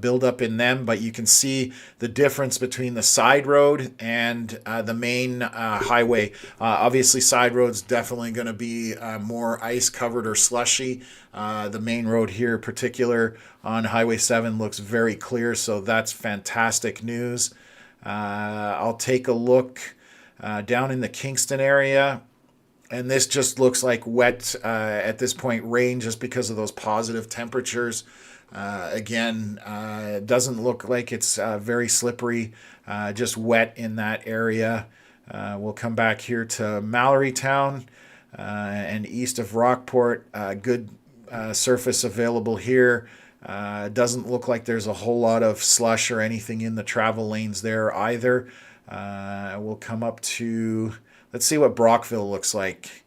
build up in them, but you can see the difference between the side road and the main highway. Obviously, side road's definitely going to be more ice covered or slushy. The main road here, in particular on Highway 7, looks very clear, so that's fantastic news. I'll take a look down in the Kingston area. And this just looks like wet at this point, rain, just because of those positive temperatures. Again, it doesn't look like it's very slippery, just wet in that area. We'll come back here to Mallory Town and east of Rockport. Good surface available here. Doesn't look like there's a whole lot of slush or anything in the travel lanes there either. We'll come up to, let's see what Brockville looks like.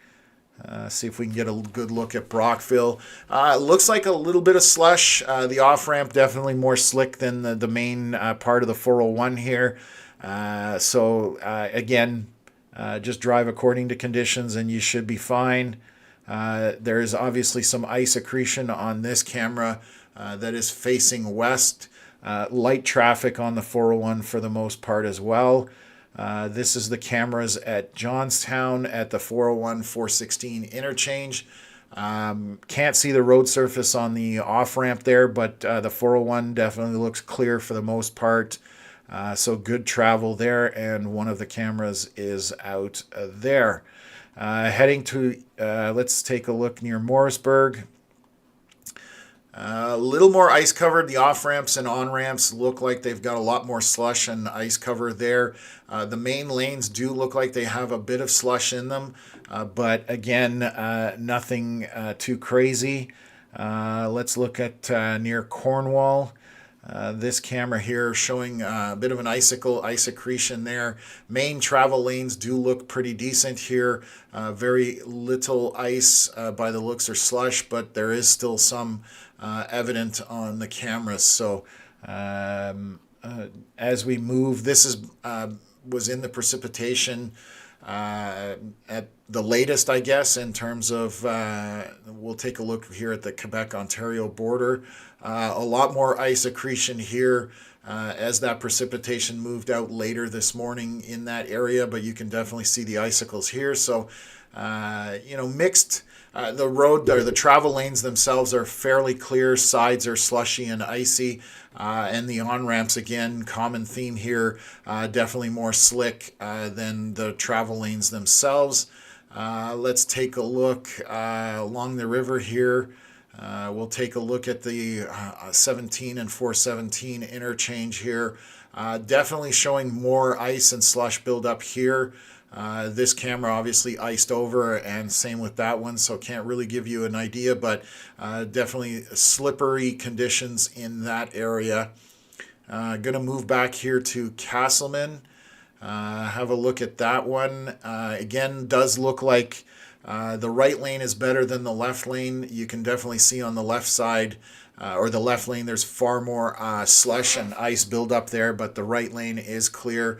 See if we can get a good look at Brockville. It looks like a little bit of slush. The off-ramp definitely more slick than the main part of the 401 here. So again, just drive according to conditions and you should be fine. There is obviously some ice accretion on this camera that is facing west. Light traffic on the 401 for the most part as well. This is the cameras at Johnstown at the 401-416 interchange. Can't see the road surface on the off-ramp there, but the 401 definitely looks clear for the most part. So good travel there, and one of the cameras is out there. Heading to, let's take a look near Morrisburg. A little more ice covered. The off ramps and on ramps look like they've got a lot more slush and ice cover there. The main lanes do look like they have a bit of slush in them, but again, nothing too crazy. Let's look at near Cornwall. This camera here showing a bit of an ice accretion there. Main travel lanes do look pretty decent here. Very little ice by the looks or slush, but there is still some evident on the cameras. So as we move, this is was in the precipitation at the latest, I guess, in terms of, we'll take a look here at the Quebec-Ontario border. A lot more ice accretion here as that precipitation moved out later this morning in that area, but you can definitely see the icicles here. So, mixed. The road or the travel lanes themselves are fairly clear. Sides are slushy and icy. And the on-ramps, again, common theme here, definitely more slick than the travel lanes themselves. Let's take a look along the river here. We'll take a look at the 17 and 417 interchange here. Definitely showing more ice and slush buildup here. This camera obviously iced over, and same with that one, so can't really give you an idea, but definitely slippery conditions in that area. Gonna move back here to Castleman. Have a look at that one. Again, does look like the right lane is better than the left lane. You can definitely see on the left side or the left lane there's far more slush and ice buildup there, but the right lane is clear.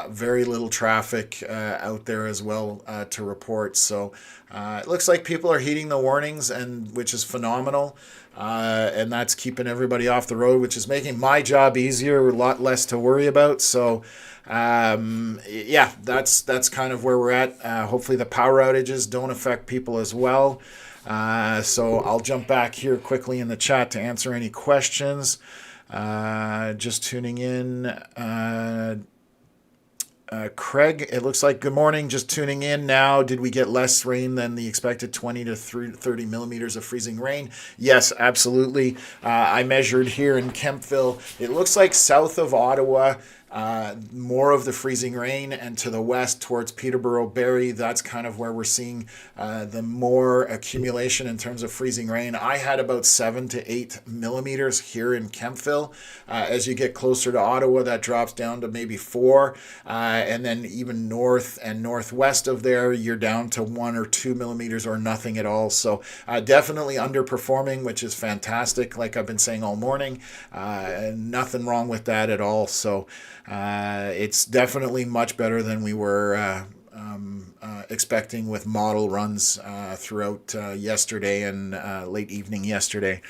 Very little traffic out there as well to report. So it looks like people are heeding the warnings, and which is phenomenal. And that's keeping everybody off the road, which is making my job easier, a lot less to worry about. So yeah, that's kind of where we're at. Hopefully the power outages don't affect people as well. So I'll jump back here quickly in the chat to answer any questions. Just tuning in. Craig, it looks like good morning. Just tuning in now. Did we get less rain than the expected 20 to 30 millimeters of freezing rain? Yes, absolutely. I measured here in Kemptville. It looks like south of Ottawa, more of the freezing rain, and to the west towards Peterborough, Barrie, that's kind of where we're seeing the more accumulation in terms of freezing rain. I had about 7 to 8 millimeters here in Kemptville. As you get closer to Ottawa, that drops down to maybe 4, and then even north and northwest of there, you're down to 1 or 2 millimeters or nothing at all. So definitely underperforming, which is fantastic, like I've been saying all morning. Nothing wrong with that at all. So it's definitely much better than we were expecting with model runs throughout yesterday and late evening yesterday.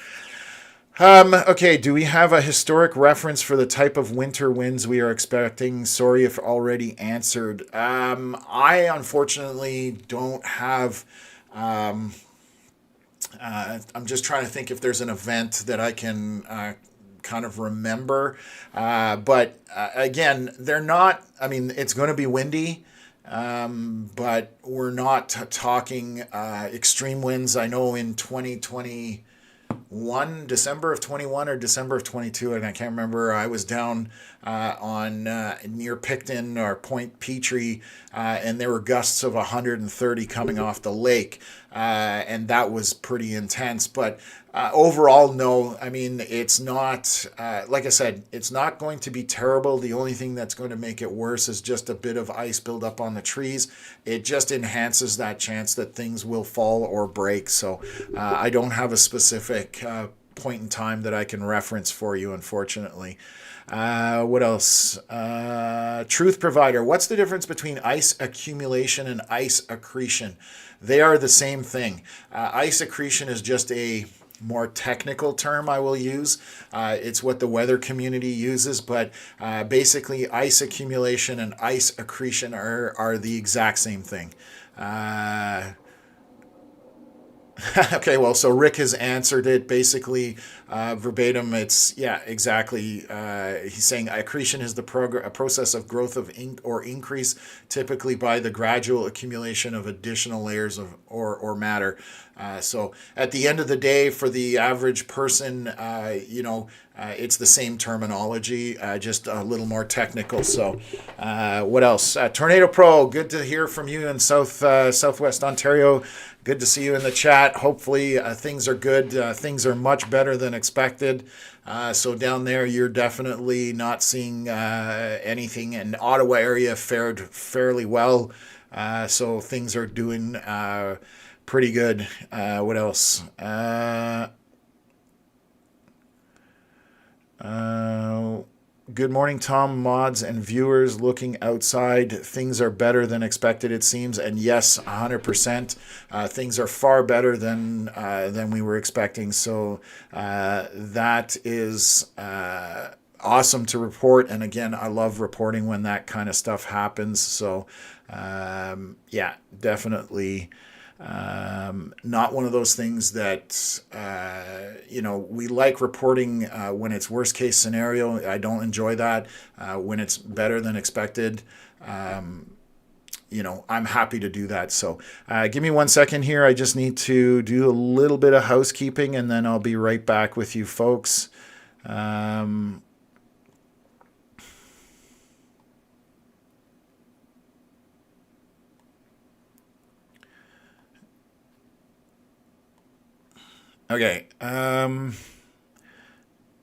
Okay, do we have a historic reference for the type of winter winds we are expecting? Sorry if already answered. I unfortunately don't have... I'm just trying to think if there's an event that I can kind of remember. But again, they're not... I mean, it's going to be windy. But we're not talking extreme winds. I know in 2021, December of 21 or December of 22, and I can't remember, I was down on near Picton or Point Petrie, and there were gusts of 130 coming off the lake, and that was pretty intense. But overall, no. I mean, it's not, like I said, it's not going to be terrible. The only thing that's going to make it worse is just a bit of ice buildup on the trees. It just enhances that chance that things will fall or break. So I don't have a specific point in time that I can reference for you, unfortunately. What else? Truth Provider. What's the difference between ice accumulation and ice accretion? They are the same thing. Ice accretion is just a more technical term I will use. It's what the weather community uses, but basically ice accumulation and ice accretion are the exact same thing. Okay, well, so Rick has answered it basically verbatim. It's, yeah, exactly. He's saying accretion is a process of growth of or increase, typically by the gradual accumulation of additional layers of or matter. So at the end of the day, for the average person, it's the same terminology, just a little more technical. So what else? Tornado Pro, good to hear from you in Southwest Ontario. Good to see you in the chat. Hopefully things are good. Things are much better than expected. So down there, you're definitely not seeing anything. And Ottawa area fared fairly well. So things are doing pretty good. What else? Good morning, Tom, mods, and viewers. Looking outside, things are better than expected, it seems. And yes, 100%. Things are far better than we were expecting. So that is awesome to report. And again, I love reporting when that kind of stuff happens. So yeah, definitely. Not one of those things that, we like reporting when it's worst case scenario. I don't enjoy that. When it's better than expected, I'm happy to do that. So give me 1 second here. I just need to do a little bit of housekeeping and then I'll be right back with you folks. Okay.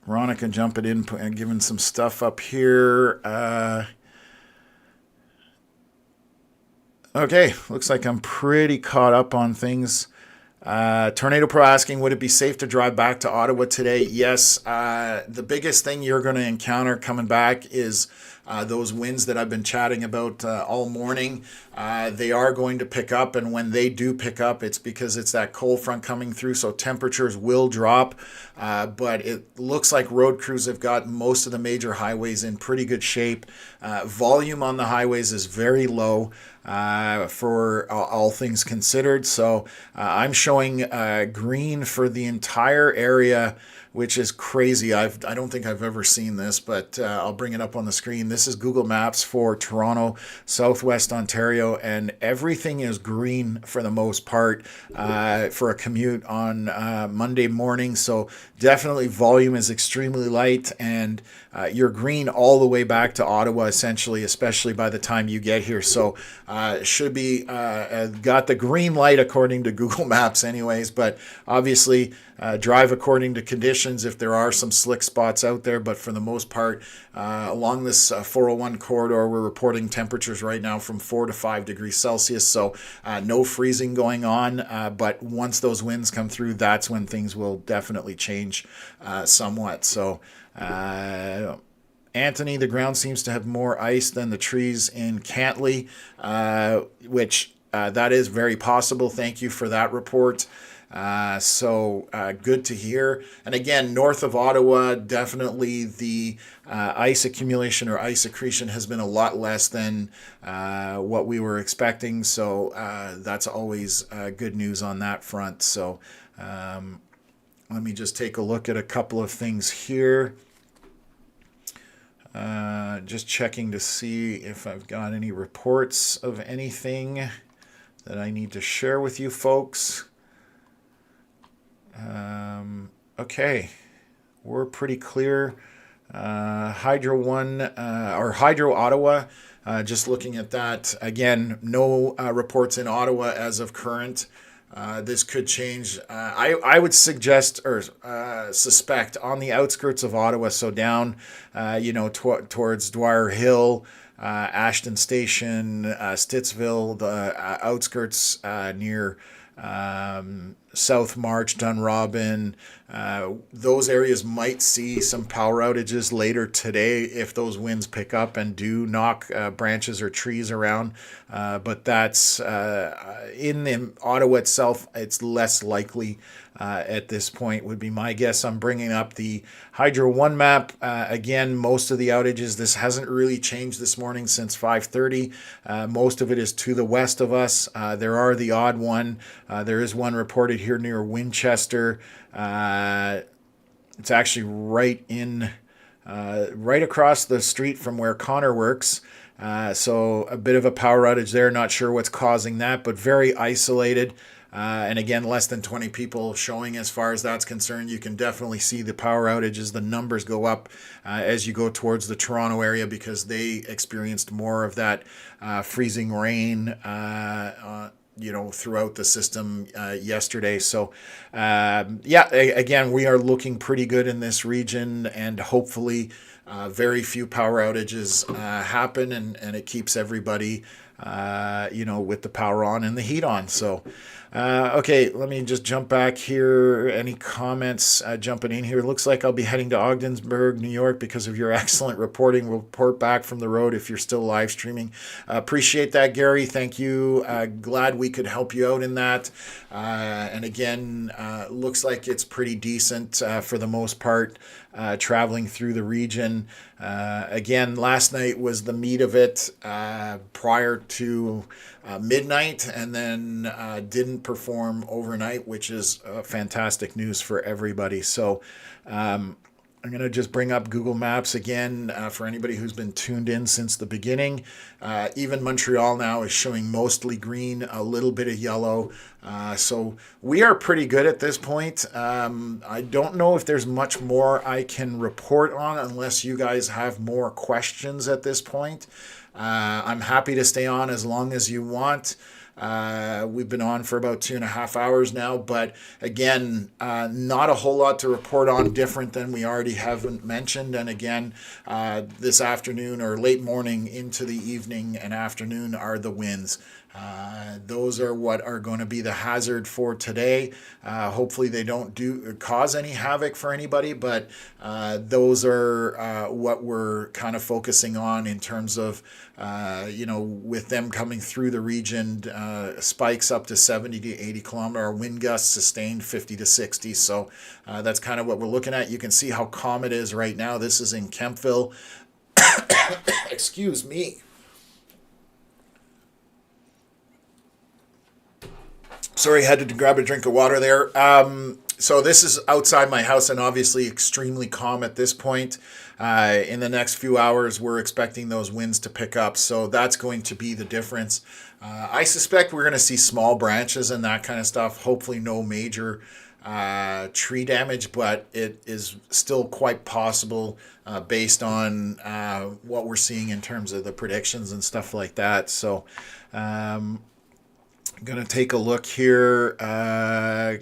Veronica jumping in and giving some stuff up here. Okay, looks like I'm pretty caught up on things. Tornado Pro asking, would it be safe to drive back to Ottawa today? Yes. The biggest thing you're going to encounter coming back is those winds that I've been chatting about all morning. They are going to pick up, and when they do pick up, it's because it's that cold front coming through, so temperatures will drop. But it looks like road crews have got most of the major highways in pretty good shape. Volume on the highways is very low. For all things considered. So I'm showing green for the entire area, which is crazy. I don't think I've ever seen this, but I'll bring it up on the screen. This is Google Maps for Toronto, Southwest Ontario, and everything is green for the most part for a commute on Monday morning. So definitely volume is extremely light, and you're green all the way back to Ottawa, essentially, especially by the time you get here. So should be got the green light according to Google Maps anyways, but obviously drive according to conditions if there are some slick spots out there. But for the most part, along this 401 corridor, we're reporting temperatures right now from 4 to 5 degrees Celsius. So no freezing going on. But once those winds come through, that's when things will definitely change somewhat. So Anthony, the ground seems to have more ice than the trees in Cantley, which that is very possible. Thank you for that report. So good to hear. And again, north of Ottawa, definitely the ice accumulation or ice accretion has been a lot less than what we were expecting. So that's always good news on that front. So let me just take a look at a couple of things here. Just checking to see if I've got any reports of anything that I need to share with you folks. Okay, we're pretty clear. Hydro 1 or Hydro Ottawa, just looking at that. Again, no reports in Ottawa as of current. This could change. I would suggest or suspect on the outskirts of Ottawa, so down, towards Dwyer Hill, Ashton Station, Stittsville, the outskirts near South March, Dunrobin. Those areas might see some power outages later today if those winds pick up and do knock branches or trees around. But that's in Ottawa itself, it's less likely at this point, would be my guess. I'm bringing up the Hydro 1 map. Again, most of the outages, this hasn't really changed this morning since 5:30. Most of it is to the west of us. There are the odd one. There is one reported here near Winchester. It's actually right across the street from where Connor works. So a bit of a power outage there. Not sure what's causing that, but very isolated. And again, less than 20 people showing as far as that's concerned. You can definitely see the power outages. The numbers go up as you go towards the Toronto area because they experienced more of that freezing rain throughout the system yesterday. So, again, we are looking pretty good in this region, and hopefully very few power outages happen, and it keeps everybody, with the power on and the heat on. So, Okay, let me just jump back here. Any comments jumping in here? Looks like I'll be heading to Ogdensburg, New York because of your excellent reporting. We'll report back from the road if you're still live streaming. Appreciate that, Gary. Thank you. Glad we could help you out in that. And again, looks like it's pretty decent for the most part. Traveling through the region. Again, last night was the meat of it prior to midnight, and then didn't perform overnight, which is fantastic news for everybody. So I'm going to just bring up Google Maps again for anybody who's been tuned in since the beginning. Even Montreal now is showing mostly green, a little bit of yellow. So we are pretty good at this point. I don't know if there's much more I can report on unless you guys have more questions at this point. I'm happy to stay on as long as you want. We've been on for about 2.5 hours now, but again, not a whole lot to report on different than we already haven't mentioned. And again, this afternoon or late morning into the evening and afternoon are the winds. Those are what are going to be the hazard for today. Hopefully they don't cause any havoc for anybody, but those are what we're kind of focusing on in terms of, with them coming through the region, spikes up to 70 to 80 kilometer, wind gusts sustained 50 to 60. So that's kind of what we're looking at. You can see how calm it is right now. This is in Kemptville. Excuse me. Sorry, I had to grab a drink of water there. So this is outside my house and obviously extremely calm at this point. In the next few hours, we're expecting those winds to pick up. So that's going to be the difference. I suspect we're going to see small branches and that kind of stuff. Hopefully no major tree damage, but it is still quite possible based on what we're seeing in terms of the predictions and stuff like that. So I'm going to take a look here.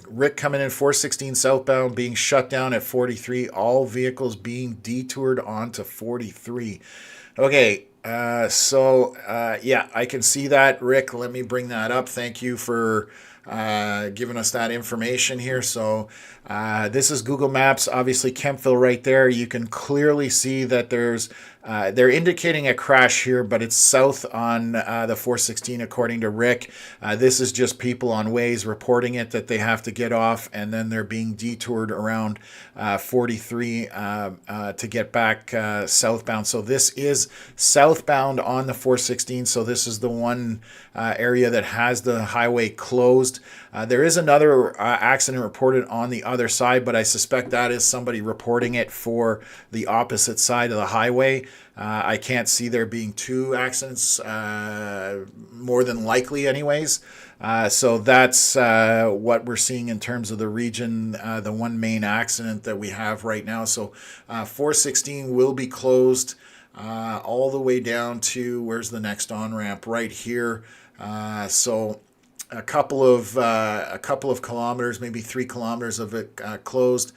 Rick coming in 416 southbound, being shut down at 43. All vehicles being detoured onto 43. Okay, yeah, I can see that. Rick, let me bring that up. Thank you for giving us that information here. So this is Google Maps, obviously Kemptville right there. You can clearly see that they're indicating a crash here, but it's south on the 416 according to Rick. This is just people on Waze reporting it that they have to get off, and then they're being detoured around 43 to get back southbound. So this is southbound on the 416. So this is the one area that has the highway closed. There is another accident reported on the other side, but I suspect that is somebody reporting it for the opposite side of the highway. I can't see there being two accidents, more than likely anyways. So that's what we're seeing in terms of the region, the one main accident that we have right now. So 416 will be closed all the way down to, where's the next on-ramp? Right here. So a couple of kilometers, maybe 3 kilometers of it closed.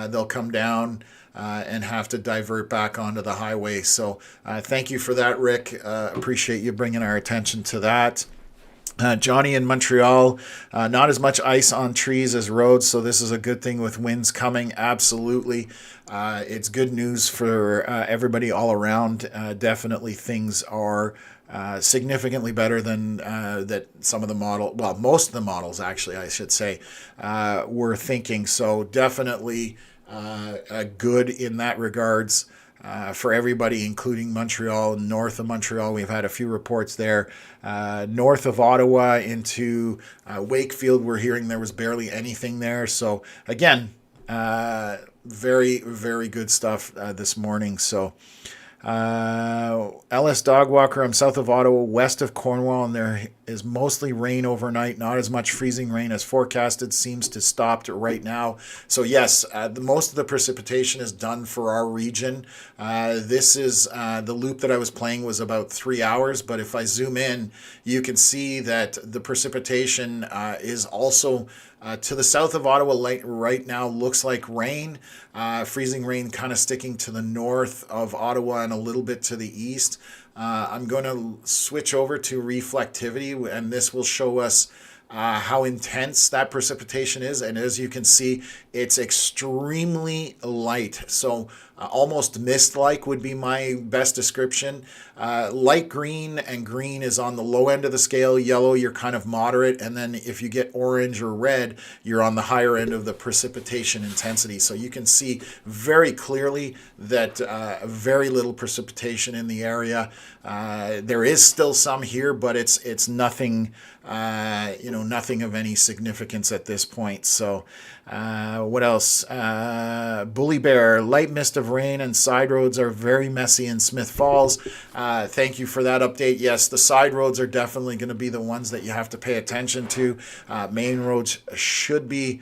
They'll come down and have to divert back onto the highway. So thank you for that, Rick. Appreciate you bringing our attention to that. Johnny in Montreal, not as much ice on trees as roads, so this is a good thing with winds coming. Absolutely. It's good news for everybody all around. Definitely things are significantly better than that some of the most of the models actually, I should say, were thinking. So definitely good in that regards. For everybody, including Montreal, north of Montreal. We've had a few reports there. North of Ottawa into Wakefield, we're hearing there was barely anything there. So again, very, very good stuff this morning. So Ellis Dogwalker, I'm south of Ottawa, west of Cornwall, and there is mostly rain overnight, not as much freezing rain as forecasted, seems to stop right now. So yes, most of the precipitation is done for our region. This is the loop that I was playing was about 3 hours, but if I zoom in, you can see that the precipitation is also to the south of Ottawa right now looks like rain. Freezing rain kind of sticking to the north of Ottawa and a little bit to the east. I'm going to switch over to reflectivity, and this will show us how intense that precipitation is. And as you can see, it's extremely light. So almost mist-like would be my best description. Light green and green is on the low end of the scale. Yellow, you're kind of moderate. And then if you get orange or red, you're on the higher end of the precipitation intensity. So you can see very clearly that very little precipitation in the area. There is still some here, but it's nothing, nothing of any significance at this point. So what else? Bully Bear, light mist of rain and side roads are very messy in Smith Falls. Thank you for that update. Yes, the side roads are definitely going to be the ones that you have to pay attention to. Main roads should be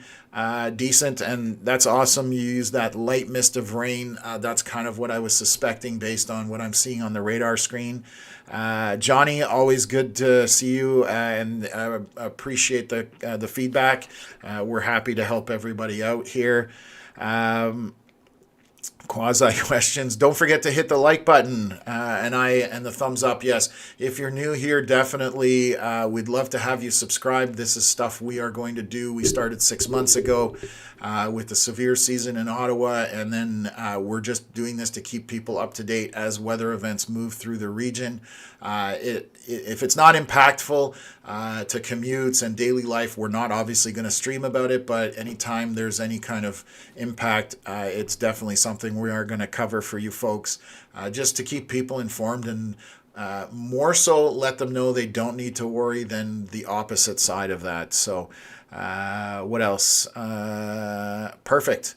decent, and that's awesome. You use that light mist of rain. That's kind of what I was suspecting based on what I'm seeing on the radar screen. Johnny, always good to see you, and appreciate the feedback. We're happy to help everybody out here. Quasi questions. Don't forget to hit the like button and the thumbs up. Yes, if you're new here, definitely we'd love to have you subscribe. This is stuff we are going to do. We started 6 months ago with the severe season in Ottawa, and then we're just doing this to keep people up to date as weather events move through the region. If it's not impactful to commutes and daily life, we're not obviously going to stream about it, but anytime there's any kind of impact, it's definitely something we are going to cover for you folks, just to keep people informed, and more so let them know they don't need to worry than the opposite side of that. So what else? Perfect.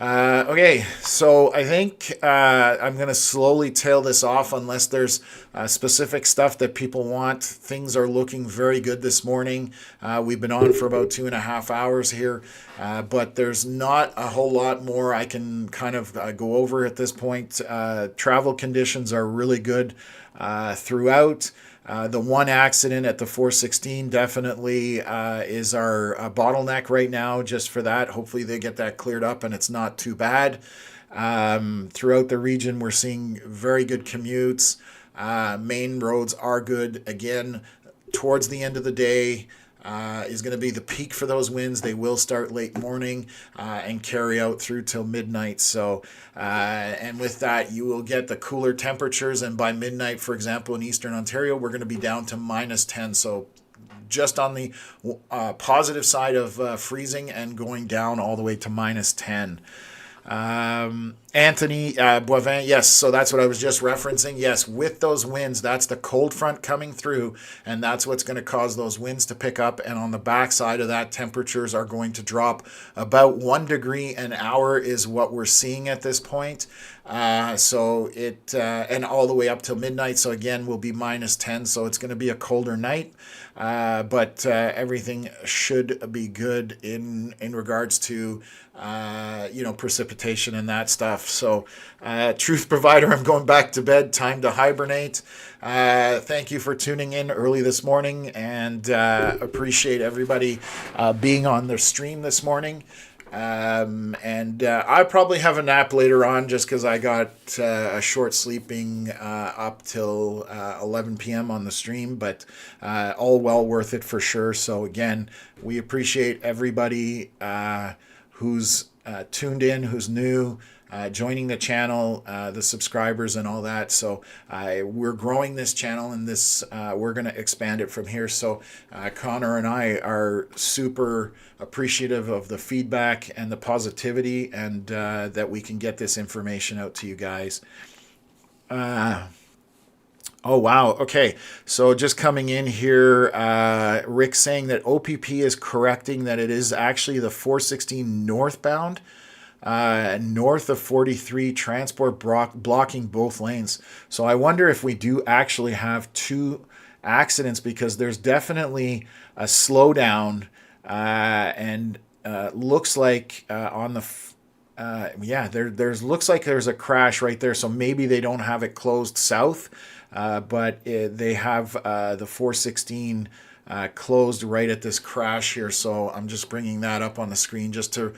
Okay, so I think I'm going to slowly tail this off unless there's specific stuff that people want. Things are looking very good this morning. We've been on for about 2.5 hours here, but there's not a whole lot more I can kind of go over at this point. Travel conditions are really good throughout. The one accident at the 416 definitely is our bottleneck right now, just for that. Hopefully they get that cleared up and it's not too bad. Throughout the region, we're seeing very good commutes. Main roads are good. Again, towards the end of the day is going to be the peak for those winds. They will start late morning and carry out through till midnight. So, and with that, you will get the cooler temperatures. And by midnight, for example, in Eastern Ontario, we're going to be down to -10. So just on the positive side of freezing and going down all the way to -10. Anthony Boivin, yes, so that's what I was just referencing. Yes, with those winds, that's the cold front coming through, and that's what's going to cause those winds to pick up. And on the backside of that, temperatures are going to drop about 1 degree an hour is what we're seeing at this point. So it and all the way up till midnight. So again, will be -10. So it's going to be a colder night, but everything should be good in regards to precipitation and that stuff. So, truth provider, I'm going back to bed. Time to hibernate. Thank you for tuning in early this morning, and appreciate everybody being on the stream this morning. I probably have a nap later on just because I got a short sleeping up till 11 p.m. on the stream, but all well worth it for sure. So again, we appreciate everybody who's tuned in, who's new, joining the channel, the subscribers and all that. So we're growing this channel, and this we're going to expand it from here. So Connor and I are super appreciative of the feedback and the positivity, and that we can get this information out to you guys. Oh, wow. Okay. So just coming in here, Rick saying that OPP is correcting that it is actually the 416 northbound, north of 43, transport blocking both lanes. So I wonder if we do actually have 2 accidents, because there's definitely a slowdown, and looks like on the there's looks like there's a crash right there. So maybe they don't have it closed south, but they have the 416 closed right at this crash here. So I'm just bringing that up on the screen just to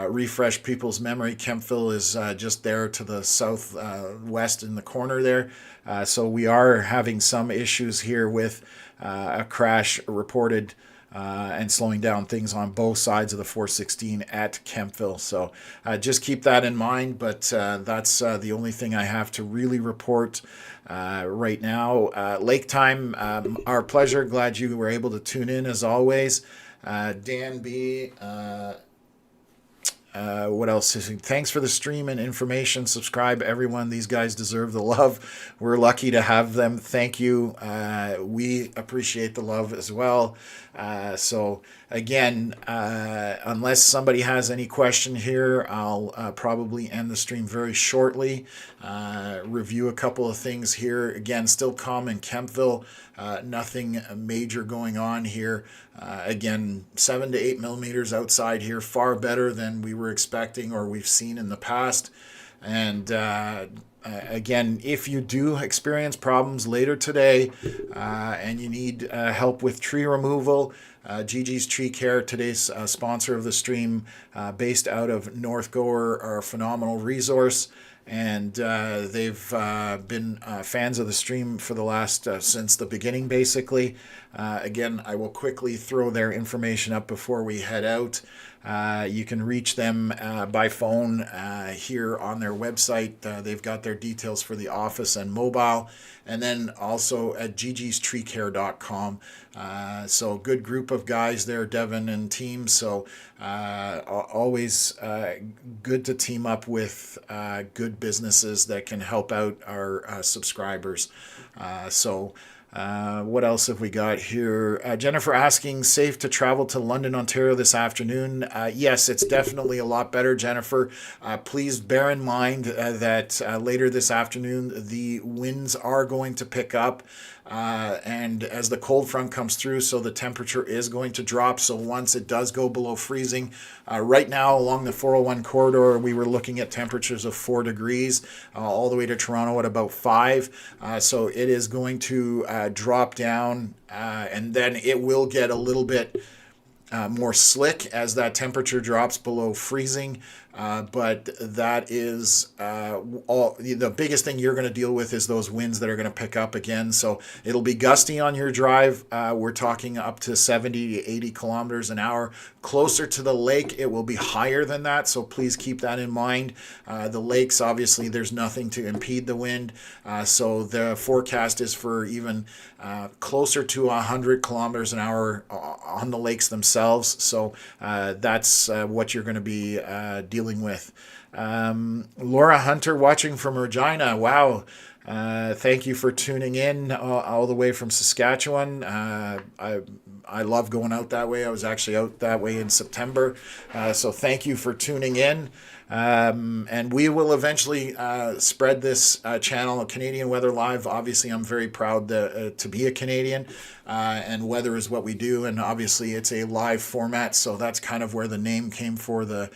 refresh people's memory. Kempville is just there to the south west in the corner there. So we are having some issues here with a crash reported and slowing down things on both sides of the 416 at Kemptville. So just keep that in mind. But that's the only thing I have to really report right now. Lake time, our pleasure. Glad you were able to tune in as always. Dan B. What else? Thanks for the stream and information. Subscribe, everyone. These guys deserve the love. We're lucky to have them. Thank you. We appreciate the love as well. So again, unless somebody has any question here, I'll probably end the stream very shortly. Review a couple of things here. Again, still calm in Kemptville. Nothing major going on here. Again, 7 to 8 millimeters outside here, far better than we were expecting or we've seen in the past. And again, if you do experience problems later today and you need help with tree removal, Gigi's Tree Care, today's sponsor of the stream, based out of North Gower, are a phenomenal resource. And they've been fans of the stream for the last, since the beginning, basically. Again, I will quickly throw their information up before we head out. You can reach them by phone here on their website. They've got their details for the office and mobile. And then also at gigistreecare.com. So good group of guys there, Devin and team. So always good to team up with good businesses that can help out our subscribers. What else have we got here? Jennifer asking, safe to travel to London, Ontario this afternoon? Yes, it's definitely a lot better, Jennifer. Please bear in mind that later this afternoon, the winds are going to pick up. And as the cold front comes through, so the temperature is going to drop. So once it does go below freezing, right now along the 401 corridor, we were looking at temperatures of 4 degrees all the way to Toronto at about 5. So it is going to drop down and then it will get a little bit more slick as that temperature drops below freezing. But that is all. The biggest thing you're going to deal with is those winds that are going to pick up again. So it'll be gusty on your drive. We're talking up to 70 to 80 kilometers an hour. Closer to the lake, it will be higher than that. So please keep that in mind. The lakes, obviously, there's nothing to impede the wind. So the forecast is for even closer to 100 kilometers an hour on the lakes themselves. So that's what you're going to be dealing with. Laura Hunter watching from Regina. Wow. Thank you for tuning in all the way from Saskatchewan. I love going out that way. I was actually out that way in September. So thank you for tuning in. And we will eventually spread this channel, Canadian Weather Live. Obviously, I'm very proud to be a Canadian, and weather is what we do. And obviously, it's a live format, so that's kind of where the name came for the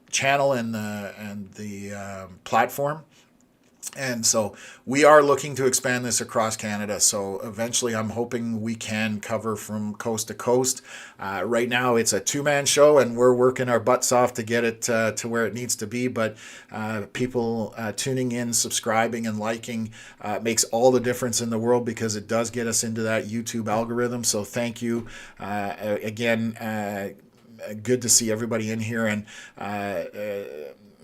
channel and the platform. And so we are looking to expand this across Canada. So eventually I'm hoping we can cover from coast to coast. Right now it's a 2-man show and we're working our butts off to get it to where it needs to be. But people tuning in, subscribing and liking makes all the difference in the world because it does get us into that YouTube algorithm. So thank you again. Good to see everybody in here. And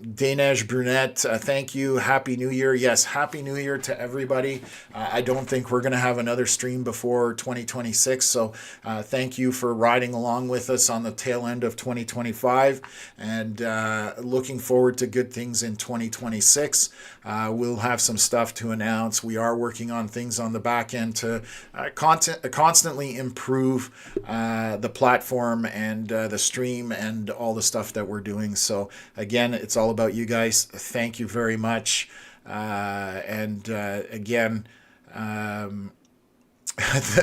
Danesh Brunette, thank you. Happy New Year. Yes, Happy New Year to everybody. I don't think we're going to have another stream before 2026. So thank you for riding along with us on the tail end of 2025 and looking forward to good things in 2026. We'll have some stuff to announce. We are working on things on the back end to constantly improve the platform and the stream and all the stuff that we're doing. So again, it's all about you guys. Thank you very much. Again,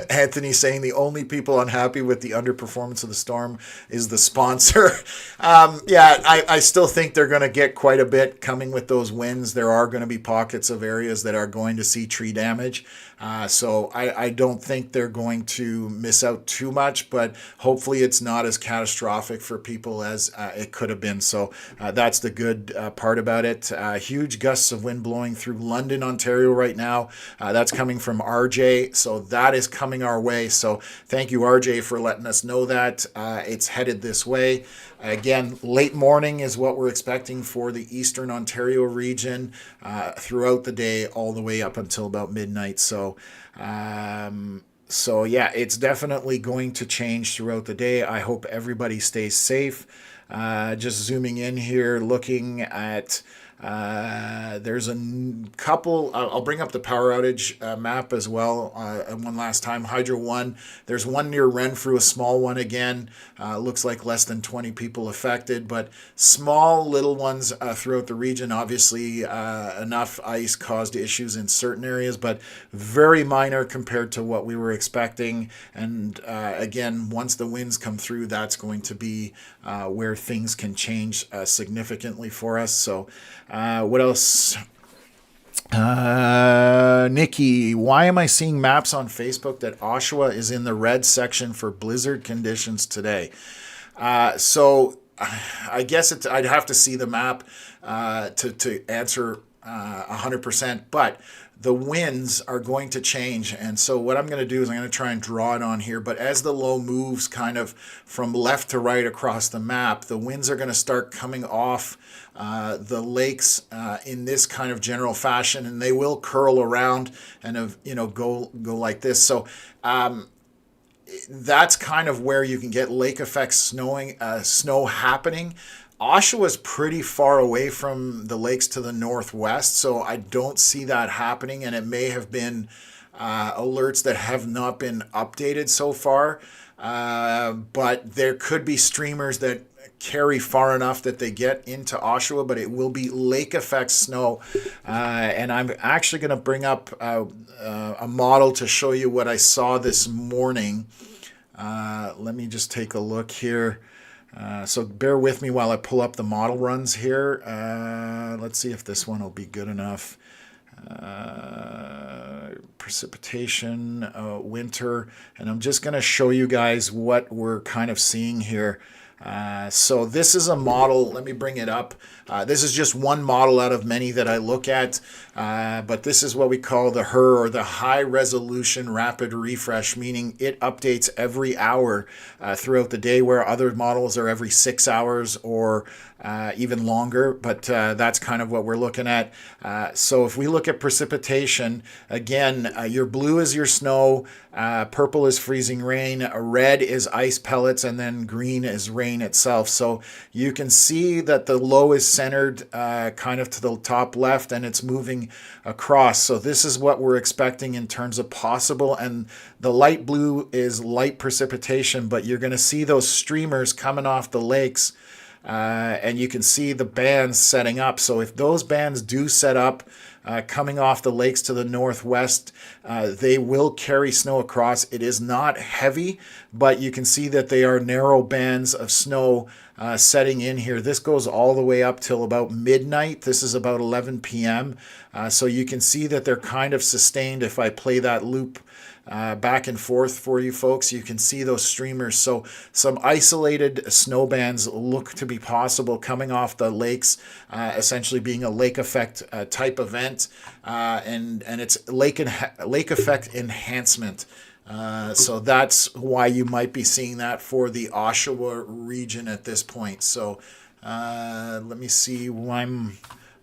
Anthony saying the only people unhappy with the underperformance of the storm is the sponsor. I still think they're going to get quite a bit coming with those winds. There are going to be pockets of areas that are going to see tree damage. So I don't think they're going to miss out too much, but hopefully it's not as catastrophic for people as it could have been. So that's the good part about it. Huge gusts of wind blowing through London, Ontario right now. That's coming from RJ. So that is coming our way. So thank you, RJ, for letting us know that. It's headed this way. Again, late morning is what we're expecting for the Eastern Ontario region throughout the day, all the way up until about midnight. So yeah, it's definitely going to change throughout the day. I hope everybody stays safe. Just zooming in here, looking at there's a couple. I'll bring up the power outage map as well. One last time, Hydro 1. There's one near Renfrew, a small one again. Looks like less than 20 people affected, but small little ones throughout the region. Obviously, enough ice caused issues in certain areas, but very minor compared to what we were expecting. And again, once the winds come through, that's going to be where things can change significantly for us. So what else? Nikki, why am I seeing maps on Facebook that Oshawa is in the red section for blizzard conditions today? So I guess I'd have to see the map to answer 100%, but the winds are going to change. And so what I'm going to do is I'm going to try and draw it on here. But as the low moves kind of from left to right across the map, the winds are going to start coming off the lakes in this kind of general fashion, and they will curl around and go like this. So that's kind of where you can get lake effect snow happening. Oshawa is pretty far away from the lakes to the northwest, so I don't see that happening, and it may have been alerts that have not been updated so far, but there could be streamers that carry far enough that they get into Oshawa, but it will be lake effect snow. And I'm actually going to bring up a model to show you what I saw this morning. Let me just take a look here. So bear with me while I pull up the model runs here. Let's see if this one will be good enough. Precipitation, winter, and I'm just going to show you guys what we're kind of seeing here. So this is a model. Let me bring it up. This is just one model out of many that I look at, but this is what we call the HER, or the high resolution rapid refresh, meaning it updates every hour throughout the day, where other models are every 6 hours or even longer, but that's kind of what we're looking at. So if we look at precipitation, again, your blue is your snow, purple is freezing rain, red is ice pellets, and then green is rain itself. So you can see that the low is centered kind of to the top left, and it's moving across. So this is what we're expecting in terms of possible, and the light blue is light precipitation, but you're going to see those streamers coming off the lakes. And you can see the bands setting up. So if those bands do set up coming off the lakes to the northwest, they will carry snow across. It is not heavy, but you can see that they are narrow bands of snow setting in here. This goes all the way up till about midnight. This is about 11 p.m. So you can see that they're kind of sustained. If I play that loop back and forth for you folks, you can see those streamers. So some isolated snow bands look to be possible coming off the lakes, essentially being a lake effect type event, and it's lake effect enhancement. So that's why you might be seeing that for the Oshawa region at this point. So let me see why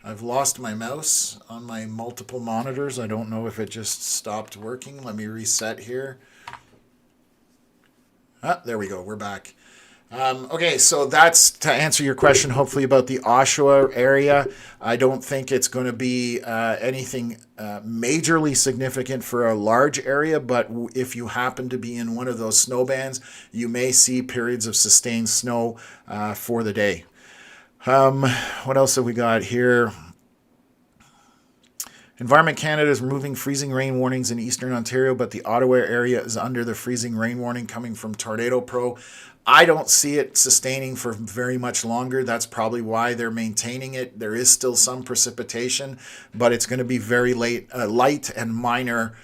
I've lost my mouse on my multiple monitors. I don't know if it just stopped working. Let me reset here. There we go. We're back. Okay, so that's to answer your question, hopefully, about the Oshawa area. I don't think it's going to be anything majorly significant for a large area, but if you happen to be in one of those snow bands, you may see periods of sustained snow for the day. What else have we got here? Environment Canada is removing freezing rain warnings in Eastern Ontario, but the Ottawa area is under the freezing rain warning coming from Tornado Pro. I don't see it sustaining for very much longer. That's probably why they're maintaining it. There is still some precipitation, but it's going to be very light and minor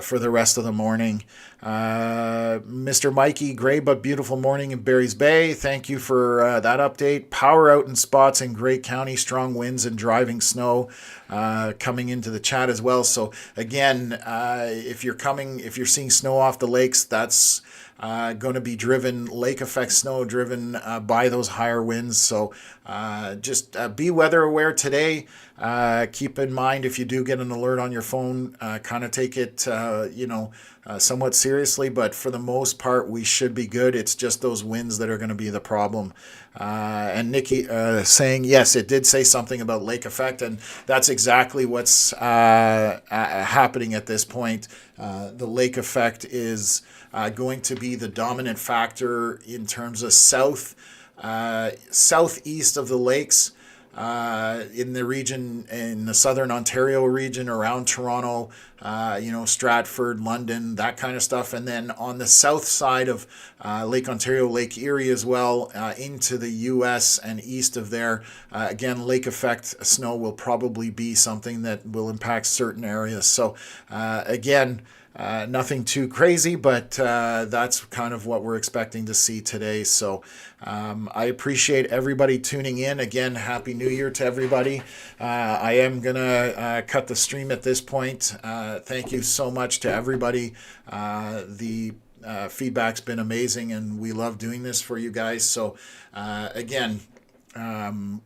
for the rest of the morning. Mr. Mikey, gray but beautiful morning in Barry's Bay. Thank you for that update. Power out in spots in Great County, strong winds and driving snow coming into the chat as well. So again, if you're seeing snow off the lakes, that's going to be driven, lake effect snow driven by those higher winds. So just be weather aware today. Keep in mind, if you do get an alert on your phone, kind of take it, somewhat seriously, but for the most part, we should be good. It's just those winds that are going to be the problem. And Nikki saying, yes, it did say something about lake effect, and that's exactly what's happening at this point. The lake effect is going to be the dominant factor in terms of southeast of the lakes. In the region, in the southern Ontario region around Toronto, Stratford, London, that kind of stuff. And then on the south side of Lake Ontario, Lake Erie as well, into the U.S. and east of there. Again, lake effect snow will probably be something that will impact certain areas. So again, nothing too crazy, but that's kind of what we're expecting to see today. So I appreciate everybody tuning in. Again, Happy New Year to everybody. I am going to cut the stream at this point. Thank you so much to everybody. The feedback's been amazing, and we love doing this for you guys. So again,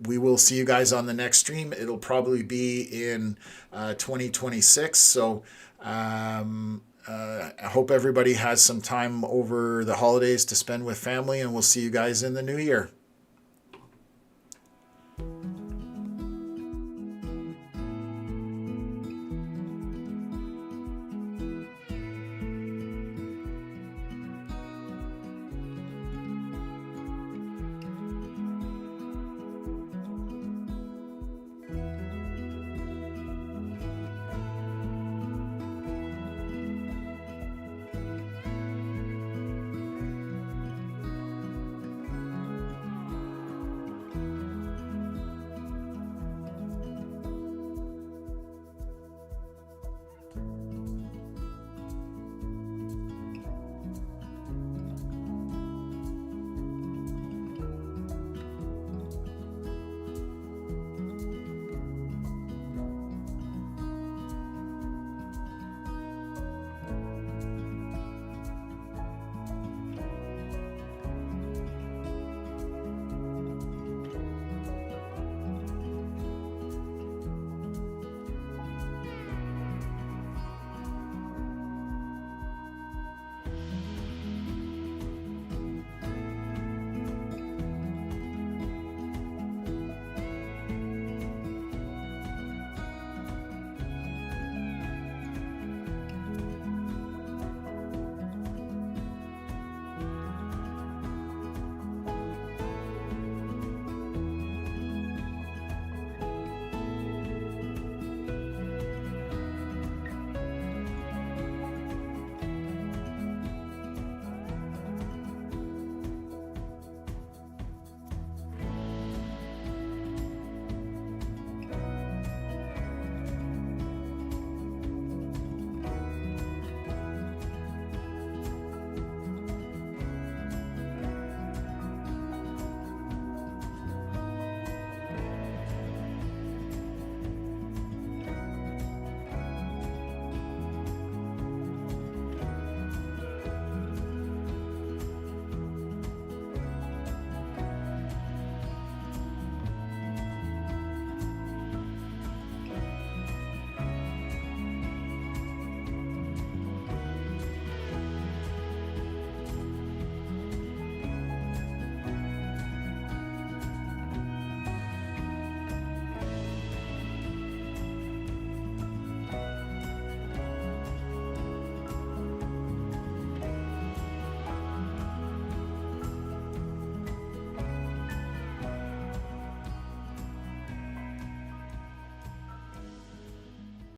we will see you guys on the next stream. It'll probably be in 2026. So I hope everybody has some time over the holidays to spend with family, and we'll see you guys in the new year.